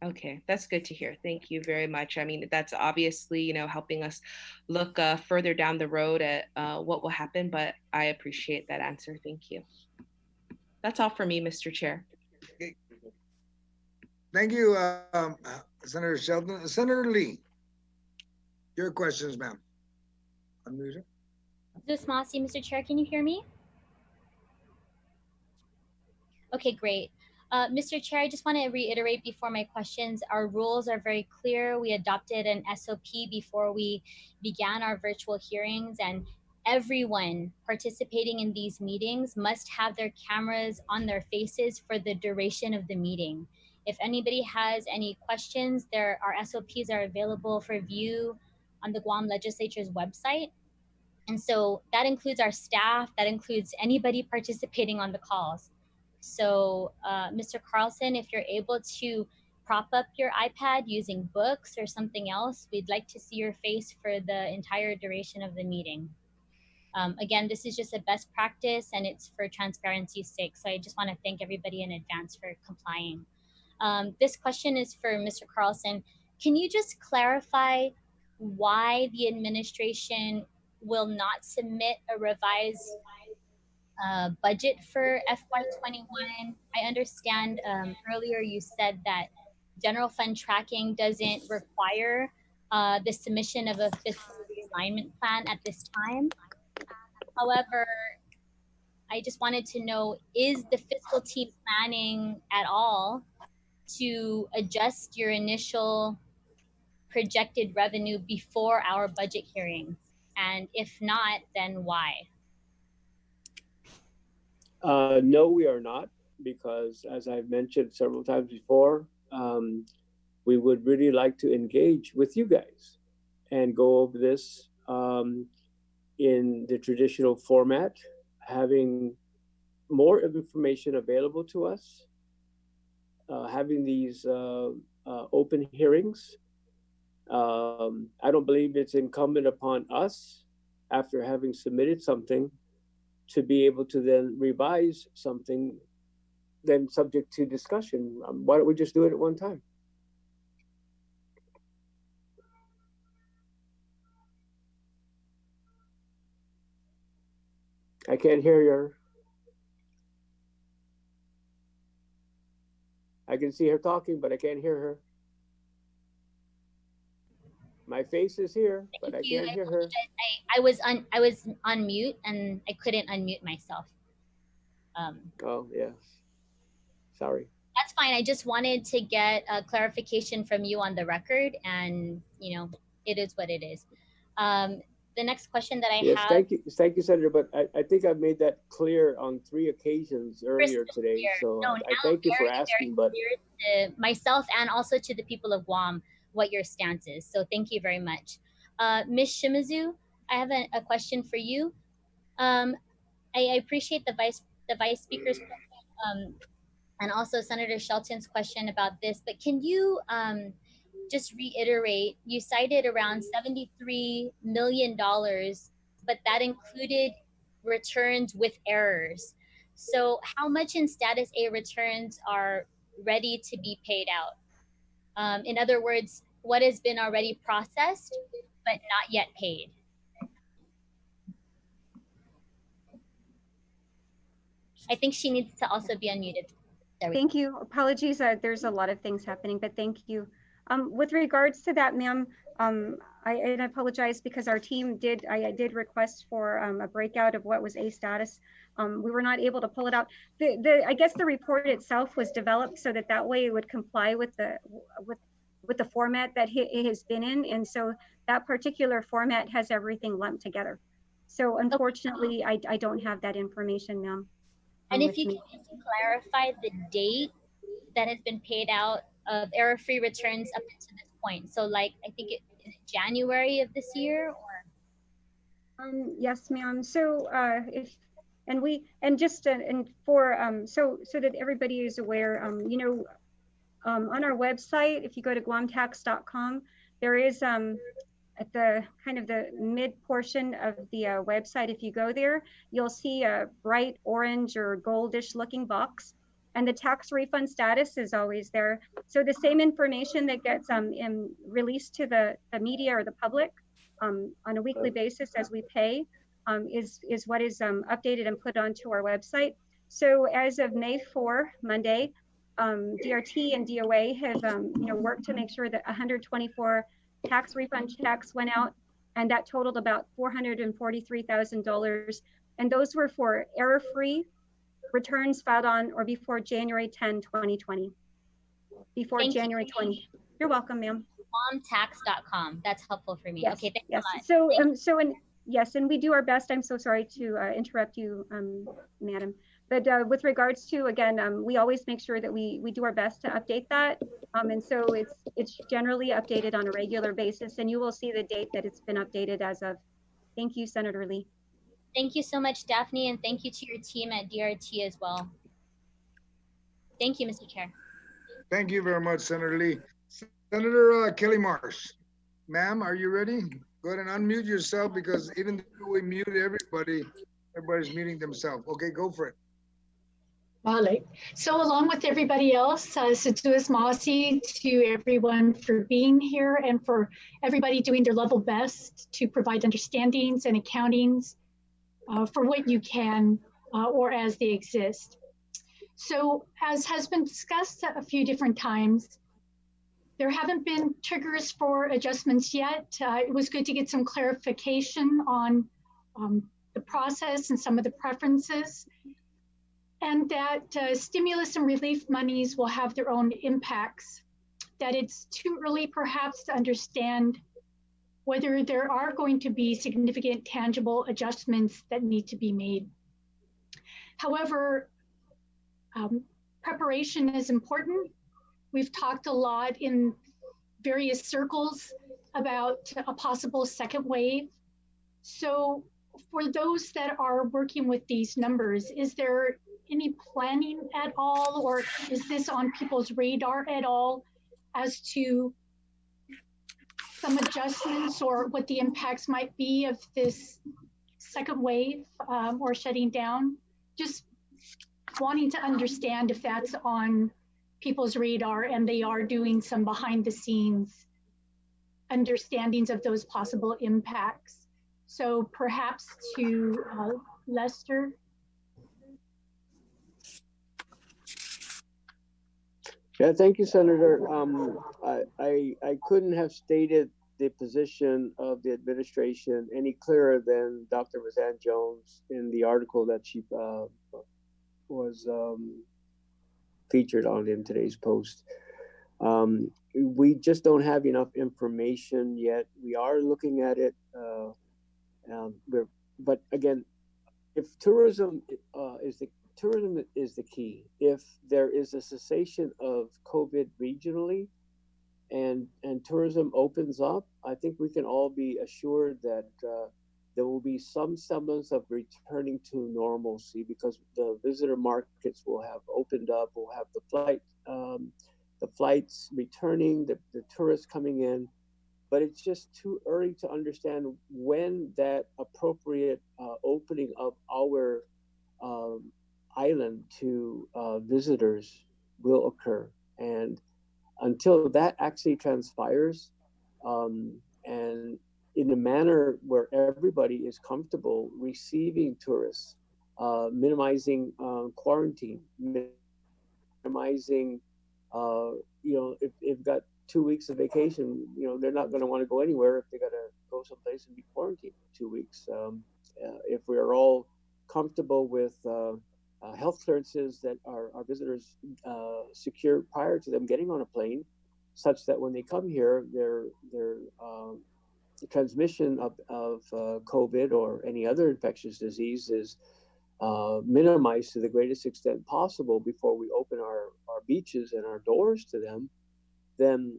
Okay, that's good to hear. Thank you very much. I mean, that's obviously, you know, helping us look further down the road at what will happen, but I appreciate that answer. Thank you. That's all for me, Mr. Chair. Okay. Thank you, Senator Shelton. Senator Lee, your questions, ma'am. Unmute. Zusmasi, Mr. Chair, can you hear me? Okay, great. Mr. Chair, I just want to reiterate before my questions, our rules are very clear. We adopted an SOP before we began our virtual hearings, and everyone participating in these meetings must have their cameras on their faces for the duration of the meeting. If anybody has any questions, our SOPs are available for view on the Guam Legislature's website. And so that includes our staff, that includes anybody participating on the calls. So Mr. Carlson, if you're able to prop up your iPad using books or something else, we'd like to see your face for the entire duration of the meeting. Again, this is just a best practice and it's for transparency's sake. So I just want to thank everybody in advance for complying. This question is for Mr. Carlson. Can you just clarify why the administration will not submit a revised budget for FY21? I understand earlier you said that general fund tracking doesn't require the submission of a fiscal realignment plan at this time. However, I just wanted to know, is the fiscal team planning at all to adjust your initial projected revenue before our budget hearings? And if not, then why? No, we are not, because as I've mentioned several times before, we would really like to engage with you guys and go over this in the traditional format, having more information available to us, having these open hearings. I don't believe it's incumbent upon us, after having submitted something, to be able to then revise something then subject to discussion. Why don't we just do it at one time? I can't hear her. I can see her talking, but I can't hear her. My face is here, but I can't hear her. I was on mute and I couldn't unmute myself. Oh, yes. Sorry. That's fine. I just wanted to get a clarification from you on the record, and you know, it is what it is. The next question that I have. Thank you, Senator. But I think I've made that clear on 3 occasions earlier today. So No, I thank you for asking. But to myself and also to the people of Guam, what your stance is. So thank you very much. Ms. Shimizu, I have a question for you. I appreciate the vice speaker's question, and also Senator Shelton's question about this, but can you just reiterate, you cited around $73 million, but that included returns with errors. So how much in status A returns are ready to be paid out? In other words, what has been already processed, but not yet paid? I think she needs to also be unmuted. Thank you. Apologies, there's a lot of things happening, but thank you. With regards to that, ma'am, I apologize because our team I did request for a breakout of what was A status. We were not able to pull it out. I guess the report itself was developed so that way it would comply with the format that it has been in, and so that particular format has everything lumped together. So unfortunately, I don't have that information, ma'am. And if you can just clarify the date that has been paid out of error-free returns up until this point. So like, I think is it January of this year or? Yes, ma'am. So so that everybody is aware, on our website, if you go to guamtax.com, there is at the kind of the mid portion of the website, if you go there, you'll see a bright orange or goldish looking box, and the tax refund status is always there. So the same information that gets released to the media or the public on a weekly basis as we pay is what is updated and put onto our website. So as of May 4, Monday, DRT and DOA have worked to make sure that 124 tax refund checks went out, and that totaled about $443,000. And those were for error-free returns filed on or before January 10, 2020. Before Thank January you. 20. You're welcome, ma'am. Guamtax.com. That's helpful for me. Yes, Okay, thanks yes. a lot. Yes, and we do our best. I'm so sorry to interrupt you, madam. But with regards to, again, we always make sure that we do our best to update that. And so it's generally updated on a regular basis, and you will see the date that it's been updated as of. Thank you, Senator Lee. Thank you so much, Daphne, and thank you to your team at DRT as well. Thank you, Mr. Chair. Thank you very much, Senator Lee. Senator Kelly Marsh, ma'am, are you ready? Go ahead and unmute yourself, because even though we mute everybody's muting themselves. Okay, go for it. Vale. So along with everybody else, Situas Masi, to everyone for being here and for everybody doing their level best to provide understandings and accountings for what you can or as they exist. So as has been discussed a few different times, there haven't been triggers for adjustments yet. It was good to get some clarification on the process and some of the preferences, and that stimulus and relief monies will have their own impacts, that it's too early perhaps to understand whether there are going to be significant tangible adjustments that need to be made. However, preparation is important. We've talked a lot in various circles about a possible second wave. So for those that are working with these numbers, is there any planning at all, or is this on people's radar at all as to some adjustments or what the impacts might be of this second wave or shutting down? Just wanting to understand if that's on people's radar and they are doing some behind the scenes understandings of those possible impacts. So perhaps to Lester. Yeah, thank you, Senator. I couldn't have stated the position of the administration any clearer than Dr. Roseanne Jones in the article that she was featured on in today's Post. We just don't have enough information yet. We are looking at it, but again, if tourism is the key. If there is a cessation of COVID regionally and tourism opens up, I think we can all be assured that there will be some semblance of returning to normalcy, because the visitor markets will have opened up. We'll have the flights returning, the tourists coming in, but it's just too early to understand when that appropriate opening of our island to visitors will occur. And until that actually transpires, and in a manner where everybody is comfortable receiving tourists, minimizing quarantine, minimizing, if they've got 2 weeks of vacation, they're not going to want to go anywhere if they got to go someplace and be quarantined for 2 weeks. If we're all comfortable with health clearances that our visitors secure prior to them getting on a plane, such that when they come here, the transmission of COVID or any other infectious disease is minimized to the greatest extent possible before we open our beaches and our doors to them, then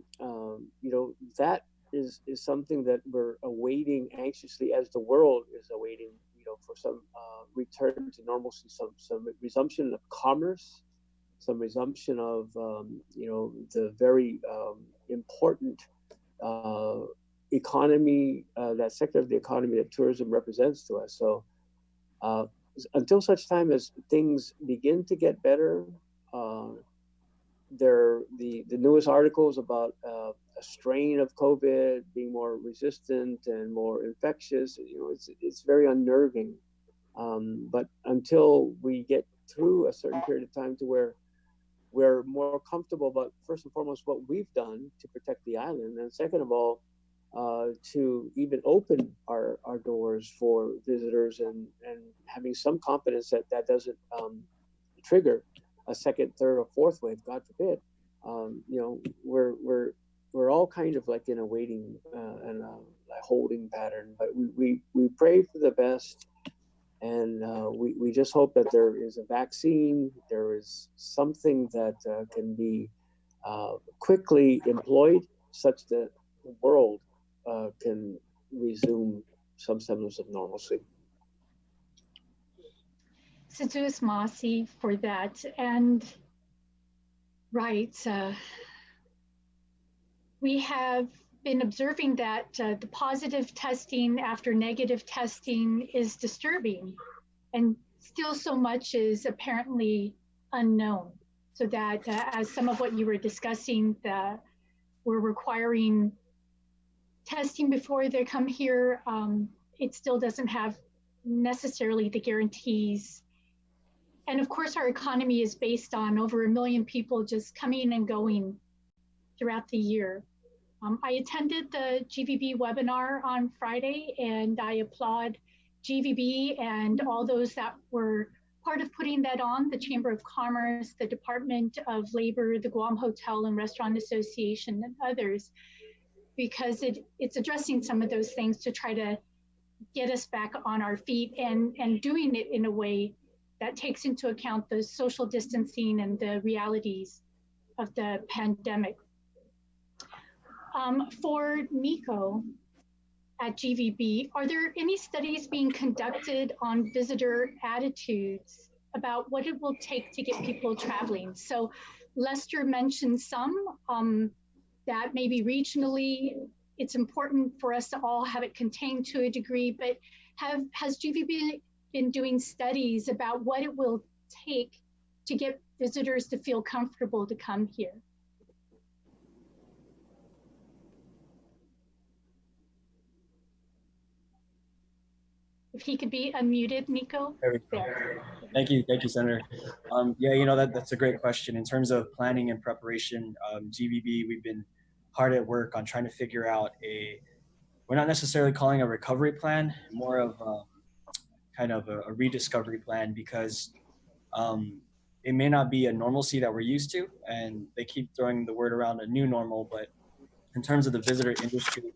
that is something that we're awaiting anxiously, as the world is awaiting, for some return to normalcy, some resumption of commerce, some resumption of the very important economy, that sector of the economy that tourism represents to us. So until such time as things begin to get better, the newest articles about a strain of COVID being more resistant and more infectious, it's very unnerving. But until we get through a certain period of time to where we're more comfortable about, first and foremost, what we've done to protect the island, and second of all, to even open our doors for visitors and having some confidence that that doesn't trigger a second, third, or fourth wave, God forbid. We're all kind of like in a waiting and a holding pattern, but we pray for the best, and we just hope that there is a vaccine, there is something that can be quickly employed such that the world can resume some semblance of normalcy. Situus Masi for that. And right, we have been observing that the positive testing after negative testing is disturbing, and still so much is apparently unknown. So that as some of what you were discussing, that we're requiring testing before they come here, it still doesn't have necessarily the guarantees. And of course, our economy is based on over 1 million people just coming and going throughout the year. I attended the GVB webinar on Friday, and I applaud GVB and all those that were part of putting that on, the Chamber of Commerce, the Department of Labor, the Guam Hotel and Restaurant Association, and others, because it's addressing some of those things to try to get us back on our feet, and doing it in a way that takes into account the social distancing and the realities of the pandemic. For Nico at GVB, are there any studies being conducted on visitor attitudes about what it will take to get people traveling? So Lester mentioned some, that maybe regionally it's important for us to all have it contained to a degree, but has GVB been doing studies about what it will take to get visitors to feel comfortable to come here? If he could be unmuted, Nico. There we go. Thank you, Senator. That's a great question. In terms of planning and preparation, GVB, we've been hard at work on trying to figure out we're not necessarily calling a recovery plan, more of kind of a rediscovery plan, because it may not be a normalcy that we're used to, and they keep throwing the word around a new normal. But in terms of the visitor industry,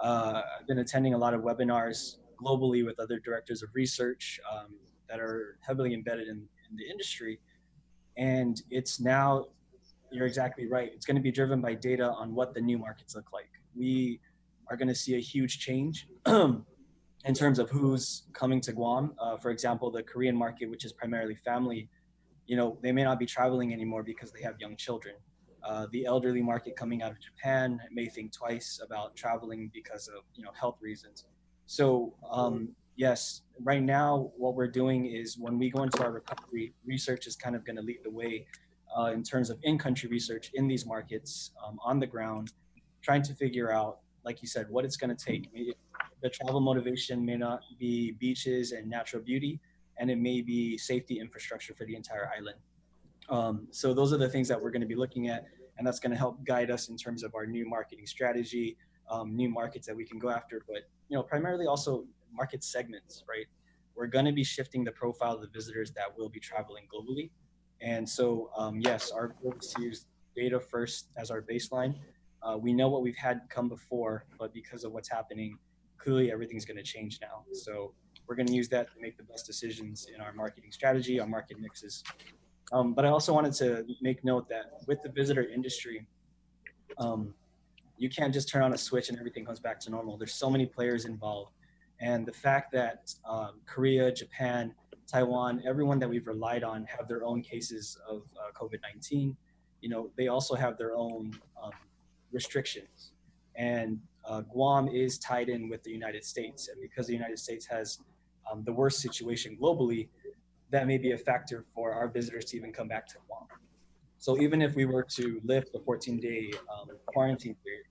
I've been attending a lot of webinars globally with other directors of research that are heavily embedded in the industry. And it's now, you're exactly right, it's going to be driven by data on what the new markets look like. We are going to see a huge change in terms of who's coming to Guam. For example, the Korean market, which is primarily family, they may not be traveling anymore because they have young children. The elderly market coming out of Japan may think twice about traveling because of health reasons. So yes, right now what we're doing is, when we go into our recovery, research is kind of going to lead the way in terms of in-country research in these markets, on the ground, trying to figure out, like you said, what it's going to take. The travel motivation may not be beaches and natural beauty, and it may be safety infrastructure for the entire island. So those are the things that we're going to be looking at, and that's going to help guide us in terms of our new marketing strategy, new markets that we can go after, but primarily also market segments, right? We're going to be shifting the profile of the visitors that will be traveling globally. And so, yes, our goal is to use data first as our baseline. We know what we've had come before, but because of what's happening, clearly everything's going to change now. So we're going to use that to make the best decisions in our marketing strategy, our market mixes. But I also wanted to make note that with the visitor industry, you can't just turn on a switch and everything comes back to normal. There's so many players involved. And the fact that Korea, Japan, Taiwan, everyone that we've relied on have their own cases of COVID-19, they also have their own restrictions. And Guam is tied in with the United States. And because the United States has the worst situation globally, that may be a factor for our visitors to even come back to Guam. So even if we were to lift the 14-day quarantine period,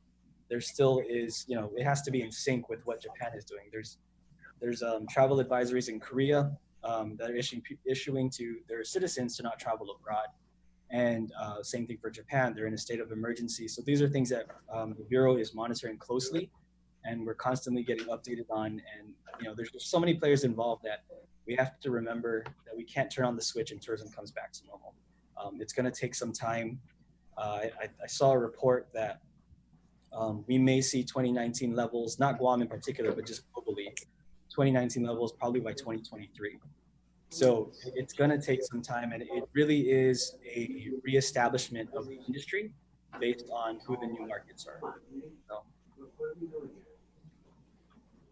there still is, it has to be in sync with what Japan is doing. There's travel advisories in Korea that are issuing to their citizens to not travel abroad. And same thing for Japan, they're in a state of emergency. So these are things that the Bureau is monitoring closely, and we're constantly getting updated on. And there's just so many players involved that we have to remember that we can't turn on the switch and tourism comes back to normal. It's going to take some time. I saw a report that we may see 2019 levels, not Guam in particular, but just globally, 2019 levels probably by 2023. So it's going to take some time, and it really is a reestablishment of the industry based on who the new markets are. So.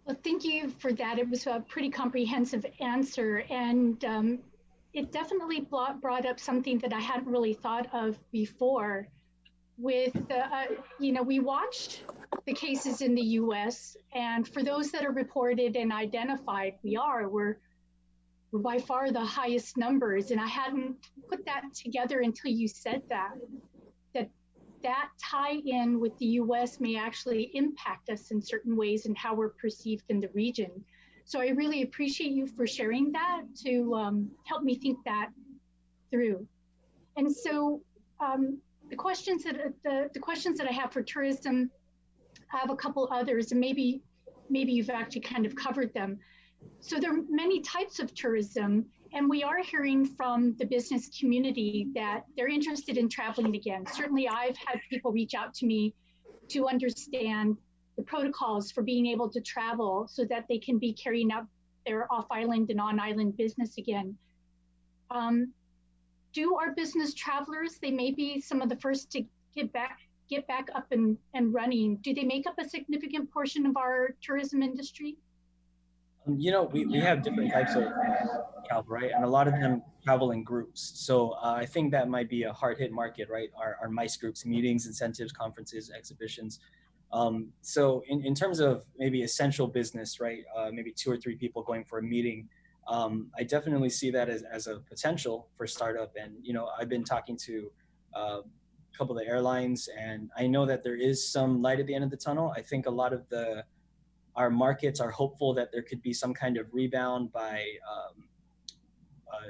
Well, thank you for that. It was a pretty comprehensive answer, and it definitely brought up something that I hadn't really thought of before. With, we watched the cases in the U.S., and for those that are reported and identified, we're by far the highest numbers. And I hadn't put that together until you said that tie-in with the U.S. may actually impact us in certain ways and how we're perceived in the region. So I really appreciate you for sharing that to help me think that through. And so the questions that I have for tourism, I have a couple others, and maybe you've actually kind of covered them. So there are many types of tourism, and we are hearing from the business community that they're interested in traveling again. Certainly I've had people reach out to me to understand the protocols for being able to travel so that they can be carrying out their off-island and on-island business again. Do our business travelers, they may be some of the first to get back up and running. Do they make up a significant portion of our tourism industry? We have different types of travel, right? And a lot of them travel in groups. So I think that might be a hard hit market, right? Our MICE groups, meetings, incentives, conferences, exhibitions. So in terms of maybe essential business, right? Maybe 2 or 3 people going for a meeting. I definitely see that as a potential for startup. And, I've been talking to a couple of the airlines, and I know that there is some light at the end of the tunnel. I think a lot of our markets are hopeful that there could be some kind of rebound by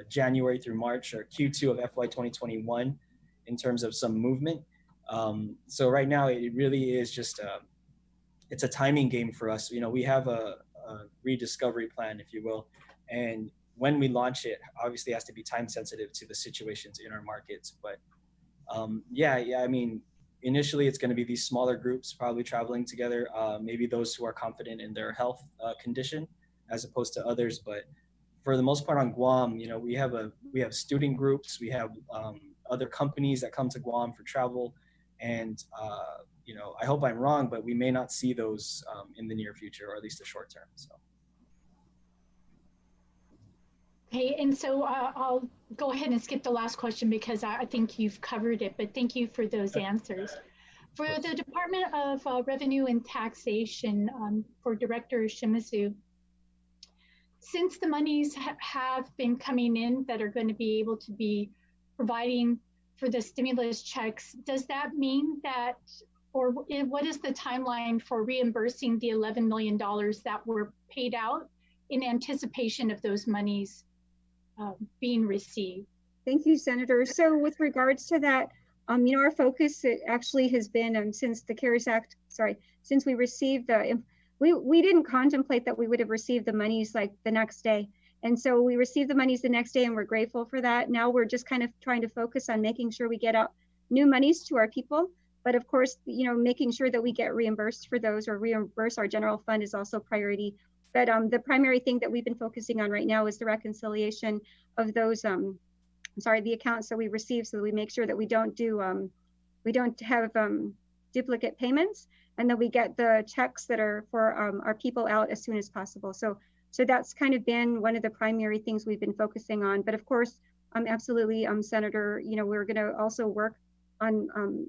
January through March or Q2 of FY 2021 in terms of some movement. So right now it really is just it's a timing game for us. We have a rediscovery plan, if you will, and when we launch it, obviously it has to be time sensitive to the situations in our markets. But I mean, initially it's going to be these smaller groups probably traveling together, maybe those who are confident in their health condition as opposed to others. But for the most part on Guam, we have student groups, we have other companies that come to Guam for travel, and I hope I'm wrong, but we may not see those in the near future, or at least the short term. So. Okay, and so I'll go ahead and skip the last question because I think you've covered it, but thank you for those answers. For the Department of Revenue and Taxation, for Director Shimizu, since the monies have been coming in that are going to be able to be providing for the stimulus checks, does that mean that, or what is the timeline for reimbursing the $11 million that were paid out in anticipation of those monies being received? Thank you, Senator. So with regards to that, our focus it actually has been since the CARES Act, since we received we didn't contemplate that we would have received the monies like the next day. And so we received the monies the next day and we're grateful for that. Now we're just kind of trying to focus on making sure we get out new monies to our people. But of course, making sure that we get reimbursed for those or reimburse our general fund is also priority. But the primary thing that we've been focusing on right now is the reconciliation of those the accounts that we receive, so that we make sure that we don't have duplicate payments, and that we get the checks that are for our people out as soon as possible. So that's kind of been one of the primary things we've been focusing on. But of course, absolutely, Senator, we're going to also work on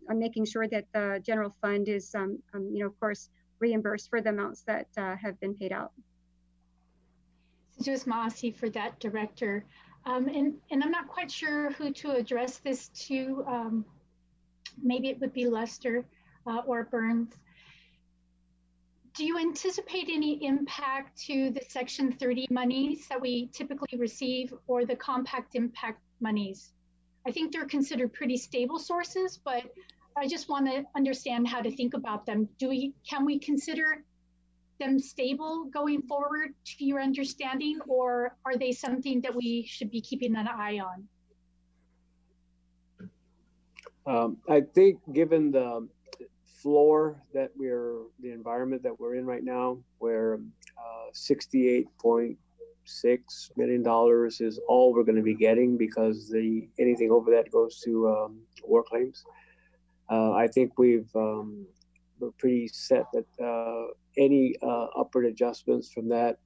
making sure that the general fund is, of course, reimbursed for the amounts that have been paid out. Just Masi for that, Director. And I'm not quite sure who to address this to. Maybe it would be Lester or Burns. Do you anticipate any impact to the Section 30 monies that we typically receive or the compact impact monies? I think they're considered pretty stable sources, but I just want to understand how to think about them. Can we consider them stable going forward to your understanding, or are they something that we should be keeping an eye on? I think given the floor that the environment that we're in right now, where $68.6 million is all we're going to be getting because anything over that goes to war claims. I think we're pretty set that any upward adjustments from that,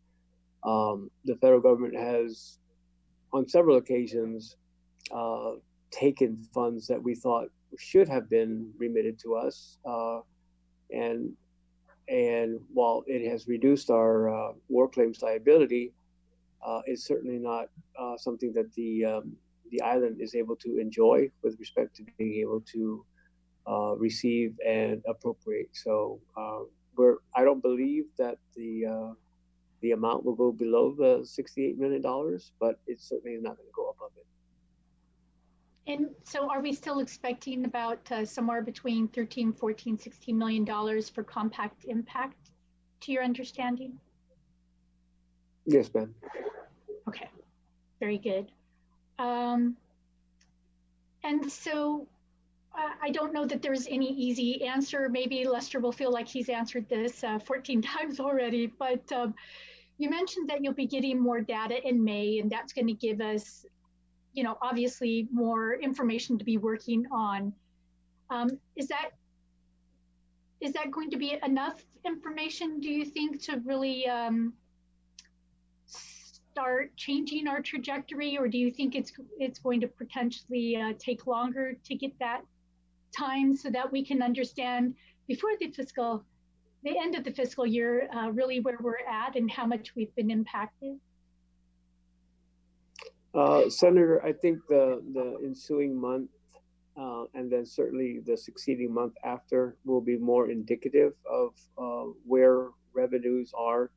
the federal government has on several occasions taken funds that we thought should have been remitted to us, and while it has reduced our war claims liability, it's certainly not something that the island is able to enjoy with respect to being able to receive and appropriate. So I don't believe that the amount will go below the $68 million, but it's certainly not going to go above it. And so are we still expecting about somewhere between 13, 14, 16 million dollars for compact impact, to your understanding? Yes, ma'am. Okay, very good. And so I don't know that there's any easy answer. Maybe Lester will feel like he's answered this 14 times already, but you mentioned that you'll be getting more data in May, and that's going to give us, obviously more information to be working on. Is that going to be enough information, do you think, to really start changing our trajectory, or do you think it's going to potentially take longer to get that time so that we can understand before the end of the fiscal year, really where we're at and how much we've been impacted? Senator, I think the ensuing month and then certainly the succeeding month after will be more indicative of where revenues are.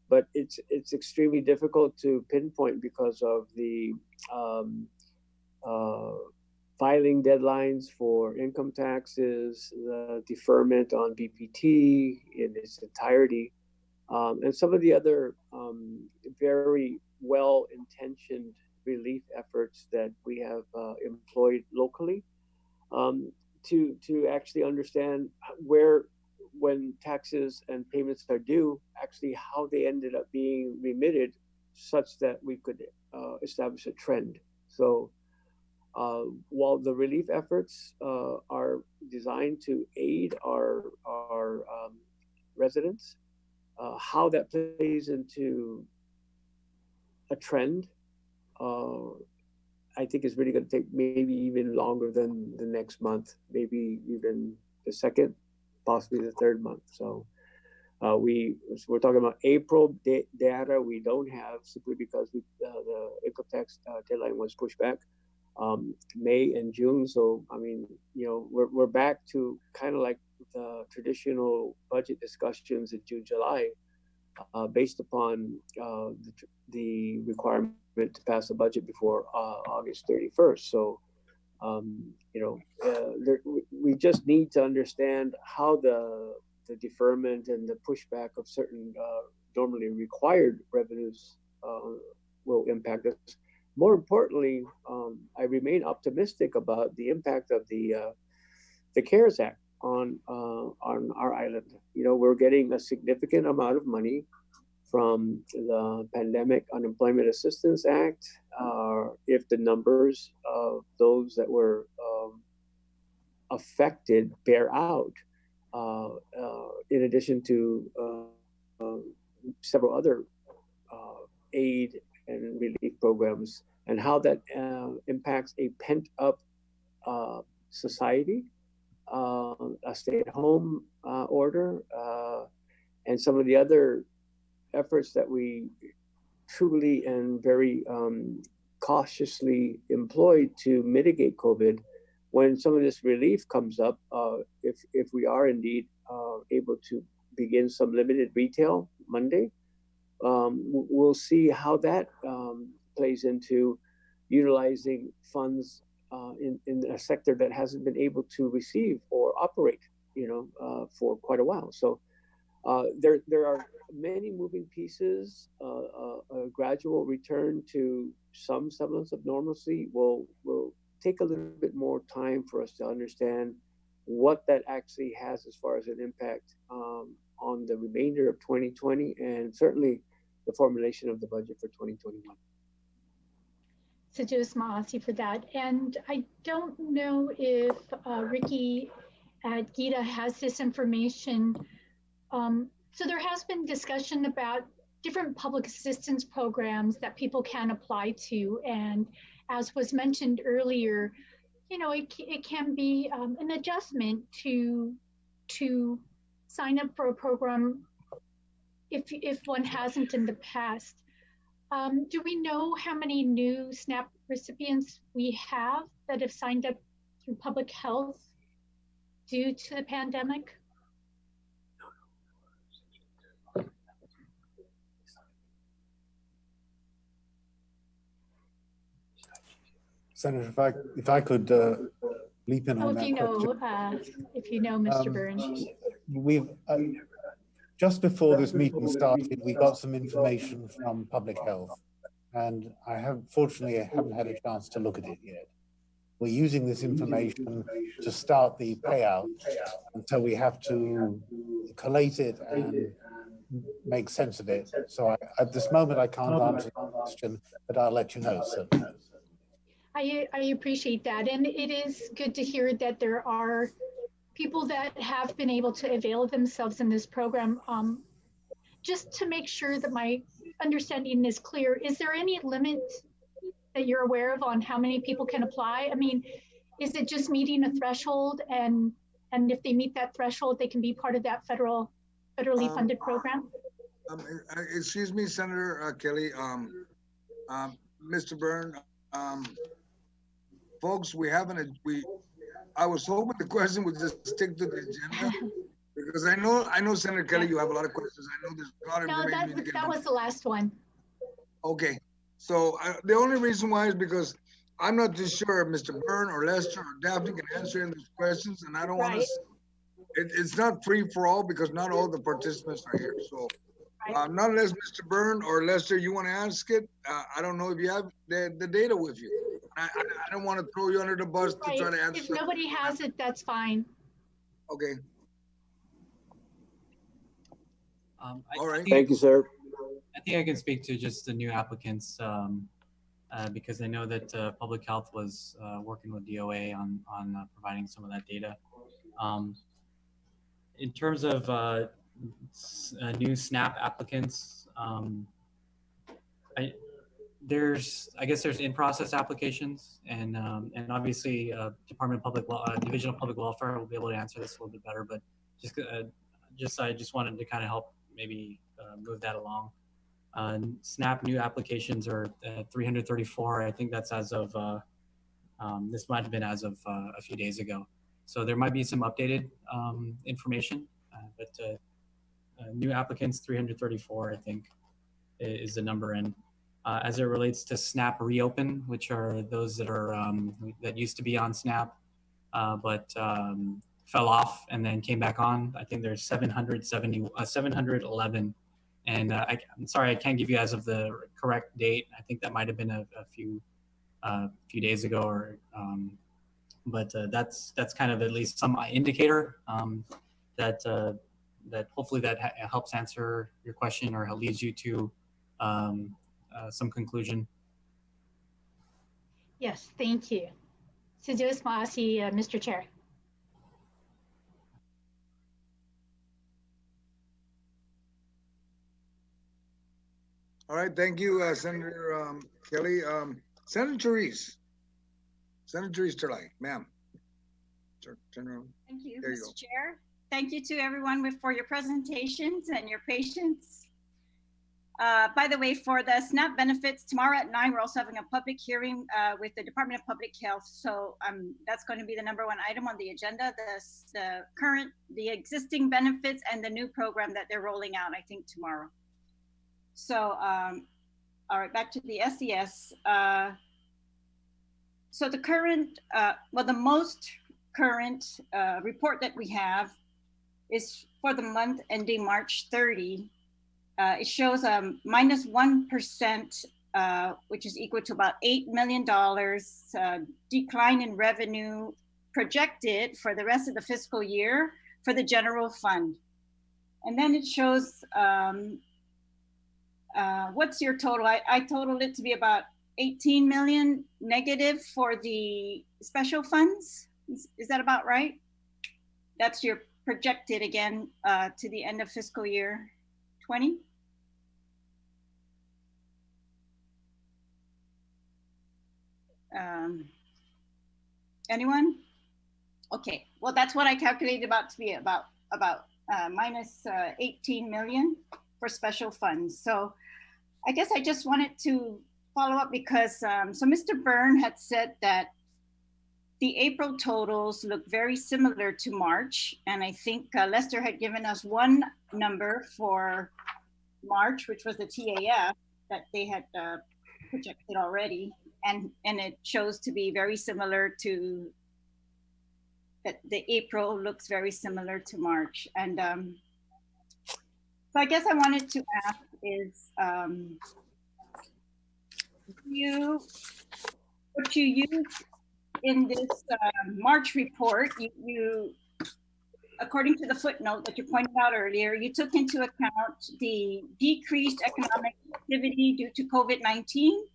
But it's extremely difficult to pinpoint because of the filing deadlines for income taxes, the deferment on BPT in its entirety, and some of the other very well-intentioned relief efforts that we have employed locally to actually understand when taxes and payments are due, actually how they ended up being remitted such that we could establish a trend. So while the relief efforts are designed to aid our residents, how that plays into a trend, I think is really going to take maybe even longer than the next month, maybe even the second, possibly the third month. So we're talking about April data we don't have simply because the income tax deadline was pushed back. May and June. So I mean, we're back to kind of like the traditional budget discussions in June, July, based upon the requirements to pass the budget before August 31st. So, we just need to understand how the deferment and the pushback of certain normally required revenues will impact us. More importantly, I remain optimistic about the impact of the CARES Act on our island. We're getting a significant amount of money from the Pandemic Unemployment Assistance Act. If the numbers of those that were affected bear out, in addition to several other aid and relief programs, and how that impacts a pent-up society, a stay-at-home order, and some of the other efforts that we truly and very cautiously employed to mitigate COVID. When some of this relief comes up, if we are indeed able to begin some limited retail Monday, we'll see how that plays into utilizing funds in a sector that hasn't been able to receive or operate, for quite a while. So there are many moving pieces. A gradual return to some semblance of normalcy will take a little bit more time for us to understand what that actually has as far as an impact on the remainder of 2020, and certainly the formulation of the budget for 2021. Sajus Maasi for that. And I don't know if Ricky at Gita has this information. So there has been discussion about different public assistance programs that people can apply to. And as was mentioned earlier, it can be an adjustment to sign up for a program if one hasn't in the past. Do we know how many new SNAP recipients we have that have signed up through public health due to the pandemic? Senator, if I could leap in on that question. If you know, Mr. Byrne. We've just before this meeting started, we got some information from public health, and fortunately I haven't had a chance to look at it yet. We're using this information to start the payout, and so we have to collate it and make sense of it. So at this moment, I can't answer the question, but I'll let you know, sir. I appreciate that. And it is good to hear that there are people that have been able to avail themselves in this program. Just to make sure that my understanding is clear, is there any limit that you're aware of on how many people can apply? I mean, is it just meeting a threshold, and if they meet that threshold, they can be part of that federally funded program? Excuse me, Senator Kelly, Mr. Byrne, folks, I was hoping the question would just stick to the agenda, because I know Senator Kelly, you have a lot of questions. I know there's a lot of information. No, that was the last one. Okay, so the only reason why is because I'm not too sure if Mr. Byrne or Lester or Daphne can answer any of those questions, and I don't want to. It's not free for all, because not all the participants are here. So not unless Mr. Byrne or Lester, you want to ask it. I don't know if you have the data with you. I don't want to throw you under the bus to try to answer. If nobody has it, that's fine. Okay. All right. Thank you, sir. I think I can speak to just the new applicants, because I know that Public Health was working with DOA on providing some of that data. In terms of new SNAP applicants, I guess there's in-process applications, and obviously Department of Division of Public Welfare will be able to answer this a little bit better. But I just wanted to kind of help maybe move that along. SNAP new applications are 334. I think that's as of this might have been as of a few days ago. So there might be some updated information, but new applicants 334, I think, is the number. And as it relates to SNAP Reopen, which are those that are that used to be on SNAP, but fell off and then came back on. I think there's 711. And I'm sorry, I can't give you as of the correct date. I think that might have been a few days ago, or but that's kind of at least some indicator that that hopefully that helps answer your question or leads you to some conclusion. Yes, thank you. Sejus Maasi, Mr. Chair. All right, thank you, Senator Kelly. Senator Therese. Senator Therese Terlai, ma'am. Turn around. Thank you, There you Mr. go. Chair. Thank you to everyone for your presentations and your patience. By the way, for the SNAP benefits, tomorrow at 9, we're also having a public hearing with the Department of Public Health. So that's going to be the #1 item on the agenda, the existing benefits and the new program that they're rolling out, I think tomorrow. So, all right, back to the SES. So the current, well, the most current report that we have is for the month ending March 30. It shows a -1%, which is equal to about $8 million decline in revenue projected for the rest of the fiscal year for the general fund. And then it shows, what's your total? I totaled it to be about 18 million negative for the special funds. Is that about right? That's your projected again to the end of fiscal year 20? Anyone? Okay, well, that's what I calculated about to be about minus 18 million for special funds. So I guess I just wanted to follow up because, so Mr. Byrne had said that the April totals look very similar to March. And I think Lester had given us one number for March, which was the TAF that they had projected already. And it shows to be very similar to, that the April looks very similar to March. And so I guess I wanted to ask is, what you use in this March report, you, according to the footnote that you pointed out earlier, you took into account the decreased economic activity due to COVID-19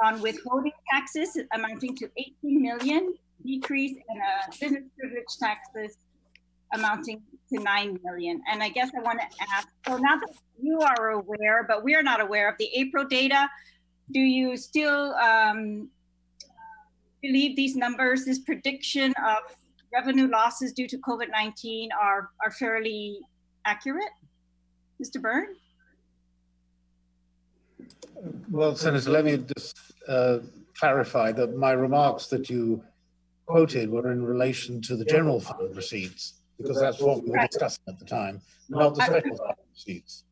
on withholding taxes amounting to 18 million, decrease in business privilege taxes amounting to 9 million. And I guess I want to ask, so now that you are aware, but we are not aware of the April data, do you still believe these numbers, this prediction of revenue losses due to COVID-19 are fairly accurate? Mr. Byrne? Well, Senator, let me just clarify that my remarks that you quoted were in relation to the general fund receipts, because that's what we were discussing at the time, not the special fund receipts.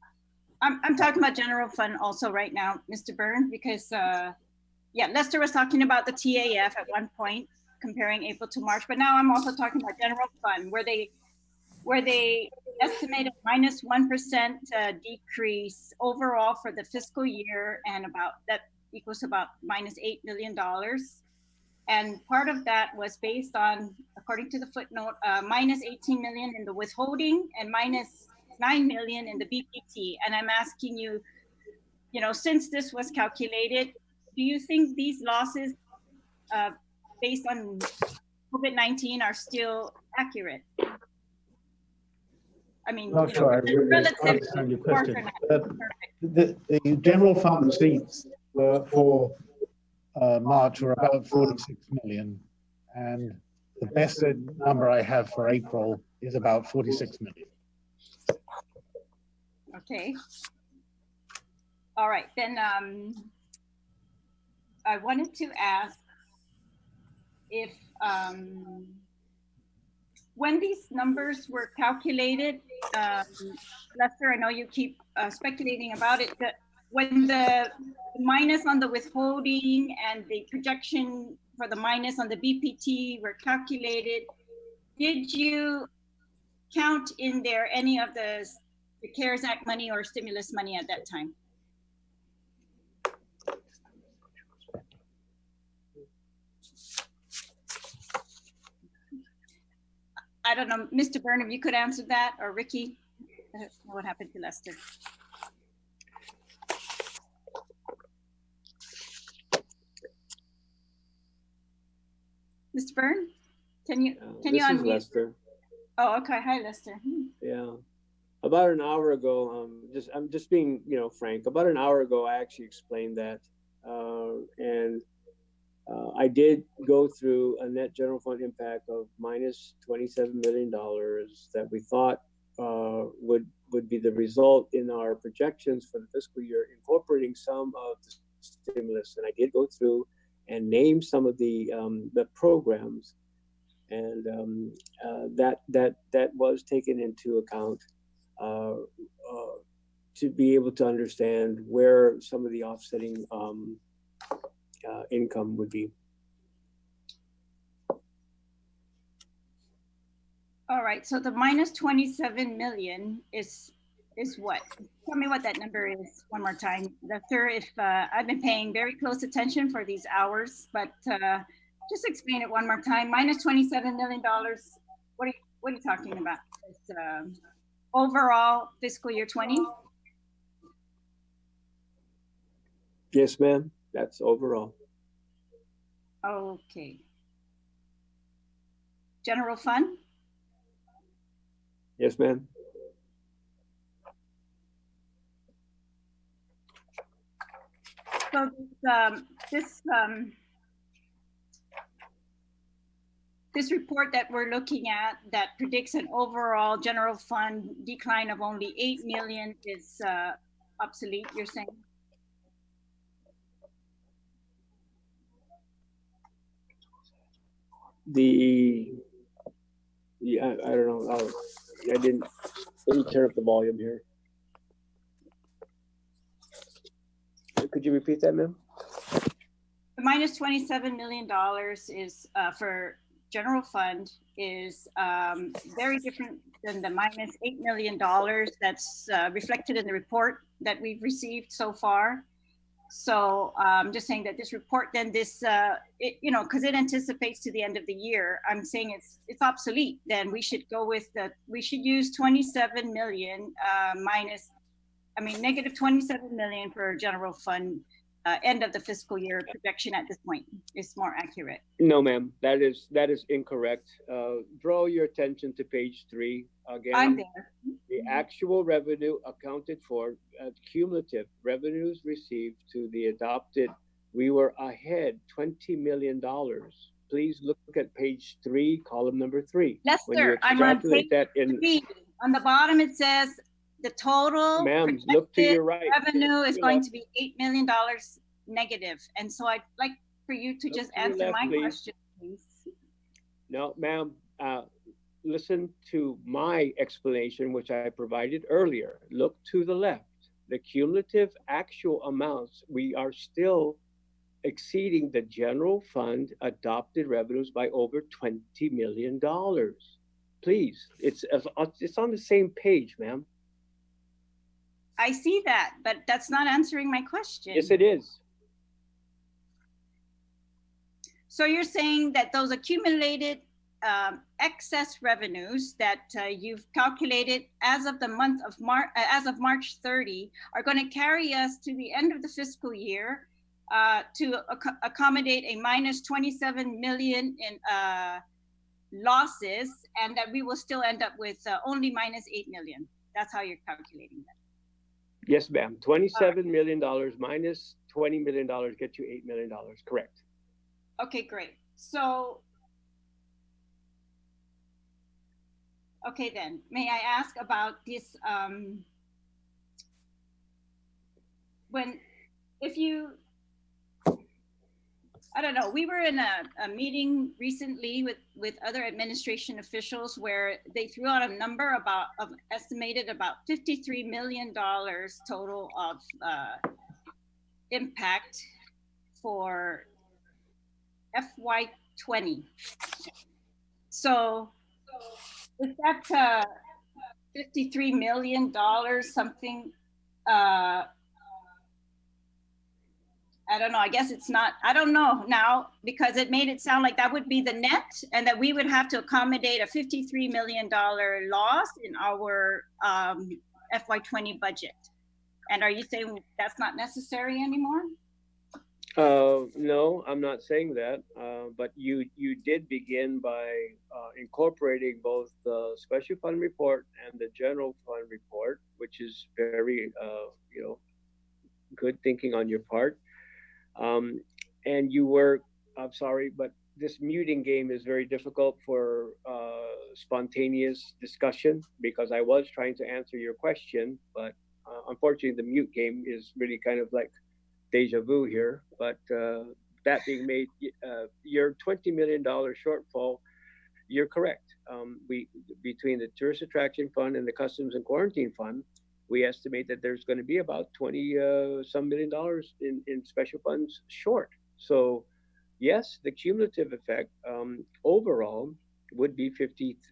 I'm talking about general fund also right now, Mr. Byrne, because yeah, Lester was talking about the TAF at one point, comparing April to March, but now I'm also talking about general fund, where they estimate a -1% decrease overall for the fiscal year, and about that equals about -$8 million. And part of that was based on, according to the footnote, -18 million in the withholding and -9 million in the BPT. And I'm asking you, you know, since this was calculated, do you think these losses based on COVID-19 are still accurate? I mean, Not you sure know, I really relative understand your question. Perfect. The general fund receipts were for March were about 46 million, and the best number I have for April is about 46 million. Okay. All right, then I wanted to ask if when these numbers were calculated, Lester, I know you keep speculating about it, but when the minus on the withholding and the projection for the minus on the BPT were calculated, did you count in there any of the CARES Act money or stimulus money at that time? I don't know, Mr. Burnham, you could answer that, or Ricky. I don't know what happened to Lester. Mr. Byrne, can you This is unmute? Lester. Oh, okay. Hi, Lester. Yeah. About an hour ago, I'm just being, frank. About an hour ago, I actually explained that, and I did go through a net general fund impact of minus $27 million that we thought would be the result in our projections for the fiscal year, incorporating some of the stimulus. And I did go through and name some of the programs, and that was taken into account to be able to understand where some of the offsetting income would be. All right. So the minus 27 million is what? Tell me what that number is one more time, Lester. If I've been paying very close attention for these hours, but just explain it one more time. Minus $27 million. What are you talking about? It's, overall fiscal year 20? Yes, ma'am. That's overall. Okay. General fund? Yes, ma'am. So this report that we're looking at that predicts an overall general fund decline of only 8 million is obsolete, you're saying? I don't know. Let me turn up the volume here. Could you repeat that, ma'am? The minus $27 million is for general fund is very different than the minus $8 million that's reflected in the report that we've received so far. So I'm just saying that this report, then this, because it anticipates to the end of the year, I'm saying it's obsolete. Then we should go with we should use 27 million negative 27 million for general fund end of the fiscal year projection at this point is more accurate. No, ma'am, that is incorrect. Draw your attention to page 3 again. I'm there. The actual revenue accounted for, cumulative revenues received to the adopted, we were ahead $20 million. Please look at page 3, column number 3. Lester, I'm on page 3. On the bottom it says the total ma'am, look to your right. Revenue is going to be $8 million negative. And so I'd like for you to just answer my question, please. No, ma'am, listen to my explanation, which I provided earlier. Look to the left. The cumulative actual amounts, we are still exceeding the general fund adopted revenues by over $20 million. Please, it's on the same page, ma'am. I see that, but that's not answering my question. Yes, it is. So you're saying that those accumulated excess revenues that you've calculated as of the month of March 30 are going to carry us to the end of the fiscal year to accommodate a minus 27 million in losses, and that we will still end up with only minus 8 million. That's how you're calculating that. Yes, ma'am. $27 million minus $20 million gets you $8 million. Correct. Okay, great. So, okay then, may I ask about this? I don't know, we were in a meeting recently with other administration officials where they threw out a number estimated about $53 million total of impact for FY20. So is that $53 million something? I don't know. I guess it's not. I don't know now because it made it sound like that would be the net and that we would have to accommodate a $53 million loss in our FY20 budget. And are you saying that's not necessary anymore? No, I'm not saying that. But you did begin by incorporating both the special fund report and the general fund report, which is very good thinking on your part. And you were, I'm sorry, but this muting game is very difficult for spontaneous discussion because I was trying to answer your question, but unfortunately the mute game is really kind of like deja vu here. But that being made, your $20 million shortfall, you're correct. We between the tourist attraction fund and the customs and quarantine fund, we estimate that there's going to be about 20 some million dollars in special funds short. So yes, the cumulative effect overall would be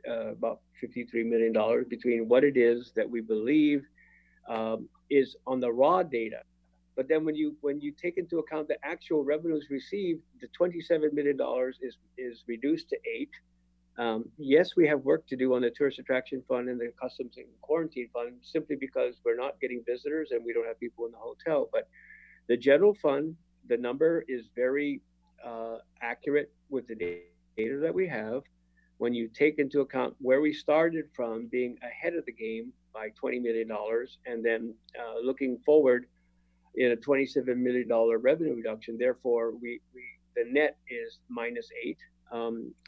about $53 million between what it is that we believe is on the raw data. But then when you take into account the actual revenues received, the $27 million is reduced to 8. Yes, we have work to do on the tourist attraction fund and the customs and quarantine fund simply because we're not getting visitors and we don't have people in the hotel. But the general fund, the number is very accurate with the data that we have. When you take into account where we started from being ahead of the game by $20 million and then looking forward in a $27 million revenue reduction, therefore the net is -8.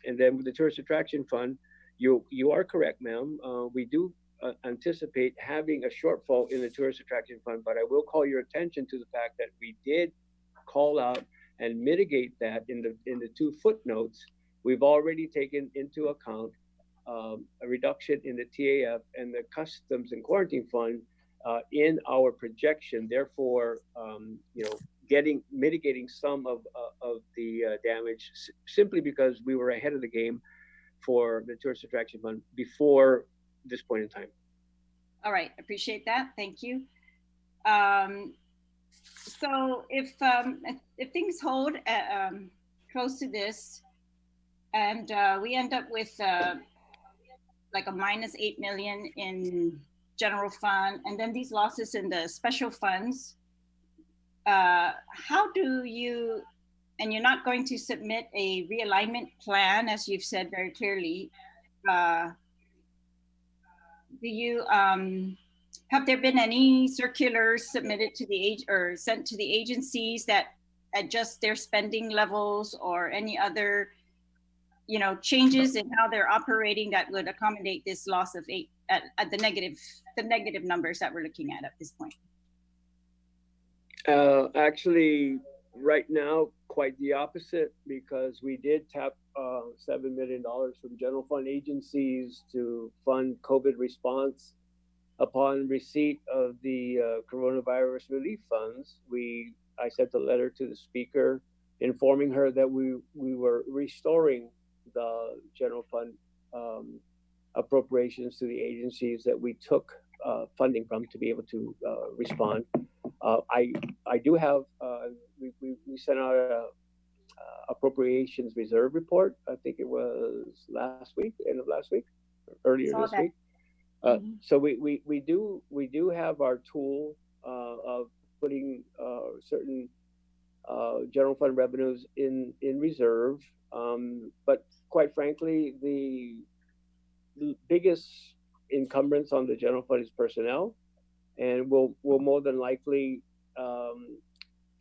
And then with the tourist attraction fund, you are correct, ma'am. We do anticipate having a shortfall in the tourist attraction fund, but I will call your attention to the fact that we did call out and mitigate that in the 2 footnotes. We've already taken into account a reduction in the TAF and the customs and quarantine fund in our projection. Therefore, mitigating some of the damage simply because we were ahead of the game for the tourist attraction fund before this point in time. All right, appreciate that. Thank you. So if things hold close to this, and we end up with like a -8 million in general fund, and then these losses in the special funds, how do you, and you're not going to submit a realignment plan, as you've said very clearly, do you, have there been any circulars submitted to the or sent to the agencies that adjust their spending levels or any other, changes in how they're operating that would accommodate this loss of 8 at the negative numbers that we're looking at this point? Actually, right now, quite the opposite, because we did tap $7 million from general fund agencies to fund COVID response. Upon receipt of the coronavirus relief funds, I sent a letter to the speaker informing her that we were restoring the general fund appropriations to the agencies that we took funding from to be able to respond. I do have, we sent out a appropriations reserve report. I think it was end of last week, earlier this week. So we do have our tool of putting certain general fund revenues in reserve. But quite frankly, the biggest encumbrance on the general fund is personnel, and we'll more than likely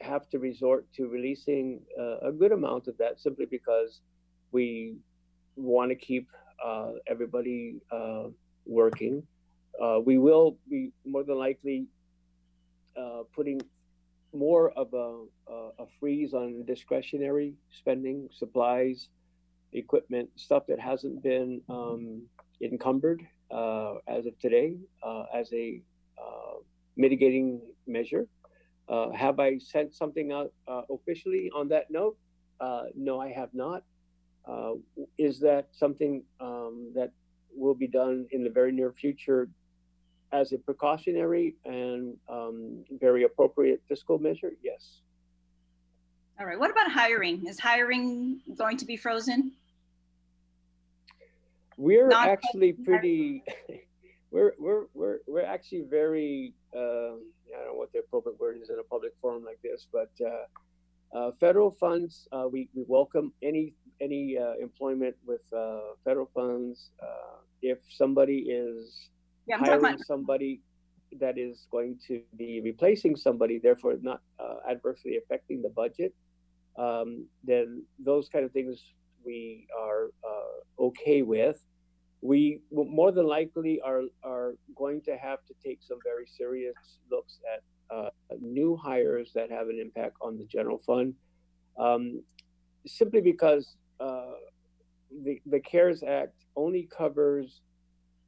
have to resort to releasing a good amount of that simply because we want to keep everybody working. We will be more than likely putting more of a freeze on discretionary spending, supplies, equipment, stuff that hasn't been encumbered as of today as a mitigating measure. Have I sent something out officially on that note? No, I have not. Is that something that will be done in the very near future as a precautionary and very appropriate fiscal measure? Yes. All right. What about hiring? Is hiring going to be frozen? We're Not actually pretty. We're actually very. I don't know what the appropriate word is in a public forum like this, but federal funds. We welcome any employment with federal funds. If somebody is Yeah, I'm talking hiring about somebody that is going to be replacing somebody, therefore not adversely affecting the budget, then those kind of things we are okay with. We more than likely are going to have to take some very serious looks at new hires that have an impact on the general fund, simply because the CARES Act only covers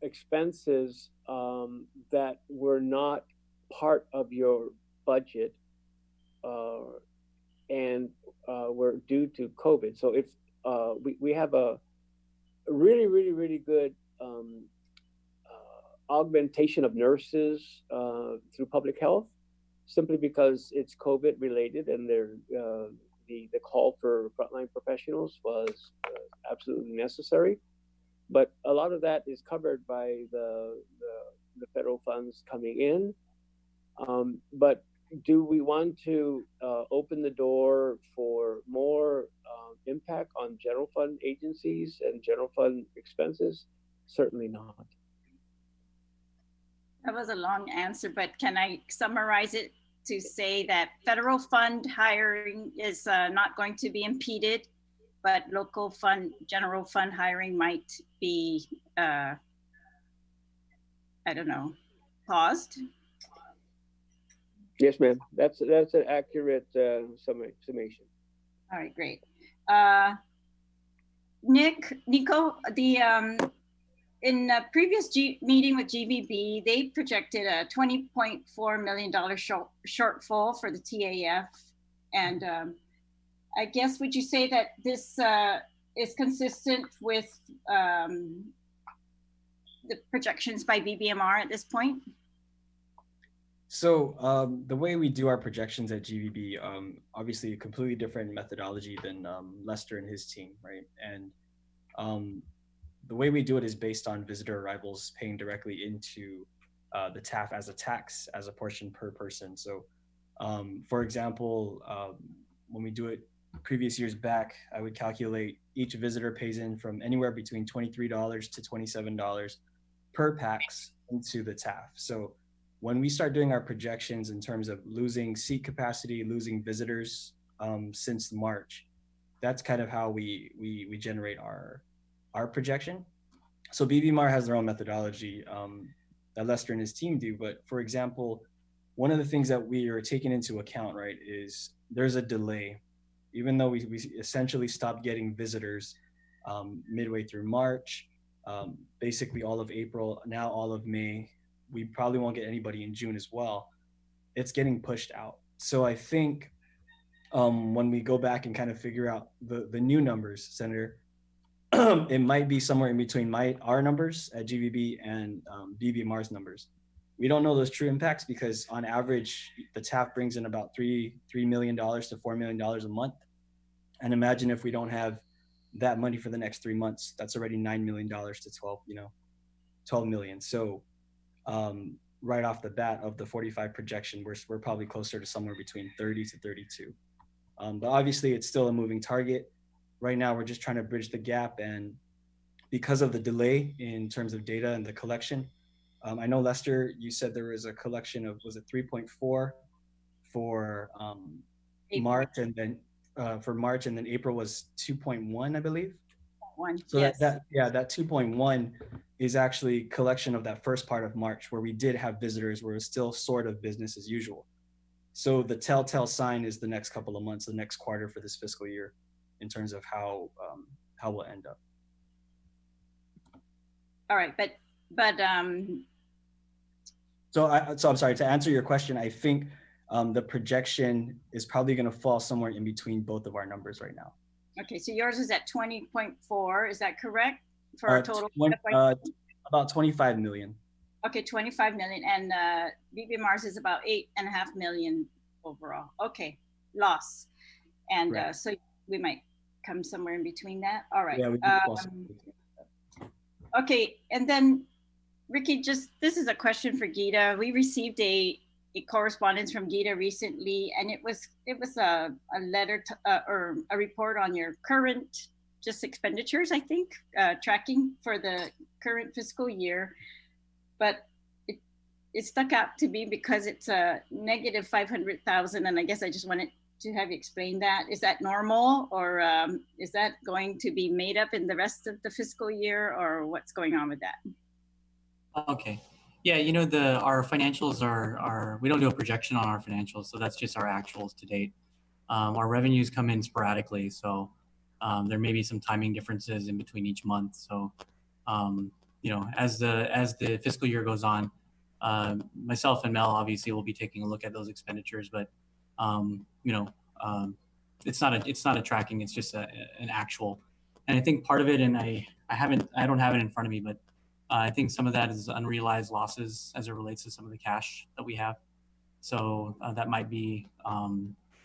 expenses that were not part of your budget and were due to COVID. So if we have a really good augmentation of nurses through public health, simply because it's COVID related, and the call for frontline professionals was absolutely necessary. But a lot of that is covered by the federal funds coming in. But do we want to open the door for more impact on general fund agencies and general fund expenses? Certainly not. that was a long answer, but can I summarize it to say that federal fund hiring is not going to be impeded, but local fund, general fund hiring might be, I don't know, paused? Yes, ma'am. That's an accurate summation. All right, great. Nico, in a previous meeting with GVB, they projected a $20.4 million shortfall for the TAF. And I guess, would you say that this is consistent with the projections by BBMR at this point? So the way we do our projections at GVB, obviously a completely different methodology than Lester and his team, right? And the way we do it is based on visitor arrivals paying directly into the TAF as a tax, as a portion per person. So for example, when we do it previous years back, I would calculate each visitor pays in from anywhere between $23 to $27 per pax into the TAF. So when we start doing our projections in terms of losing seat capacity, losing visitors since March, that's kind of how we generate our projection. So BBMR has their own methodology that Lester and his team do. But for example, one of the things that we are taking into account, right, is there's a delay. Even though we essentially stopped getting visitors midway through March, basically all of April, now all of May, we probably won't get anybody in June as well. It's getting pushed out. So I think when we go back and kind of figure out the new numbers, Senator, it might be somewhere in between our numbers at GVB and BBMR's numbers. We don't know those true impacts because on average, the TAF brings in about $3 million to $4 million a month. And imagine if we don't have that money for the next 3 months, that's already $9 million to 12 million. So right off the bat of the 45 projection, we're probably closer to somewhere between 30 to 32. But obviously it's still a moving target. Right now, we're just trying to bridge the gap. And because of the delay in terms of data and the collection, I know, Lester, you said there was a collection of, was it 3.4 for March, and then April was 2.1, I believe. So yes. that 2.1 is actually collection of that first part of March where we did have visitors, where it's still sort of business as usual. So the telltale sign is the next couple of months, the next quarter for this fiscal year, in terms of how we'll end up. All right, but So I'm sorry, to answer your question, I think The projection is probably going to fall somewhere in between both of our numbers right now. Okay, so yours is at 20.4, is that correct? For a total? About 25 million. Okay, 25 million, and BBMR's is about 8.5 million overall. Okay, loss. And so we might come somewhere in between that. All right. Yeah, okay, and then Ricky, this is a question for Gita. We received a correspondence from Gita recently, and it was a letter or a report on your current expenditures, I think, tracking for the current fiscal year. But it stuck out to me because it's a negative 500,000, and I guess I just wanted to have you explain that. Is that normal, or is that going to be made up in the rest of the fiscal year, or what's going on with that? Okay. Yeah, our financials are we don't do a projection on our financials, so that's just our actuals to date. Our revenues come in sporadically, so there may be some timing differences in between each month. So, as the fiscal year goes on, myself and Mel obviously will be taking a look at those expenditures, but it's not a tracking; it's just an actual. And I think part of it, and I don't have it in front of me, but I think some of that is unrealized losses as it relates to some of the cash that we have. So that might be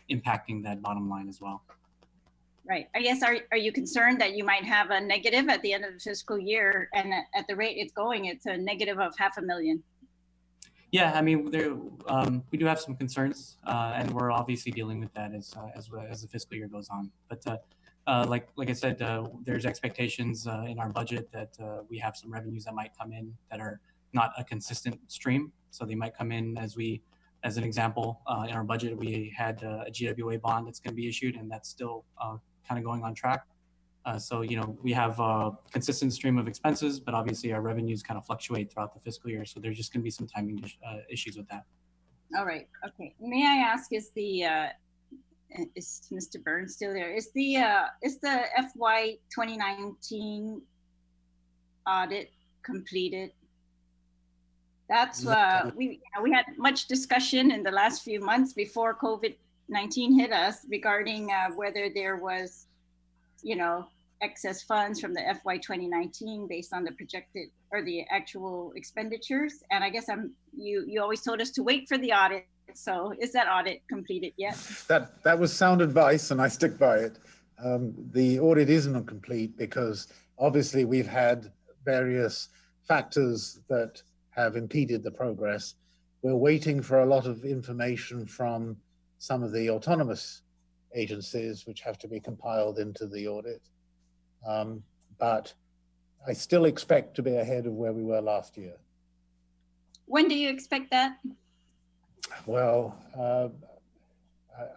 impacting that bottom line as well. Right. I guess, are you concerned that you might have a negative at the end of the fiscal year, and at the rate it's going, it's a negative of $500,000? Yeah, I mean, we do have some concerns, and we're obviously dealing with that as the fiscal year goes on. But like I said, there's expectations in our budget that we have some revenues that might come in that are not a consistent stream. So they might come in as an example, in our budget, we had a GWA bond that's going to be issued, and that's still kind of going on track. So, we have a consistent stream of expenses, but obviously our revenues kind of fluctuate throughout the fiscal year. So there's just going to be some timing issues with that. All right. Okay. May I ask, is Mr. Burns still there? Is the FY 2019 audit completed? That's we had much discussion in the last few months before COVID-19 hit us regarding whether there was, excess funds from the FY 2019 based on the projected or the actual expenditures. And I guess you always told us to wait for the audit. So is that audit completed yet? That was sound advice, and I stick by it. The audit isn't complete because obviously we've had various factors that have impeded the progress. We're waiting for a lot of information from some of the autonomous agencies which have to be compiled into the audit. But I still expect to be ahead of where we were last year. When do you expect that? Well,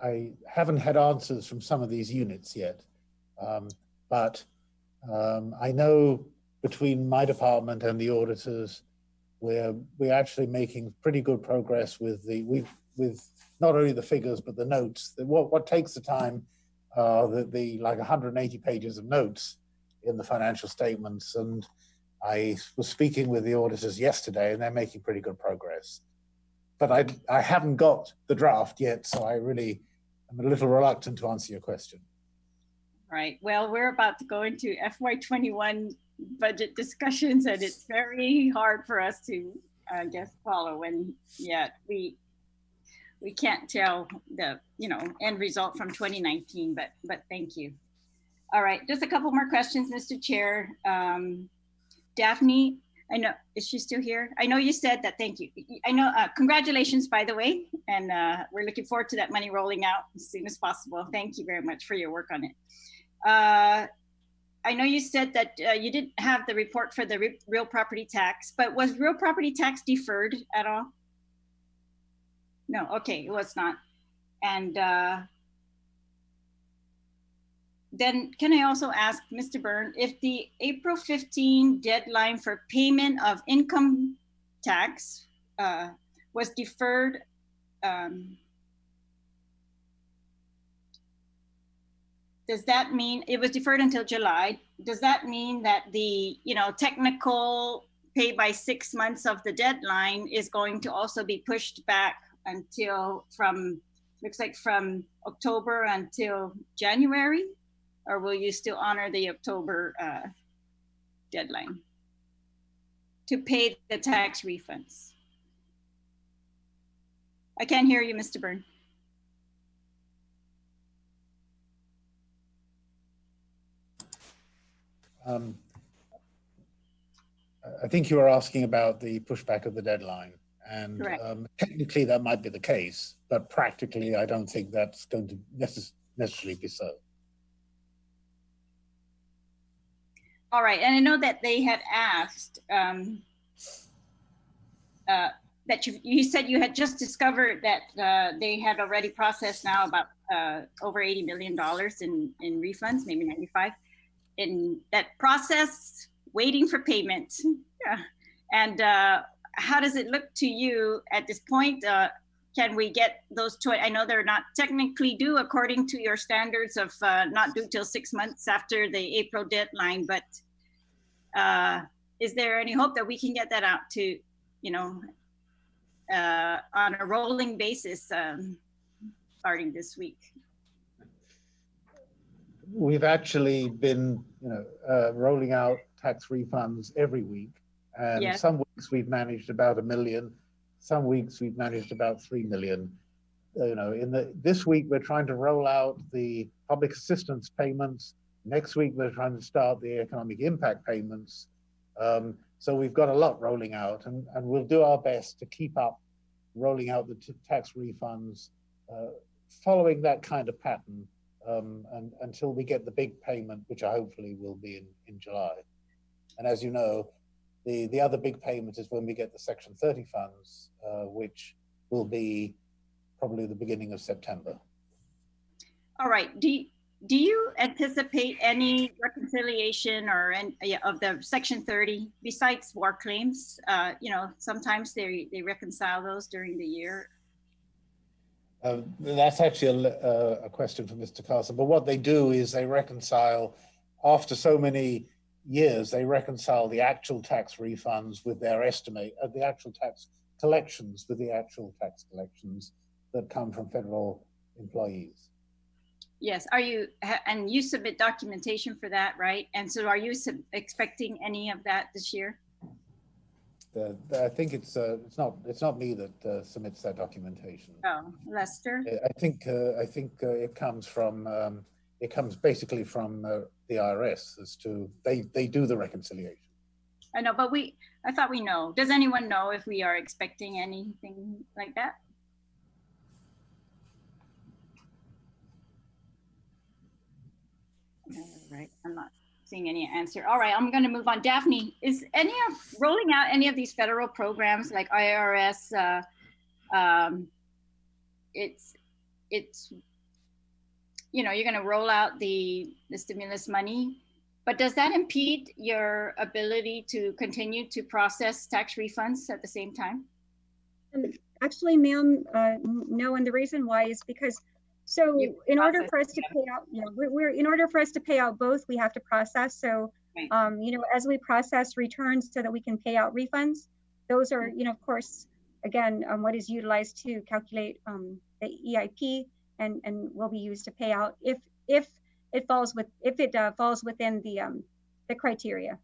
I haven't had answers from some of these units yet, but I know between my department and the auditors, we're actually making pretty good progress with not only the figures but the notes. What takes the time the like 180 pages of notes in the financial statements, and I was speaking with the auditors yesterday, and they're making pretty good progress. But I haven't got the draft yet, so I really am a little reluctant to answer your question. Right. Well, we're about to go into FY21 budget discussions, and it's very hard for us to, I guess, follow. And yet we can't tell the end result from 2019. But thank you. All right, just a couple more questions, Mr. Chair. Daphne, I know, is she still here? I know you said that, thank you. I know, congratulations, by the way, and we're looking forward to that money rolling out as soon as possible. Thank you very much for your work on it. I know you said that you didn't have the report for the real property tax, but was real property tax deferred at all? No, okay, it was not. And then can I also ask Mr. Byrne, if the April 15 deadline for payment of income tax was deferred, does that mean it was deferred until July? Does that mean that the technical pay by 6 months of the deadline is going to also be pushed back until looks like from October until January, or will you still honor the October deadline to pay the tax refunds? I can't hear you, Mr. Byrne. I think you were asking about the pushback of the deadline. And Correct. Technically that might be the case, but practically I don't think that's going to necessarily be so. All right, and I know that they had asked that you said you had just discovered that they had already processed now about over $80 million in refunds, maybe 95, in that process, waiting for payment. Yeah. And how does it look to you at this point? Can we get those two? I know they're not technically due according to your standards of not due till 6 months after the April deadline, but is there any hope that we can get that out to, on a rolling basis starting this week? We've actually been, rolling out tax refunds every week. And Yes. Some weeks we've managed about 1 million. Some weeks we've managed about 3 million. This week we're trying to roll out the public assistance payments. Next week we're trying to start the economic impact payments. So we've got a lot rolling out, and we'll do our best to keep up rolling out the tax refunds, following that kind of pattern, and until we get the big payment, which hopefully will be in July. And as you know, the other big payment is when we get the Section 30 funds, which will be probably the beginning of September. All right. Do you anticipate any reconciliation or of the Section 30 besides war claims? Sometimes they reconcile those during the year. That's actually a question for Mr. Carson. But what they do is they reconcile, after so many years, they reconcile the actual tax refunds with their estimate of the actual tax collections with the actual tax collections that come from federal employees. Yes. And you submit documentation for that, right? And so are you expecting any of that this year? I think it's not me that submits that documentation. Oh, Lester? I think it comes basically from the IRS as to they do the reconciliation. I know, but I thought we know. Does anyone know if we are expecting anything like that? All right, I'm not seeing any answer. All right, I'm going to move on. Daphne, is rolling out any of these federal programs like IRS? It's you're going to roll out the stimulus money, but does that impede your ability to continue to process tax refunds at the same time? Actually, ma'am, no, and the reason why is because in order for us to pay out, in order for us to pay out both, we have to process. So, right. As we process returns so that we can pay out refunds, those are, of course, again, what is utilized to calculate the EIP and will be used to pay out if it falls within the criteria,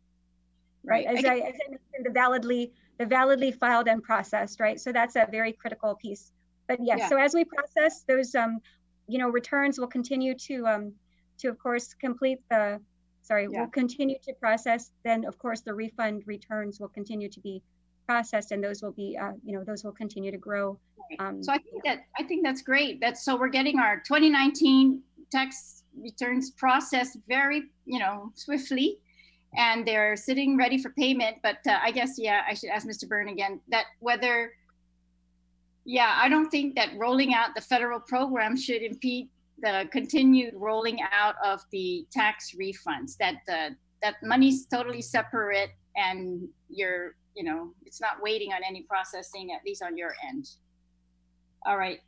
right? As I mentioned, the validly filed and processed, right? So that's a very critical piece. But yes, yeah. So as we process those, returns will continue to of course complete the. We'll continue to process. Then of course the refund returns will continue to be processed, and those will be, those will continue to grow. So I think that's great. So we're getting our 2019 tax returns processed very, swiftly, and they're sitting ready for payment. But I guess, I should ask Mr. Byrne again that whether, I don't think that rolling out the federal program should impede the continued rolling out of the tax refunds. That money's totally separate, and it's not waiting on any processing, at least on your end. All right.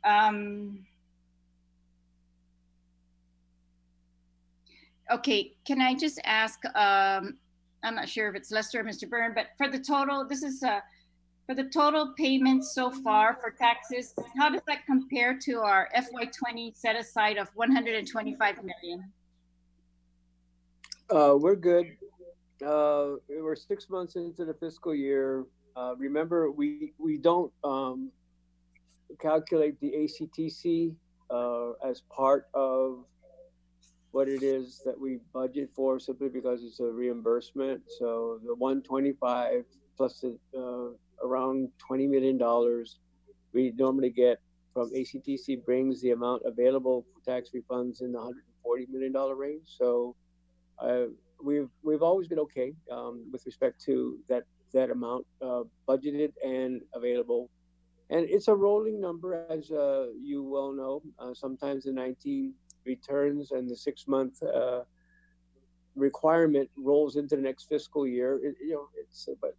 Okay, can I just ask, I'm not sure if it's Lester or Mr. Byrne, but for the total, this is for For the total payments so far for taxes, how does that compare to our FY20 set aside of 125 million? We're good. We're 6 months into the fiscal year. Remember, we don't calculate the ACTC as part of what it is that we budget for, simply because it's a reimbursement. So the 125 plus around $20 million we normally get from ACTC brings the amount available for tax refunds in the $140 million range. So we've always been okay with respect to that amount budgeted and available. And it's a rolling number, as you well know. Sometimes the 19 returns and the 6-month requirement rolls into the next fiscal year. But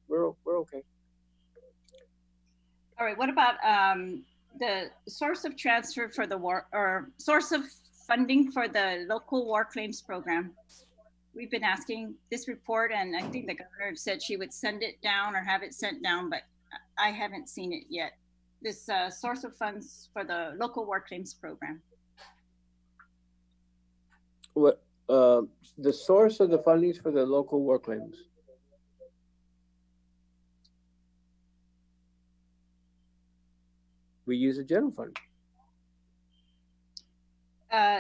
we're okay. All right. What about the source of transfer for the war, or source of funding for the local war claims program? We've been asking this report, and I think the governor said she would send it down or have it sent down, but I haven't seen it yet. This source of funds for the local war claims program. What the source of the fundings for the local war claims? We use a general fund.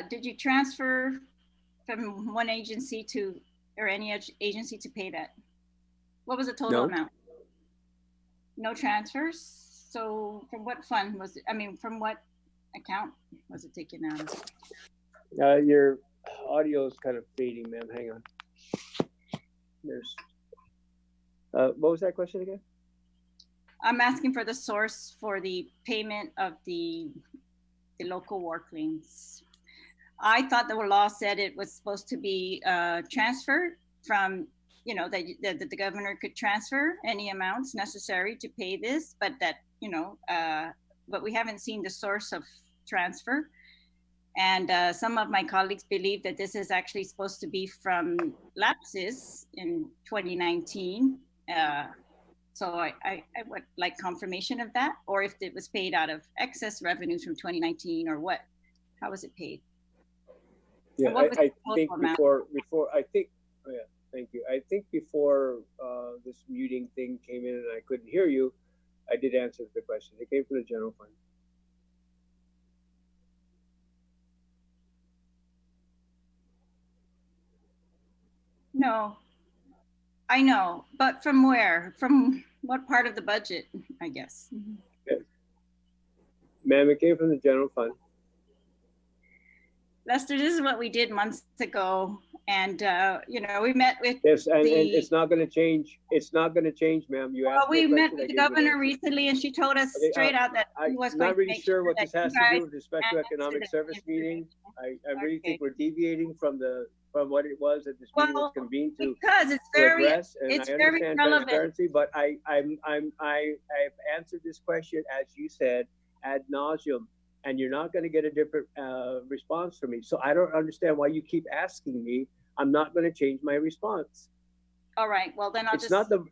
Did you transfer from one agency to, or any agency to pay that? What was the total amount? No transfers? So from what fund was it? I mean, from what account was it taken out of? Your audio is kind of fading, ma'am. Hang on. What was that question again? I'm asking for the source for the payment of the local war claims. I thought the law said it was supposed to be transferred from, that the governor could transfer any amounts necessary to pay this, but that, but we haven't seen the source of transfer. And some of my colleagues believe that this is actually supposed to be from lapses in 2019. So I would like confirmation of that, or if it was paid out of excess revenues from 2019, or what? How was it paid? Yeah, I think before I think, oh yeah, thank you. I think before this muting thing came in and I couldn't hear you, I did answer the question. It came from the general fund. No, I know, but from where? From what part of the budget, I guess? Okay. Ma'am, it came from the general fund. Lester, this is what we did months ago. And, we met with yes, and it's not going to change. It's not going to change, ma'am. You asked we met with the governor recently, and she told us straight out that I'm not really sure what this has to do with the special economic service meeting. I really think we're deviating from what it was that this meeting was convened to, because it's very address, and it's I very understand relevant. transparency, but I've answered this question, as you said, ad nauseum, and you're not going to get a different response from me. So I don't understand why you keep asking me. I'm not going to change my response. All right. Well, then I'll it's not the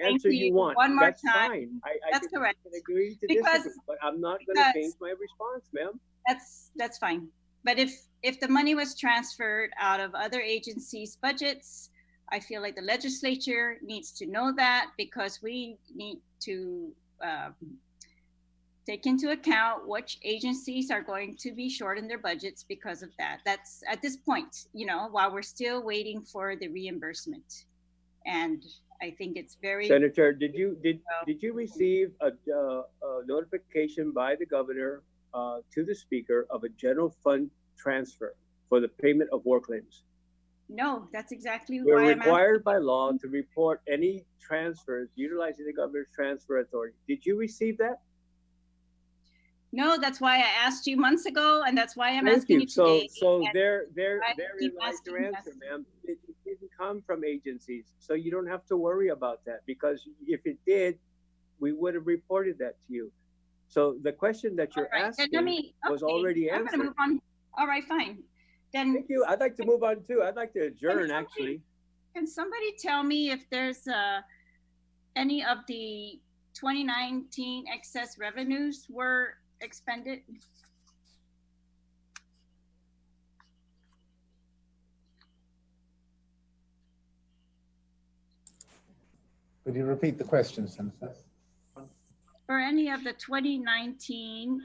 answer you want. One more That's time. Fine. That's correct. I can agree to disagree, but I'm not going to change my response, ma'am. That's fine. But if the money was transferred out of other agencies' budgets, I feel like the legislature needs to know that, because we need to take into account which agencies are going to be short in their budgets because of that. That's at this point, while we're still waiting for the reimbursement. And I think it's very— Senator, did you receive a notification by the governor to the speaker of a general fund transfer for the payment of war claims? No, that's exactly We're why required by law to report any transfers utilizing the governor's transfer authority. Did you receive that? No, that's why I asked you months ago, and that's why I'm asking you today. So therein lies your answer, ma'am. It didn't come from agencies, so you don't have to worry about that, because if it did, we would have reported that to you. So the question that you're asking was already answered. I'm gonna move on. All right, fine. Then thank you. I'd like to move on too. I'd like to adjourn, actually. Can somebody tell me if there's any of the 2019 excess revenues were expended? Could you repeat the question, Senator? For any of the 2019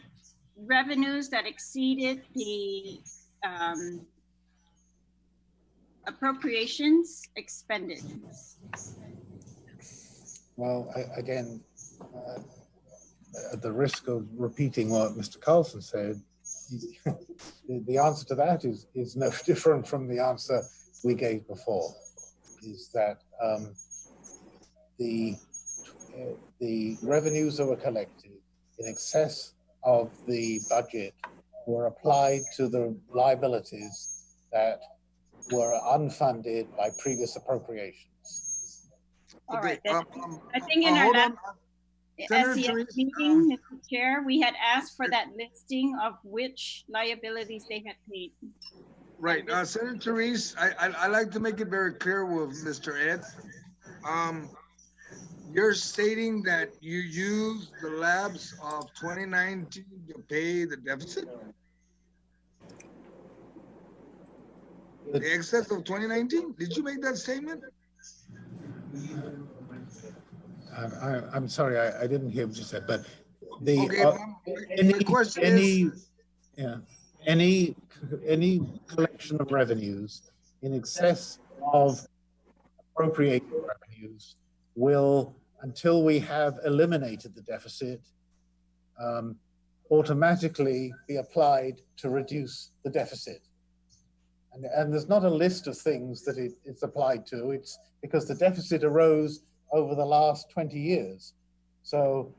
revenues that exceeded the appropriations expended? Well, again, at the risk of repeating what Mr. Carlson said, the answer to that is no different from the answer we gave before, is that the revenues that were collected in excess of the budget were applied to the liabilities that were unfunded by previous appropriations. All right. I think in our last SES meeting, Mr. Chair, we had asked for that listing of which liabilities they had paid. Right. Senator Therese, I like to make it very clear with Mr. Ed. You're stating that you used the labs of 2019 to pay the deficit? The excess of 2019? Did you make that statement? I'm sorry, I didn't hear what you said, but the my question is, any collection of revenues in excess of appropriated revenues will, until we have eliminated the deficit, automatically be applied to reduce the deficit. And there's not a list of things that it's applied to. It's because the deficit arose over the last 20 years. So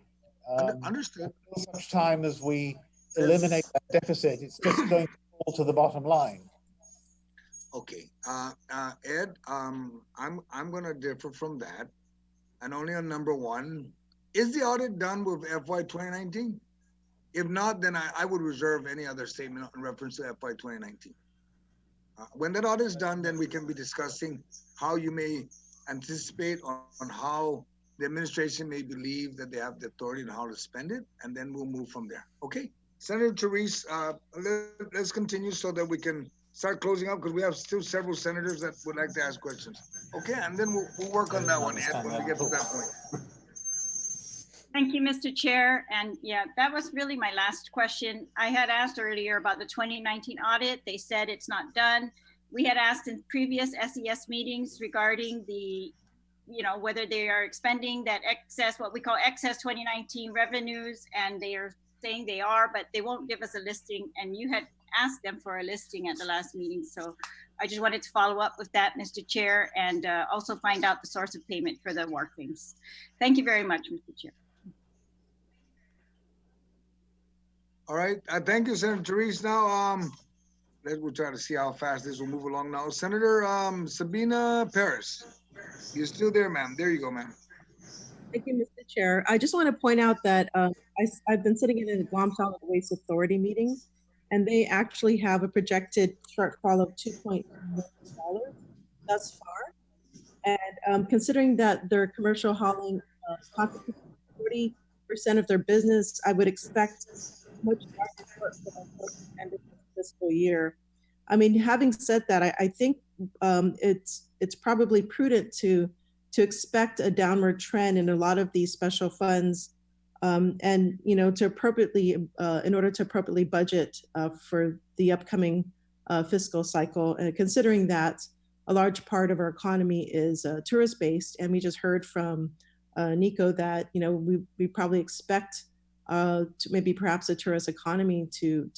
understood. Until such time as we eliminate that deficit, it's just going to fall to the bottom line. Okay, Ed, I'm gonna differ from that, and only on number one. Is the audit done with FY 2019? If not, then I would reserve any other statement in reference to FY 2019. When that audit is done, then we can be discussing how you may anticipate on how the administration may believe that they have the authority and how to spend it, and then we'll move from there. Okay, Senator Therese, let's continue so that we can start closing up, because we have still several senators that would like to ask questions. Okay, and then we'll work on that one, Ed, when we get to that point. Thank you, Mr. Chair. And yeah, that was really my last question. I had asked earlier about the 2019 audit. They said it's not done. We had asked in previous SES meetings regarding the, whether they are expending that excess, what we call excess 2019 revenues, and they are saying they are, but they won't give us a listing. And you had asked them for a listing at the last meeting. So I just wanted to follow up with that, Mr. Chair, and also find out the source of payment for the workings. Thank you very much, Mr. Chair. All right, thank you, Senator Therese. Now, we'll try to see how fast this will move along now. Senator Sabina Paris, you're still there, ma'am. There you go, ma'am. Thank you, Mr. Chair. I just want to point out that I've been sitting in the Guam Solid Waste Authority meetings, and they actually have a projected shortfall of $2.2 million thus far. And considering that their commercial hauling constitutes 40% of their business, I would expect much larger shortfall for the end of the fiscal year. I mean, having said that, I think it's probably prudent to expect a downward trend in a lot of these special funds, and to appropriately, in order to appropriately budget for the upcoming fiscal cycle, considering that a large part of our economy is tourist-based, and we just heard from Nico that we probably expect to maybe perhaps a tourist economy to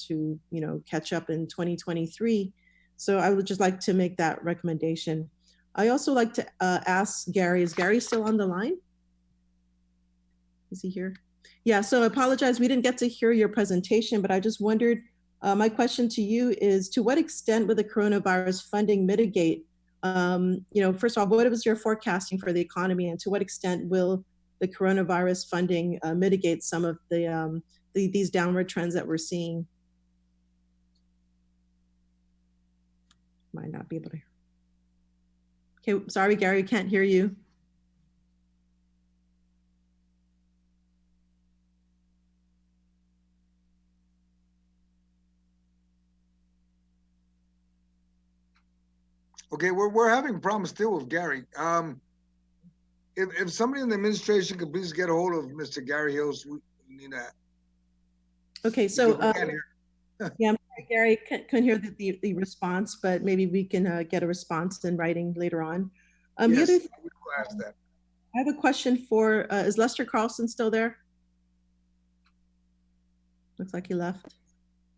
catch up in 2023. So I would just like to make that recommendation. I also like to ask Gary, is Gary still on the line? Is he here? Yeah, so I apologize, we didn't get to hear your presentation, but I just wondered, my question to you is, to what extent will the coronavirus funding mitigate, first of all, what was your forecasting for the economy, and to what extent will the coronavirus funding mitigate some of these downward trends that we're seeing? Might not be able to hear. Okay, sorry, Gary, can't hear you. Okay, we're having problems still with Gary. If somebody in the administration could please get a hold of Mr. Gary Hills, we need that. Okay, so Because we can't hear. yeah, I'm sorry, Gary couldn't hear the response, but maybe we can get a response in writing later on. The Yes, other thing, we will ask that. I have a question for, is Lester Carlson still there? Looks like he left.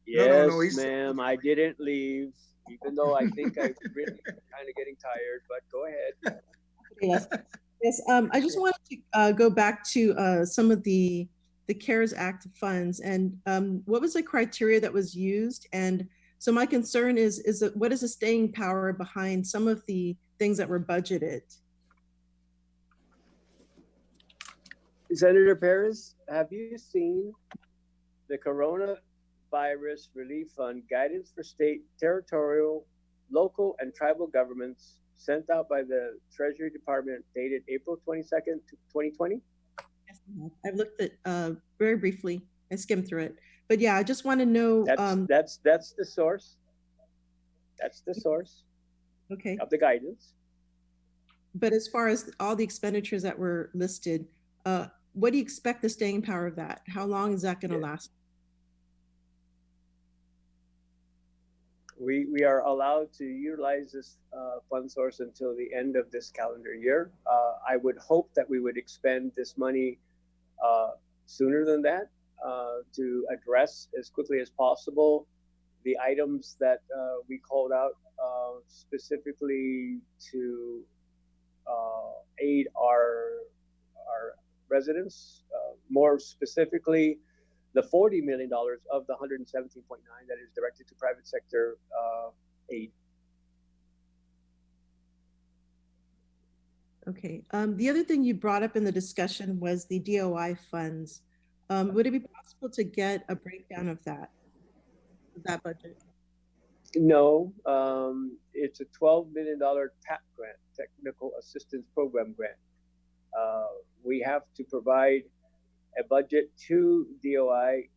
Yes, no, he's ma'am, I didn't leave, even though I think I'm really kind of getting tired, but go ahead. Yes, yes. I just wanted to go back to some of the CARES Act funds and what was the criteria that was used? And so my concern is that what is the staying power behind some of the things that were budgeted? Senator Perez, have you seen the Coronavirus Relief Fund guidance for state, territorial, local, and tribal governments sent out by the Treasury Department dated April 22nd, 2020? Yes, I've looked at very briefly. I skimmed through it, but yeah, I just want to know. That's the source. That's the source. Okay. Of the guidance. But as far as all the expenditures that were listed, what do you expect the staying power of that? How long is that going to last? We are allowed to utilize this fund source until the end of this calendar year. I would hope that we would expend this money sooner than that to address as quickly as possible the items that we called out specifically to aid our residents. More specifically, the $40 million of the 117.9 that is directed to private sector aid. Okay. The other thing you brought up in the discussion was the DOI funds. Would it be possible to get a breakdown of that budget? No, it's a $12 million TAP grant, Technical Assistance Program grant. We have to provide a budget to DOI,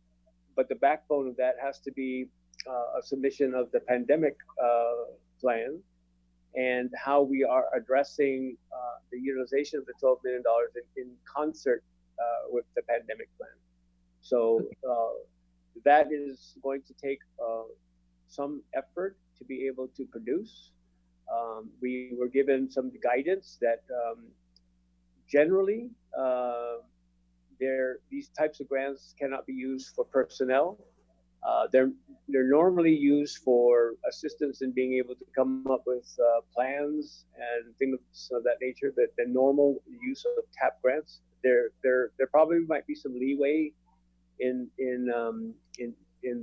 but the backbone of that has to be a submission of the pandemic plan and how we are addressing the utilization of the $12 million in concert with the pandemic plan. So that is going to take some effort to be able to produce. We were given some guidance that generally these types of grants cannot be used for personnel. They're normally used for assistance in being able to come up with plans and things of that nature. That the normal use of TAP grants, there probably might be some leeway in the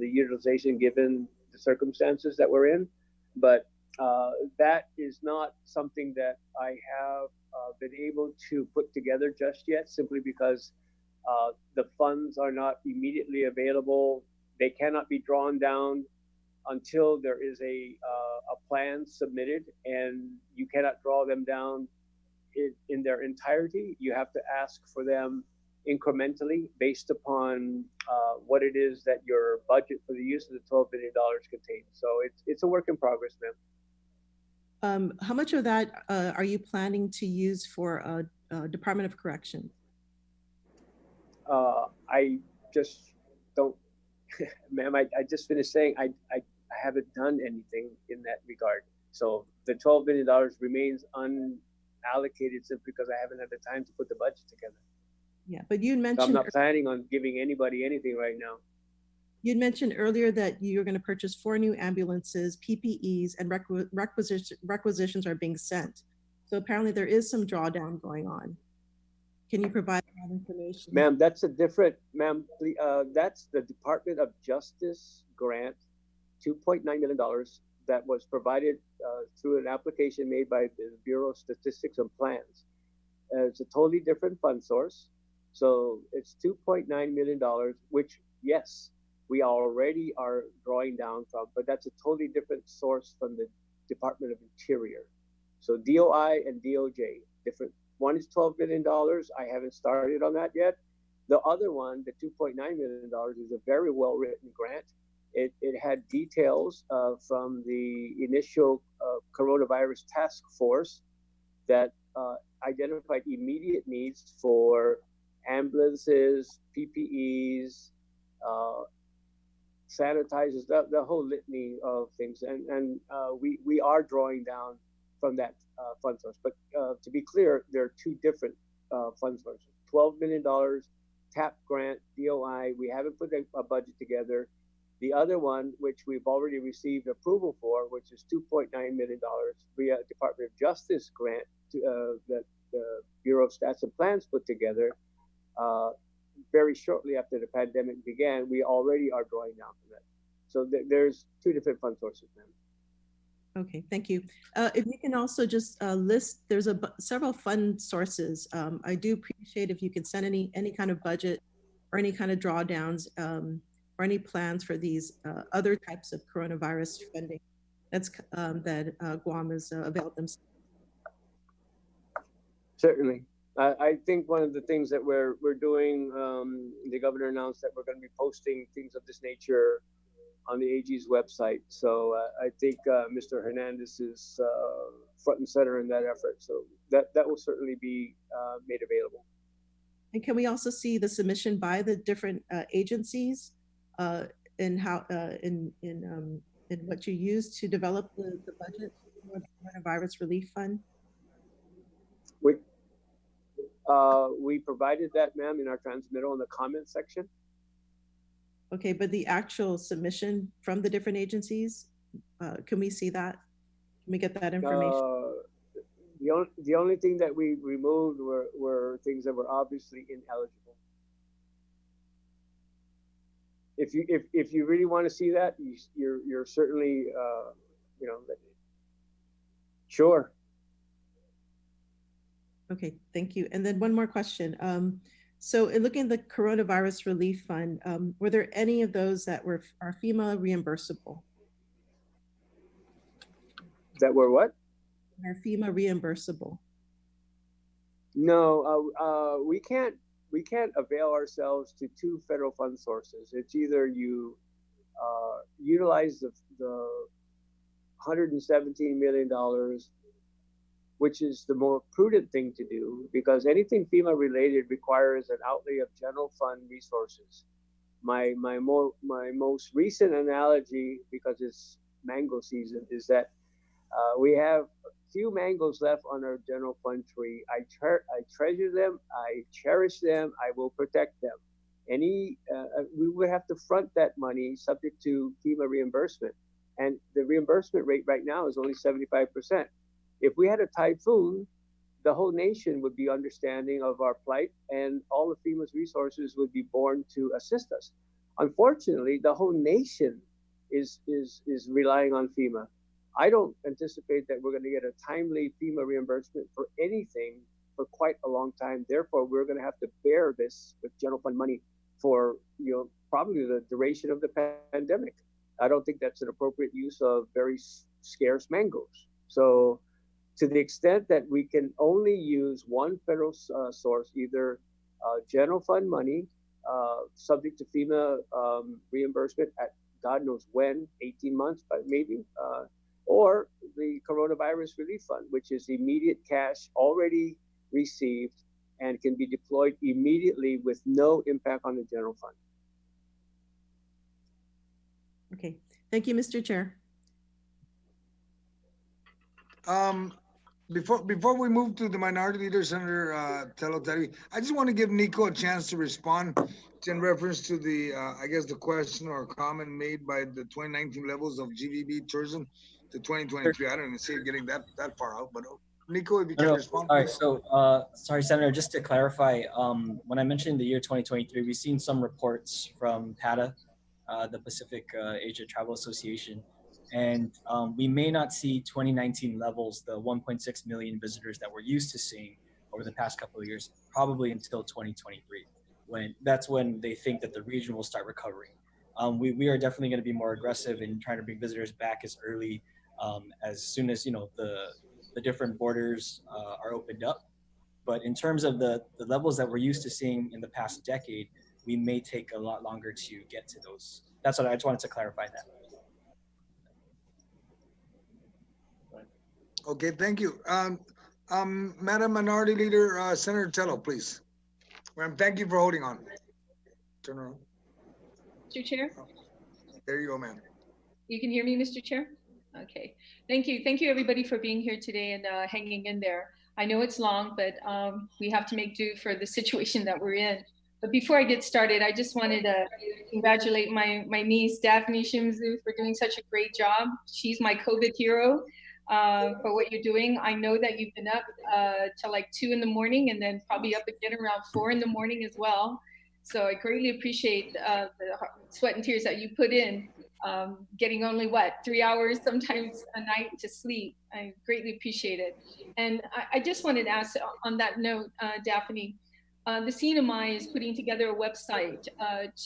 utilization given the circumstances that we're in, but that is not something that I have been able to put together just yet, simply because the funds are not immediately available. They cannot be drawn down until there is a plan submitted, and you cannot draw them down in their entirety. You have to ask for them incrementally based upon what it is that your budget for the use of the $12 billion contains. So it's a work in progress, ma'am. How much of that are you planning to use for Department of Corrections? I just don't, ma'am, I just finished saying I haven't done anything in that regard. So the $12 billion remains unallocated simply because I haven't had the time to put the budget together. Yeah, but you mentioned. So I'm not planning on giving anybody anything right now. You'd mentioned earlier that you're going to purchase 4 new ambulances, PPEs, and requisitions are being sent. So apparently there is some drawdown going on. Can you provide that information? Ma'am, that's a different, ma'am, that's the Department of Justice grant, $2.9 million that was provided through an application made by the Bureau of Statistics and Plans. It's a totally different fund source. So it's $2.9 million, which, yes, we already are drawing down from, but that's a totally different source from the Department of Interior. So DOI and DOJ, different. One is $12 billion. I haven't started on that yet. The other one, the $2.9 million, is a very well-written grant. It had details from the initial coronavirus task force that identified immediate needs for ambulances, PPEs, sanitizers, the whole litany of things. And we are drawing down from that fund source. But to be clear, there are two different fund sources. $12 million TAP grant, DOI. We haven't put a budget together. The other one, which we've already received approval for, which is $2.9 million via Department of Justice grant that the Bureau of Stats and Plans put together very shortly after the pandemic began. We already are drawing down from that. So there's two different fund sources, ma'am. Okay, thank you. If you can also just list, there's several fund sources. I do appreciate if you can send any kind of budget or any kind of drawdowns or any plans for these other types of coronavirus funding that Guam has availed themselves. Certainly. I think one of the things that we're doing, the governor announced that we're going to be posting things of this nature on the AG's website. So I think Mr. Hernandez is front and center in that effort. So that will certainly be made available. And can we also see the submission by the different agencies and how in what you use to develop the budget for the coronavirus relief fund? We provided that, ma'am, in our transmittal in the comment section. Okay, but the actual submission from the different agencies, can we see that? Can we get that information? The only thing that we removed were things that were obviously ineligible. If you really want to see that, you're certainly sure. Okay, thank you. And then one more question. So in looking at the coronavirus relief fund, were there any of those that are FEMA reimbursable? That were what? Are FEMA reimbursable? No, we can't avail ourselves to two federal fund sources. It's either you utilize the $117 million, which is the more prudent thing to do, because anything FEMA related requires an outlay of general fund resources. My most recent analogy, because it's mango season, is that we have a few mangoes left on our general fund tree. I treasure them, I cherish them, I will protect them. We would have to front that money subject to FEMA reimbursement. And the reimbursement rate right now is only 75%. If we had a typhoon, the whole nation would be understanding of our plight, and all of FEMA's resources would be born to assist us. Unfortunately, the whole nation is relying on FEMA. I don't anticipate that we're going to get a timely FEMA reimbursement for anything for quite a long time. Therefore, we're going to have to bear this with general fund money for probably the duration of the pandemic. I don't think that's an appropriate use of very scarce mangoes. So, to the extent that we can only use one federal source, either general fund money, subject to FEMA reimbursement at God knows when, 18 months, but maybe, or the coronavirus relief fund, which is immediate cash already received and can be deployed immediately with no impact on the general fund. Okay, thank you, Mr. Chair. Before we move to the Minority Leader, Senator Telotari, I just want to give Nico a chance to respond in reference to the, I guess, the question or comment made by the 2019 levels of GVB tourism to 2023. I don't even see it getting that far out, but Nico, if you can respond. All right, so sorry, Senator, just to clarify, when I mentioned the year 2023, we've seen some reports from PATA, the Pacific Asia Travel Association, and we may not see 2019 levels, the 1.6 million visitors that we're used to seeing over the past couple of years, probably until 2023, that's when they think that the region will start recovering. We are definitely going to be more aggressive in trying to bring visitors back as early as soon as the different borders are opened up. But in terms of the levels that we're used to seeing in the past decade, we may take a lot longer to get to those. That's what I just wanted to clarify that. Okay, thank you. Madam Minority Leader, Senator Tello, please. Ma'am, thank you for holding on. Turn around. Mr. Chair, There you go, ma'am. you can hear me, Mr. Chair? Okay, thank you. Thank you, everybody, for being here today and hanging in there. I know it's long, but we have to make do for the situation that we're in. But before I get started, I just wanted to congratulate my niece, Daphne Shimzu, for doing such a great job. She's my COVID hero for what you're doing. I know that you've been up till like 2 in the morning and then probably up again around 4 in the morning as well. So I greatly appreciate the sweat and tears that you put in, getting only 3 hours sometimes a night to sleep. I greatly appreciate it. And I just wanted to ask on that note, Daphne, the CNMI is putting together a website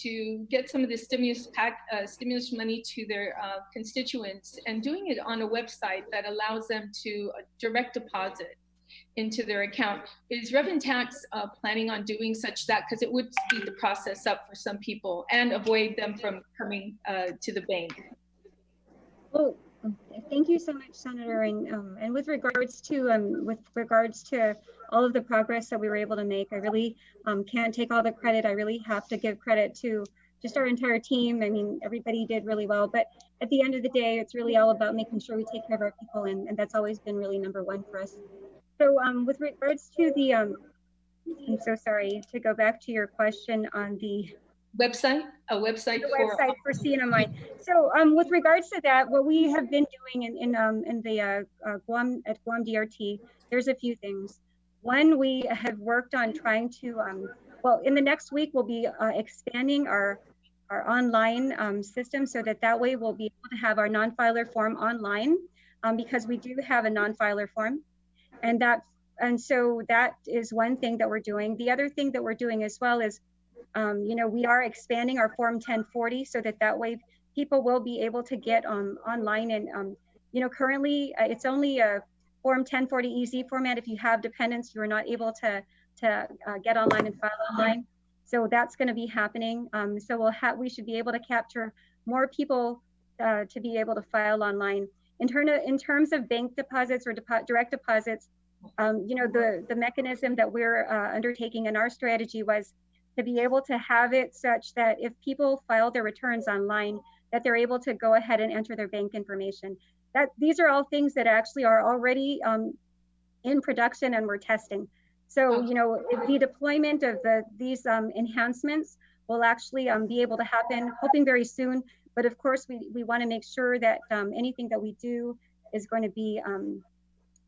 to get some of the stimulus money to their constituents, and doing it on a website that allows them to direct deposit into their account. Is Reverend Tax planning on doing such that? Because it would speed the process up for some people and avoid them from coming to the bank. Well, thank you so much, Senator. And with regards to all of the progress that we were able to make, I really can't take all the credit. I really have to give credit to just our entire team. I mean, everybody did really well. But at the end of the day, it's really all about making sure we take care of our people, and that's always been really #1 for us. So with regards to the, I'm so sorry to go back to your question on the website, website for CNMI. So with regards to that, what we have been doing in the Guam DRT, there's a few things. One, we have worked on trying to, well, in the next week, we'll be expanding our online system so that way we'll be able to have our non-filer form online, because we do have a non-filer form. And so that is one thing that we're doing. The other thing that we're doing as well is, we are expanding our Form 1040 so that way people will be able to get online. And, currently it's only a Form 1040 EZ format. If you have dependents, you are not able to get online and file online. So that's going to be happening. So we should be able to capture more people to be able to file online. In terms of bank deposits or direct deposits, the mechanism that we're undertaking in our strategy was to be able to have it such that if people file their returns online, that they're able to go ahead and enter their bank information. These are all things that actually are already in production and we're testing. So, the deployment of these enhancements will actually be able to happen, hoping very soon. But of course, we want to make sure that anything that we do is going to be,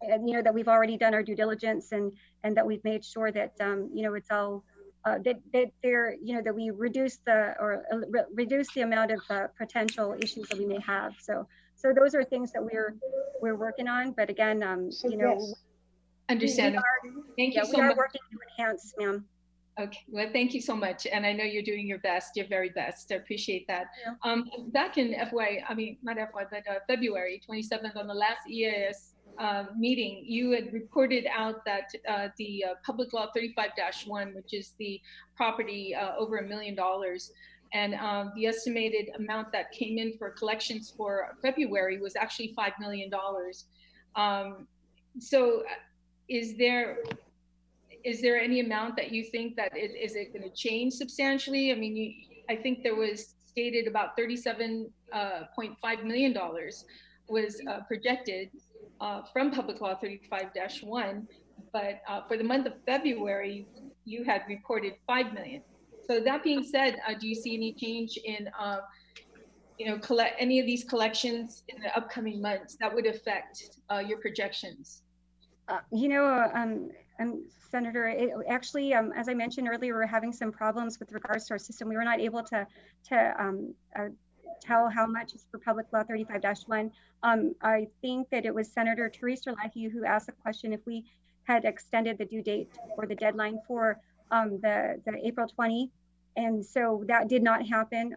that we've already done our due diligence and that we've made sure that, it's all, that we reduce the amount of potential issues that we may have. So those are things that we're working on. But again, Understandable. Thank you so much. We are working to enhance, ma'am. Okay, well, thank you so much. And I know you're doing your best, your very best. I appreciate that. Back in February 27th, on the last EAS meeting, you had reported out that the Public Law 35-1, which is the property over $1 million, and the estimated amount that came in for collections for February was actually $5 million. So is there any amount that you think that is it going to change substantially? I mean, I think there was stated about $37.5 million was projected from Public Law 35-1, but for the month of February, you had reported $5 million. So that being said, do you see any change in any of these collections in the upcoming months that would affect your projections? Senator, actually, as I mentioned earlier, we're having some problems with regards to our system. We were not able to tell how much is for Public Law 35-1. I think that it was Senator Teresa Lahi who asked the question if we had extended the due date or the deadline for the April 20. And so that did not happen.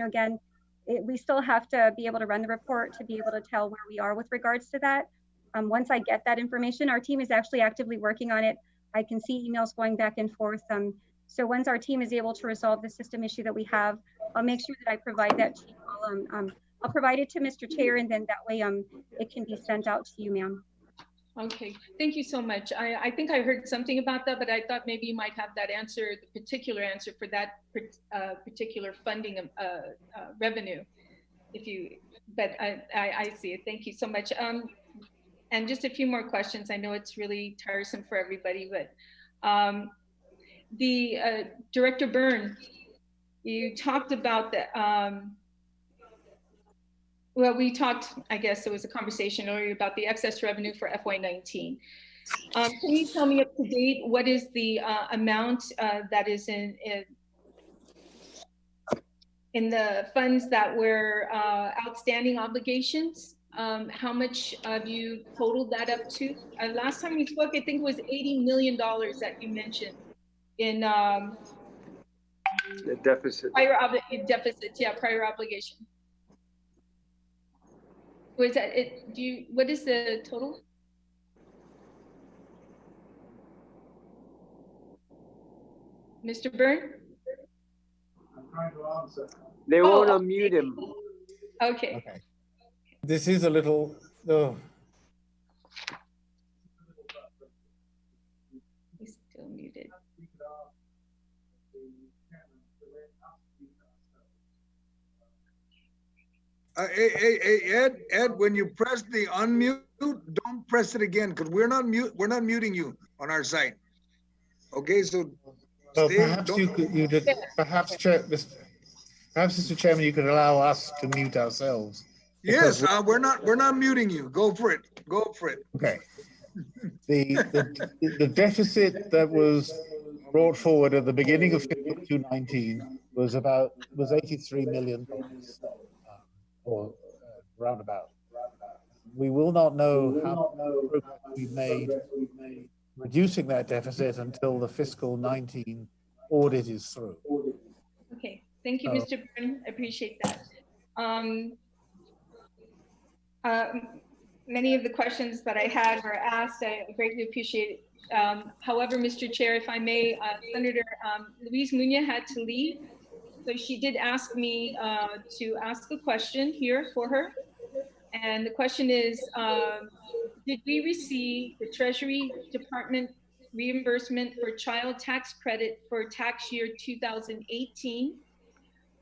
Again, we still have to be able to run the report to be able to tell where we are with regards to that. Once I get that information, our team is actually actively working on it. I can see emails going back and forth. So once our team is able to resolve the system issue that we have, I'll make sure that I provide that to you. I'll provide it to Mr. Chair, and then that way it can be sent out to you, ma'am. Okay, thank you so much. I think I heard something about that, but I thought maybe you might have that answer, the particular answer for that particular funding of revenue. If you, but I see it. Thank you so much. And just a few more questions. I know it's really tiresome for everybody, but the Director Byrne, you talked about the, well, we talked, I guess there was a conversation earlier about the excess revenue for FY19. Can you tell me up to date, what is the amount that is in the funds that were outstanding obligations? How much have you totaled that up to? Last time we spoke, I think it was $80 million that you mentioned in The deficit. deficits, yeah, prior obligation. Was that it? What is the total? Mr. Byrne? I'm trying to answer. They won't unmute him. Okay. Okay. This is a little, He's still muted. Hey, Ed, when you press the unmute, don't press it again, because we're not muting you on our side. Okay, so perhaps perhaps Mr. Chairman, you could allow us to mute ourselves. Yes, we're not muting you. Go for it. Go for it. Okay. The deficit that was brought forward at the beginning of fiscal 2019 was $83 million, or roundabout. We will not know how much progress we've made reducing that deficit until the fiscal 19 audit is through. Okay, thank you, Mr. Byrne. I appreciate that. Many of the questions that I had were asked. I greatly appreciate it. However, Mr. Chair, if I may, Senator Louise Muñoz had to leave. So she did ask me to ask a question here for her. And the question is, did we receive the Treasury Department reimbursement for child tax credit for tax year 2018?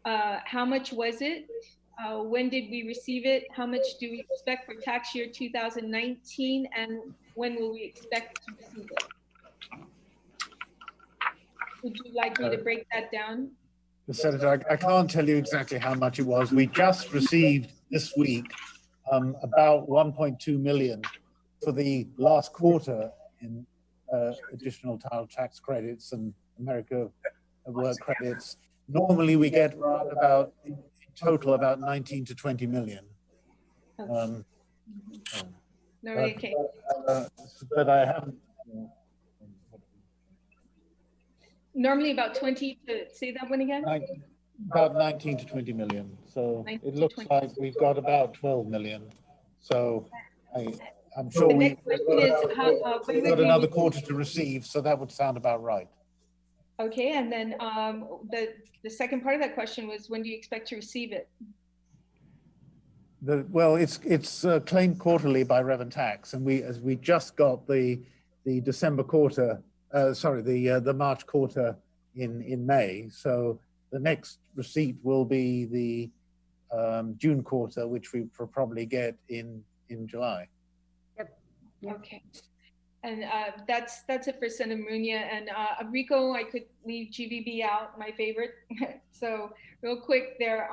How much was it? When did we receive it? How much do we expect for tax year 2019? And when will we expect to receive it? Would you like me to break that down? Senator, I can't tell you exactly how much it was. We just received this week about 1.2 million for the last quarter in additional child tax credits and America work credits. Normally we get around about, in total, about 19 to 20 million. But I haven't. Normally about 20 to, say that one again? About 19 to 20 million. So it looks like we've got about 12 million. So I'm sure we've got another quarter to receive, so that would sound about right. Okay, and then the second part of that question was, when do you expect to receive it? Well, it's claimed quarterly by Rev Tax, and we just got the December quarter, the March quarter in May. So the next receipt will be the June quarter, which we probably get in July. Yep. Okay. And that's it for Senator Muñoz. And Rico, I could leave GVB out, my favorite. So real quick there,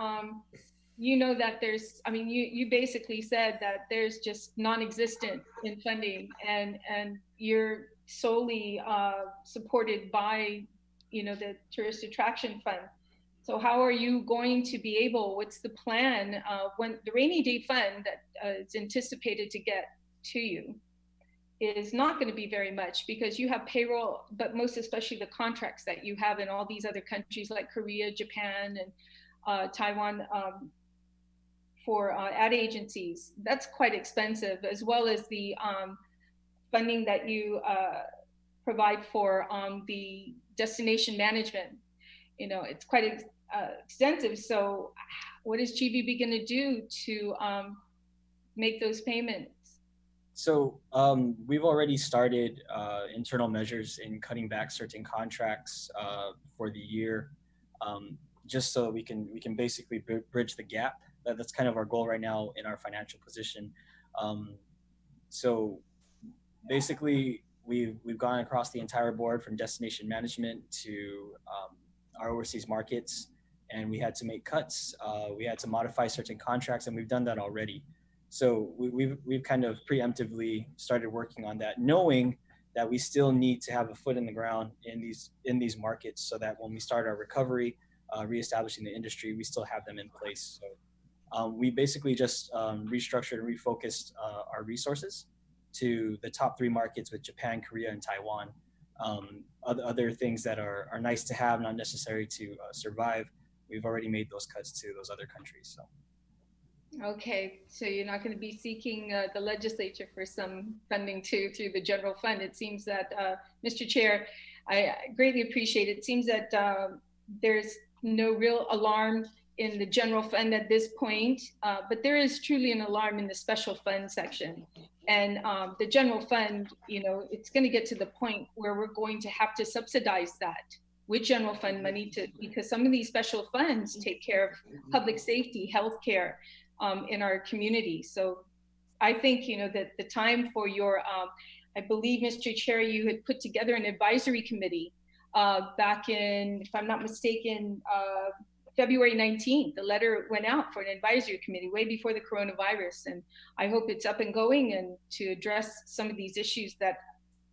you know that there's, I mean, you basically said that there's just non-existent in funding, and you're solely supported by, the Tourist Attraction Fund. So how are you going to be able, what's the plan when the rainy day fund that is anticipated to get to you is not going to be very much, because you have payroll, but most especially the contracts that you have in all these other countries like Korea, Japan, and Taiwan for ad agencies. That's quite expensive, as well as the funding that you provide for the destination management. It's quite extensive. So what is GVB going to do to make those payments? So we've already started internal measures in cutting back certain contracts for the year, just so we can basically bridge the gap. That's kind of our goal right now in our financial position. So basically, we've gone across the entire board from destination management to our overseas markets, and we had to make cuts. We had to modify certain contracts, and we've done that already. So we've kind of preemptively started working on that, knowing that we still need to have a foot in the ground in these markets, so that when we start our recovery, reestablishing the industry, we still have them in place. So we basically just restructured and refocused our resources to the top 3 markets with Japan, Korea, and Taiwan. Other things that are nice to have, not necessary to survive, we've already made those cuts to those other countries. So. Okay, so you're not going to be seeking the legislature for some funding too through the general fund. It seems that, Mr. Chair, I greatly appreciate it. It seems that there's no real alarm in the general fund at this point, but there is truly an alarm in the special fund section. And the general fund, you know, it's going to get to the point where we're going to have to subsidize that with general fund money because some of these special funds take care of public safety, healthcare in our community. So I think, you know, that the time for your, I believe, Mr. Chair, you had put together an advisory committee back in, if I'm not mistaken, February 19th. The letter went out for an advisory committee way before the coronavirus. And I hope it's up and going and to address some of these issues that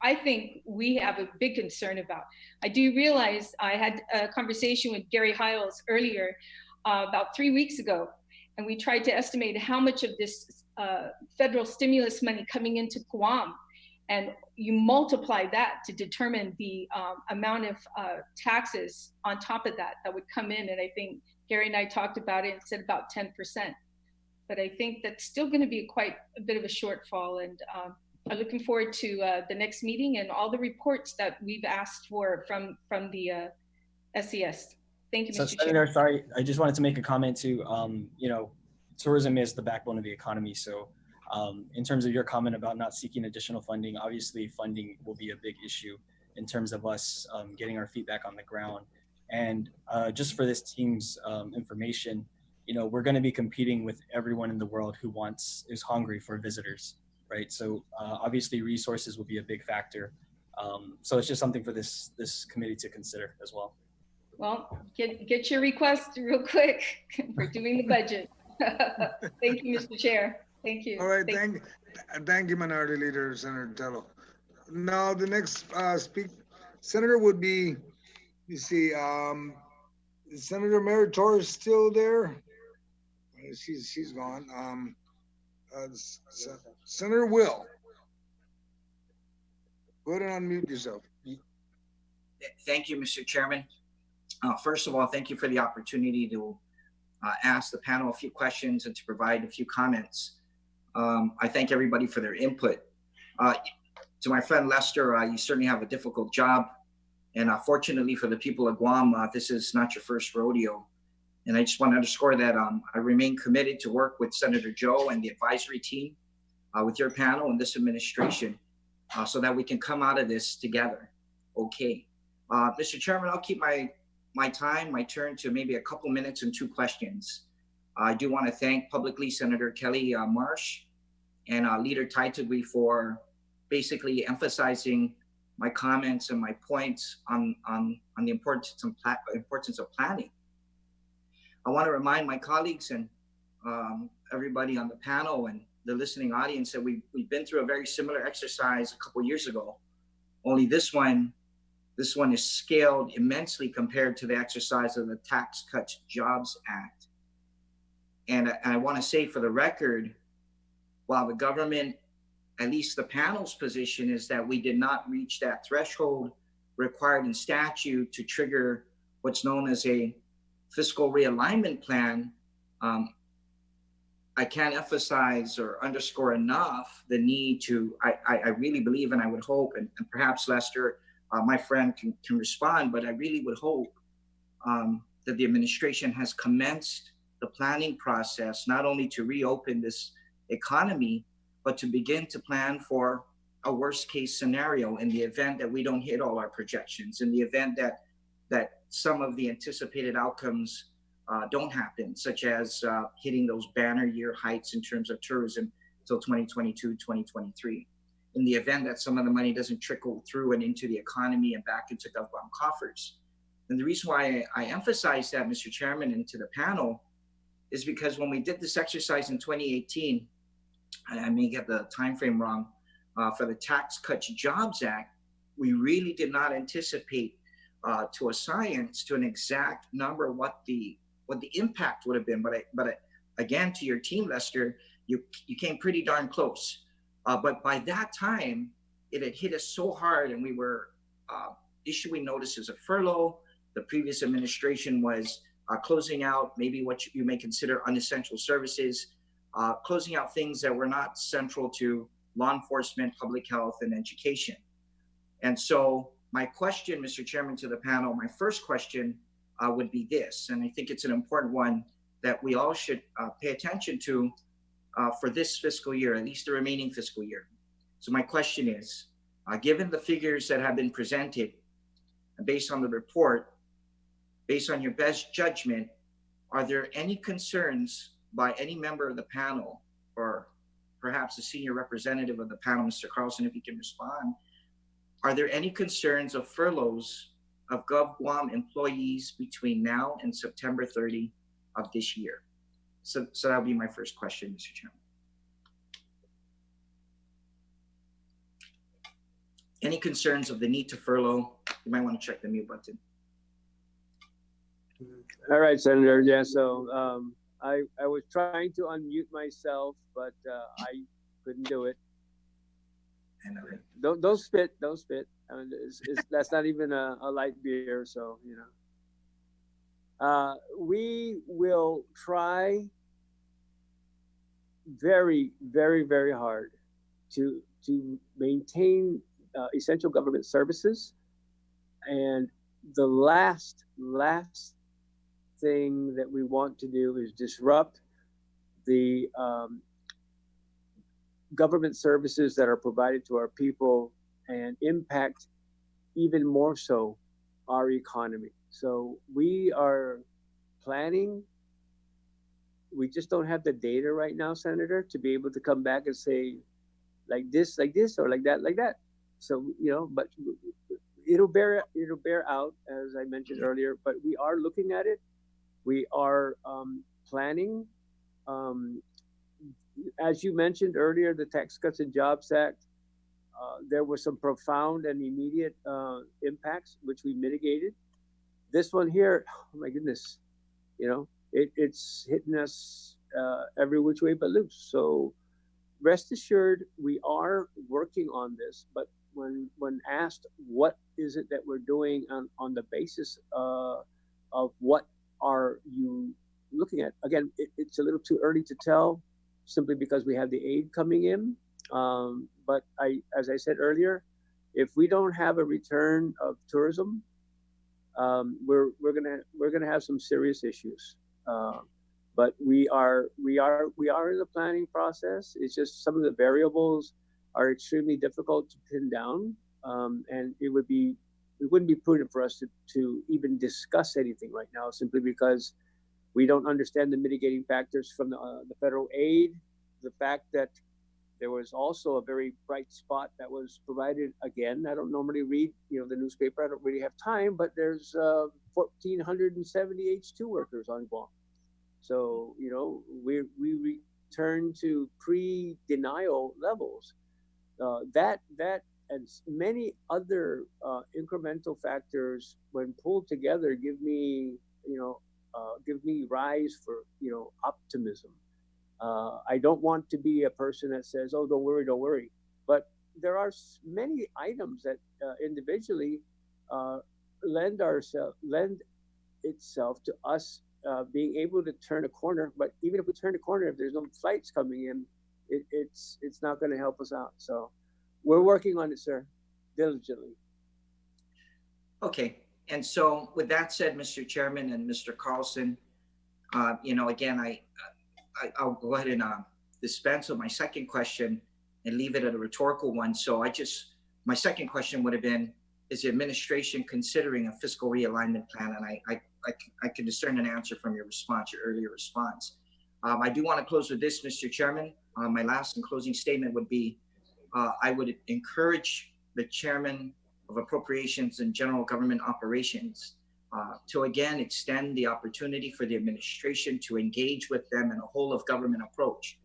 I think we have a big concern about. I do realize I had a conversation with Gary Hiles earlier about 3 weeks ago, and we tried to estimate how much of this federal stimulus money coming into Guam, and you multiply that to determine the amount of taxes on top of that would come in. And I think Gary and I talked about it and said about 10%. But I think that's still going to be quite a bit of a shortfall. And I'm looking forward to the next meeting and all the reports that we've asked for from the SES. Thank you, Mr. Chair. Senator, sorry, I just wanted to make a comment too. You know, tourism is the backbone of the economy. So in terms of your comment about not seeking additional funding, obviously funding will be a big issue in terms of us getting our feet back on the ground. And just for this team's information, you know, we're going to be competing with everyone in the world who is hungry for visitors, right? So obviously resources will be a big factor. So it's just something for this committee to consider as well. Well, get your request real quick. We're doing the budget. Thank you, Mr. Chair. Thank you. All right, thank you, Minority Leader Senator Tello. Now the next senator would be, you see, is Senator Mary Torres still there? She's gone. Senator Will, go ahead and unmute yourself. Thank you, Mr. Chairman. First of all, thank you for the opportunity to ask the panel a few questions and to provide a few comments. I thank everybody for their input. To my friend Lester, you certainly have a difficult job. And fortunately for the people of Guam, this is not your first rodeo. And I just want to underscore that I remain committed to work with Senator Joe and the advisory team, with your panel and this administration, so that we can come out of this together. Okay. Mr. Chairman, I'll keep my turn to maybe a couple minutes and 2 questions. I do want to thank publicly Senator Kelly Marsh and Leader Taitagui for basically emphasizing my comments and my points on the importance of planning. I want to remind my colleagues and everybody on the panel and the listening audience that we've been through a very similar exercise a couple years ago, only this one is scaled immensely compared to the exercise of the Tax Cuts Jobs Act. And I want to say for the record, while the government, at least the panel's position is that we did not reach that threshold required in statute to trigger what's known as a fiscal realignment plan, I can't emphasize or underscore enough the need to, I really believe, and I would hope, and perhaps Lester, my friend can respond, but I really would hope that the administration has commenced the planning process, not only to reopen this economy, but to begin to plan for a worst case scenario in the event that we don't hit all our projections, in the event that some of the anticipated outcomes don't happen, such as hitting those banner year heights in terms of tourism until 2022, 2023. In the event that some of the money doesn't trickle through and into the economy and back into GovCon coffers. And the reason why I emphasize that, Mr. Chairman, and to the panel, is because when we did this exercise in 2018, and I may get the time frame wrong, for the Tax Cuts Jobs Act, we really did not anticipate to a science, to an exact number, what the impact would have been. But again, to your team, Lester, you came pretty darn close. But by that time, it had hit us so hard, and we were issuing notices of furlough. The previous administration was closing out maybe what you may consider unessential services, closing out things that were not central to law enforcement, public health, and education. And so my question, Mr. Chairman, to the panel, my first question would be this, and I think it's an important one that we all should pay attention to for this fiscal year, at least the remaining fiscal year. So my question is, given the figures that have been presented, based on the report, based on your best judgment, are there any concerns by any member of the panel, or perhaps a senior representative of the panel, Mr. Carlson, if you can respond, are there any concerns of furloughs of GovGuam employees between now and September 30 of this year? So that would be my first question, Mr. Chairman. Any concerns of the need to furlough? You might want to check the mute button. All right, Senator. Yeah, so I was trying to unmute myself, but I couldn't do it. Don't spit. Don't spit. I mean, that's not even a light beer, so you know. We will try very, very, very hard to maintain essential government services, and the last thing that we want to do is disrupt the government services that are provided to our people and impact even more so our economy. So we are planning. We just don't have the data right now, Senator, to be able to come back and say like this, or like that. So, you know, but it'll bear out, as I mentioned earlier, but we are looking at it. We are planning. As you mentioned earlier, the Tax Cuts and Jobs Act, there were some profound and immediate impacts, which we mitigated. This one here, oh my goodness, you know, it's hitting us every which way but loose. So rest assured, we are working on this, but when asked what is it that we're doing on the basis of what are you looking at, again, it's a little too early to tell, simply because we have the aid coming in. But as I said earlier, if we don't have a return of tourism, we're gonna have some serious issues. But we are in the planning process. It's just some of the variables are extremely difficult to pin down, and it wouldn't be prudent for us to even discuss anything right now, simply because we don't understand the mitigating factors from the federal aid, the fact that there was also a very bright spot that was provided. Again, I don't normally read, you know, the newspaper. I don't really have time, but there's 1,470 H2 workers on Guam. So, you know, we return to pre-denial levels. That and many other incremental factors, when pulled together, give me rise for, you know, optimism. I don't want to be a person that says, "Oh, don't worry." But there are many items that individually lend itself to us being able to turn a corner. But even if we turn a corner, if there's no flights coming in, it's not going to help us out. So we're working on it, sir, diligently. Okay. And so with that said, Mr. Chairman and Mr. Carlson, you know, again, I'll go ahead and dispense with my second question. and leave it at a rhetorical one. So my second question would have been, is the administration considering a fiscal realignment plan? And I can discern an answer from your response, your earlier response. I do want to close with this, Mr. Chairman. My last and closing statement would be, I would encourage the chairman of Appropriations and General Government Operations to again extend the opportunity for the administration to engage with them in a whole of government approach.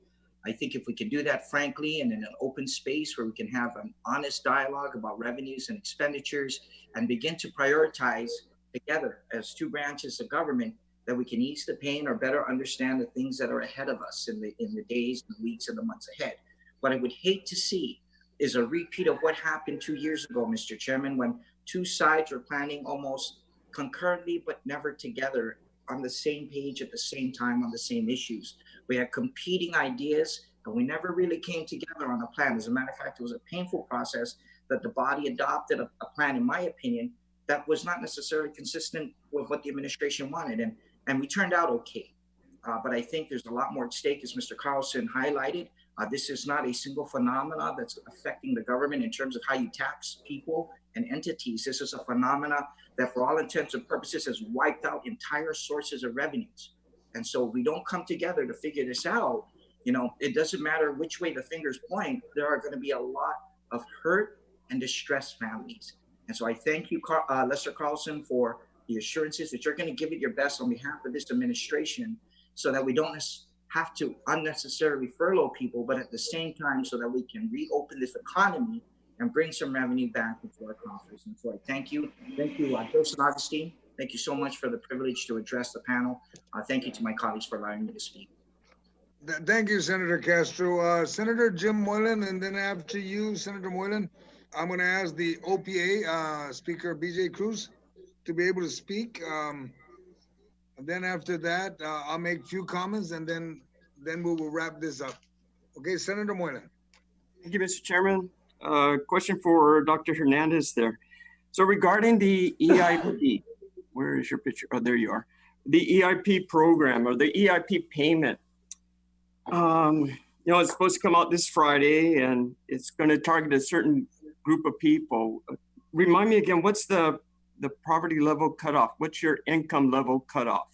I think if we could do that frankly and in an open space where we can have an honest dialogue about revenues and expenditures and begin to prioritize together as two branches of government, that we can ease the pain or better understand the things that are ahead of us in the days, the weeks, and the months ahead. What I would hate to see is a repeat of what happened 2 years ago, Mr. Chairman, when two sides were planning almost concurrently but never together on the same page at the same time on the same issues. We had competing ideas and we never really came together on a plan. As a matter of fact, it was a painful process that the body adopted a plan, in my opinion, that was not necessarily consistent with what the administration wanted. And we turned out okay. But I think there's a lot more at stake, as Mr. Carlson highlighted. This is not a single phenomena that's affecting the government in terms of how you tax people and entities. This is a phenomena that for all intents and purposes has wiped out entire sources of revenues. And so if we don't come together to figure this out, it doesn't matter which way the fingers point, there are going to be a lot of hurt and distressed families. And so I thank you, Lester Carlson, for the assurances that you're going to give it your best on behalf of this administration so that we don't have to unnecessarily furlough people, but at the same time so that we can reopen this economy and bring some revenue back into our coffers. And so I thank you. Thank you, Joseph Agustin. Thank you so much for the privilege to address the panel. Thank you to my colleagues for allowing me to speak. Thank you, Senator Castro. Senator Jim Moylan, and then after you, Senator Moylan, I'm going to ask the OPA Speaker BJ Cruz to be able to speak. And then after that, I'll make a few comments, and then we will wrap this up. Okay, Senator Moylan. Thank you, Mr. Chairman. Question for Dr. Hernandez there. So regarding the EIP, where is your picture? Oh, there you are. The EIP program or the EIP payment. It's supposed to come out this Friday and it's going to target a certain group of people. Remind me again, what's the poverty level cutoff? What's your income level cutoff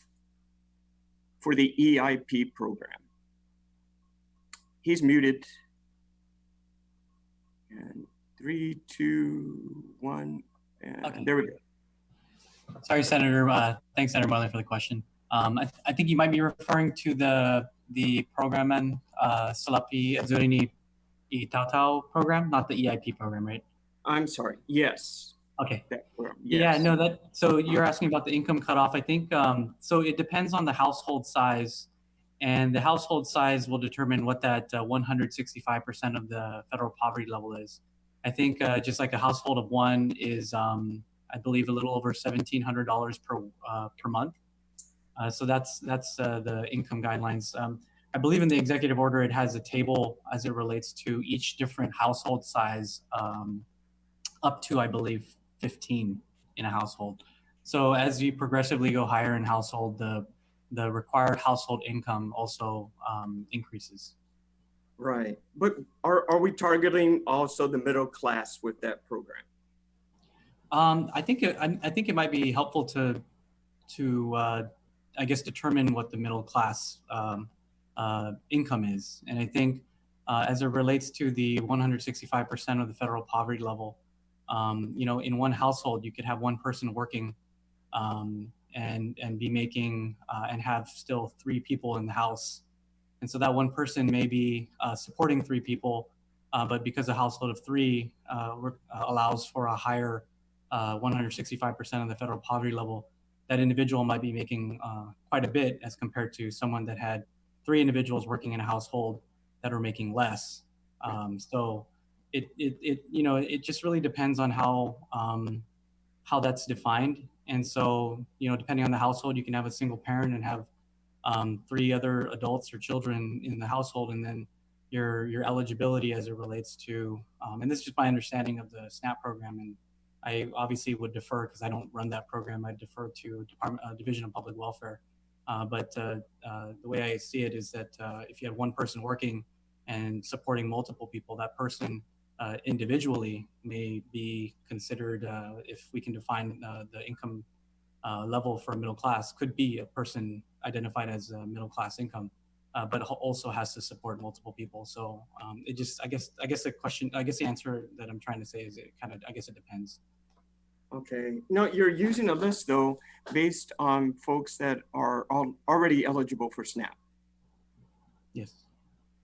for the EIP program? He's muted. And 3, 2, 1, and okay. There we go. Sorry, Senator. Thanks, Senator Moylan, for the question. I think you might be referring to the program and Salapi Azurini Itatao program, not the EIP program, right? I'm sorry. Yes. Okay. Yes. Yeah, no, so you're asking about the income cutoff. I think, so it depends on the household size, and the household size will determine what that 165% of the federal poverty level is. I think just like a household of one is, I believe, a little over $1,700 per month. So that's the income guidelines. I believe in the executive order, it has a table as it relates to each different household size, up to, I believe, 15 in a household. So as you progressively go higher in household, the required household income also increases. Right, but are we targeting also the middle class with that program? I think it might be helpful to I guess determine what the middle class income is, and I think as it relates to the 165% of the federal poverty level, in one household you could have one person working and be making and have still 3 people in the house. And so that one person may be supporting 3 people, but because a household of 3 allows for a higher 165% of the federal poverty level, that individual might be making quite a bit as compared to someone that had 3 individuals working in a household that are making less. So it just really depends on how that's defined. And so, depending on the household, you can have a single parent and have 3 other adults or children in the household, and then your eligibility as it relates to, and this is just my understanding of the SNAP program, and I obviously would defer because I don't run that program. I defer to Division of Public Welfare. But the way I see it is that if you have one person working and supporting multiple people. That person individually may be considered, if we can define the income level for middle class, could be a person identified as middle class income, but also has to support multiple people. So it just, I guess the question, I guess the answer that I'm trying to say is it kind of, I guess it depends. Okay. Now you're using a list though, based on folks that are already eligible for SNAP. Yes.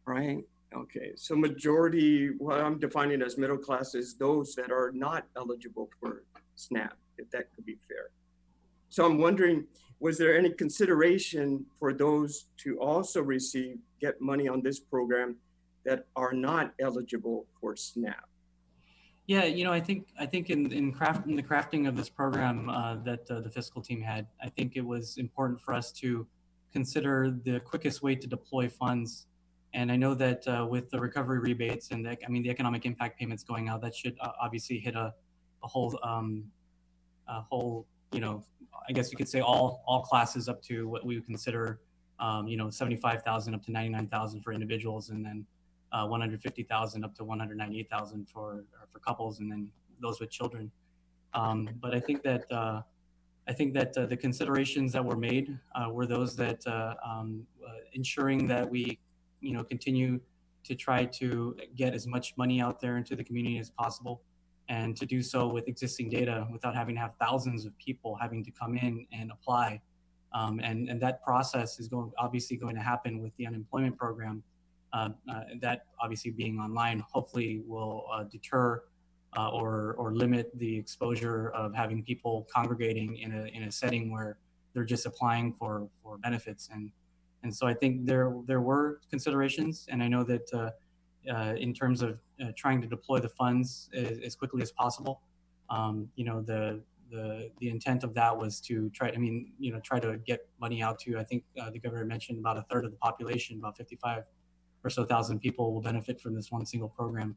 Right. Okay. So majority, what I'm defining as middle class is those that are not eligible for SNAP, if that could be fair. So I'm wondering, was there any consideration for those to also get money on this program that are not eligible for SNAP? Yeah, I think in the crafting of this program that the fiscal team had, I think it was important for us to consider the quickest way to deploy funds. And I know that with the recovery rebates and the economic impact payments going out, that should obviously hit a whole I guess you could say all classes up to what we would consider 75,000 up to 99,000 for individuals, and then 150,000 up to 198,000 for couples, and then those with children. But I think that the considerations that were made were those that ensuring that we continue to try to get as much money out there into the community as possible, and to do so with existing data without having to have thousands of people having to come in and apply. And that process is obviously going to happen with the unemployment program. That obviously being online hopefully will deter or limit the exposure of having people congregating in a setting where they're just applying for benefits. And so I think there were considerations, and I know that in terms of trying to deploy the funds as quickly as possible, the intent of that was to try to get money out to, I think the governor mentioned about a third of the population, about 55 or so thousand people will benefit from this one single program.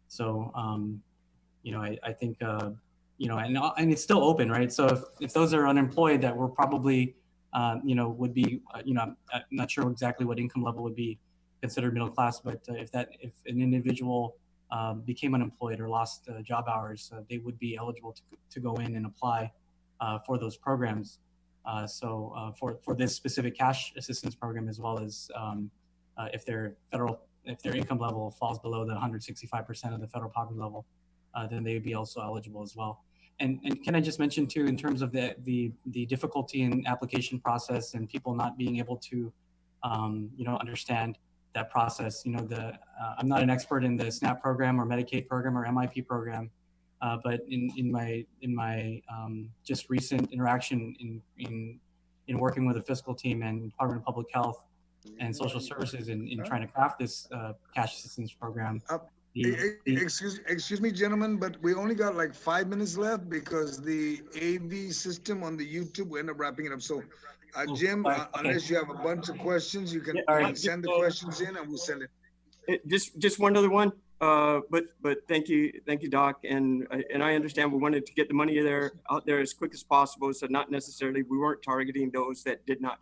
So I think and it's still open, right? So if those are unemployed, that were probably would be I'm not sure exactly what income level would be considered middle class, but if an individual became unemployed or lost job hours, they would be eligible to go in and apply for those programs. So for this specific cash assistance program, as well as if their income level falls below the 165% of the federal poverty level, then they would be also eligible as well. And can I just mention too, in terms of the difficulty in application process and people not being able to, understand that process. I'm not an expert in the SNAP program or Medicaid program or MIP program, but in my just recent interaction in working with the fiscal team and Department of Public Health and Social Services in trying to craft this cash assistance program. Excuse me, gentlemen, but we only got like 5 minutes left because the AV system on the YouTube, we end up wrapping it up. So, Jim, okay. Unless you have a bunch of questions, you can, send the questions in and we'll send it. Just one other one. But thank you, Doc. And I understand we wanted to get the money out there as quick as possible. So not necessarily, we weren't targeting those that did not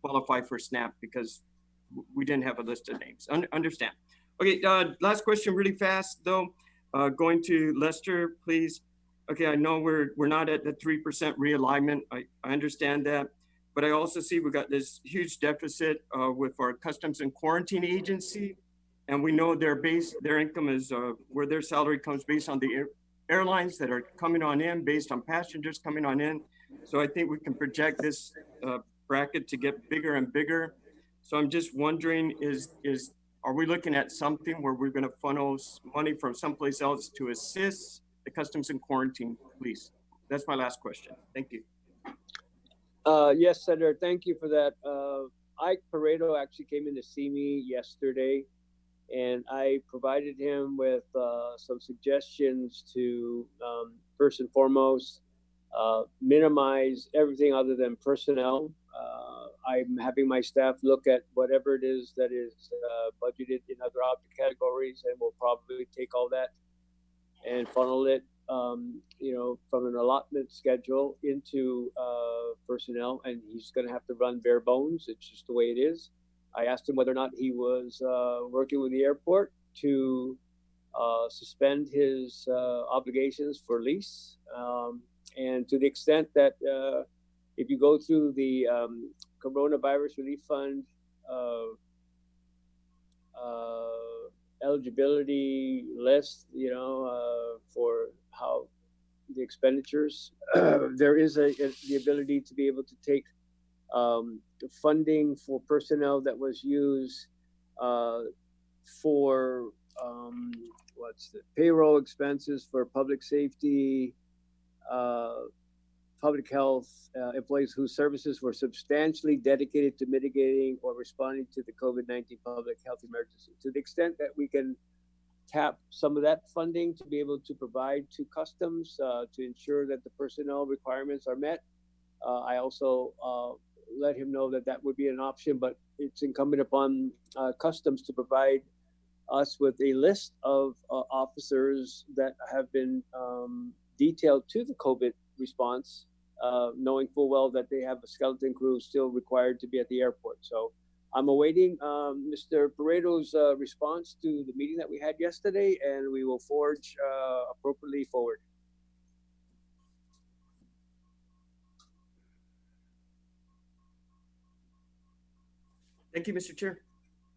qualify for SNAP because we didn't have a list of names. Understand. Okay, last question really fast though. Going to Lester, please. Okay, I know we're not at the 3% realignment. I understand that. But I also see we got this huge deficit with our Customs and Quarantine Agency. And we know their income is where their salary comes based on the airlines that are coming on in, based on passengers coming on in. So I think we can project this bracket to get bigger and bigger. So I'm just wondering, are we looking at something where we're going to funnel money from someplace else to assist the Customs and Quarantine Police? That's my last question. Thank you. Yes, Senator, thank you for that. Ike Pareto actually came in to see me yesterday, and I provided him with some suggestions to, first and foremost, minimize everything other than personnel. I'm having my staff look at whatever it is that is budgeted in other object categories, and we'll probably take all that and funnel it, from an allotment schedule into personnel. And he's going to have to run bare bones. It's just the way it is. I asked him whether or not he was working with the airport to suspend his obligations for lease. And to the extent that if you go through the coronavirus relief fund eligibility list, for how the expenditures, there is the ability to be able to take funding for personnel that was used for what's the payroll expenses for public safety, public health employees whose services were substantially dedicated to mitigating or responding to the COVID-19 public health emergency. To the extent that we can tap some of that funding to be able to provide to customs to ensure that the personnel requirements are met, I also let him know that that would be an option, but it's incumbent upon customs to provide us with a list of officers that have been detailed to the COVID response, knowing full well that they have a skeleton crew still required to be at the airport. So I'm awaiting Mr. Paredo's response to the meeting that we had yesterday, and we will forge appropriately forward. Thank you, Mr. Chair.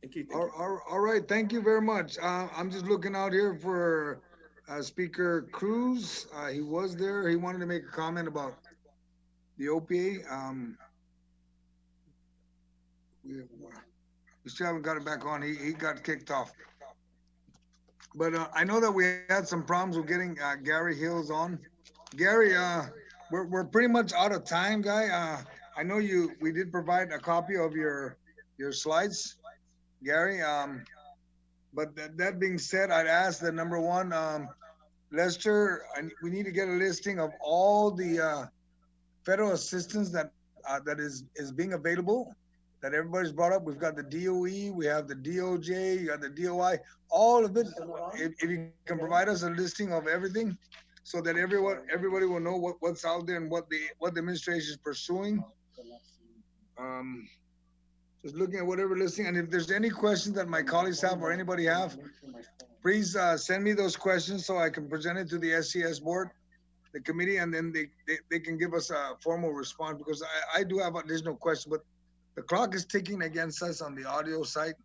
Thank you. All right, thank you very much. I'm just looking out here for Speaker Cruz. He was there. He wanted to make a comment about the OPA. We still haven't got it back on. He got kicked off. But I know that we had some problems with getting Gary Hills on. Gary, we're pretty much out of time, guy. I know we did provide a copy of your slides, Gary. But that being said, I'd ask that number one, Lester, we need to get a listing of all the federal assistance that is being available, that everybody's brought up. We've got the DOE, we have the DOJ, you got the DOI, all of it. If you can provide us a listing of everything, so that everybody will know what's out there and what the administration is pursuing. Just looking at whatever listing, and if there's any questions that my colleagues have or anybody have, please send me those questions so I can present it to the SCS board, the committee, and then they can give us a formal response, because I do have additional questions, but the clock is ticking against us on the audio side,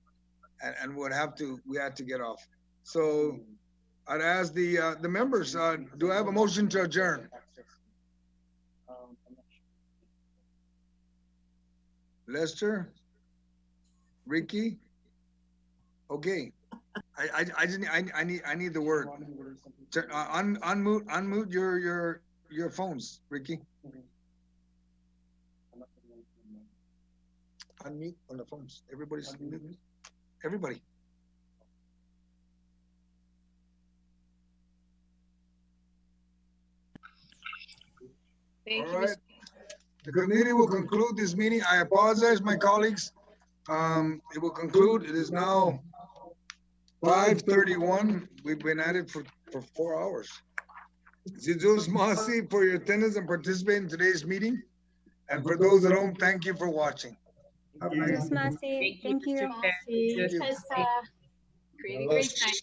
and we had to get off. So I'd ask the members, do I have a motion to adjourn? Lester? Ricky? Okay. I need the word. Unmute your phones, Ricky. Unmute on the phones. Everybody. Thank All you. right. The committee will conclude this meeting. I apologize, my colleagues. It will conclude. It is now 5:31. We've been at it for 4 hours. Jesus Masi for your attendance and participating in today's meeting. And for those at home, thank you for watching. Have a nice Masi, thank you. Create a great time.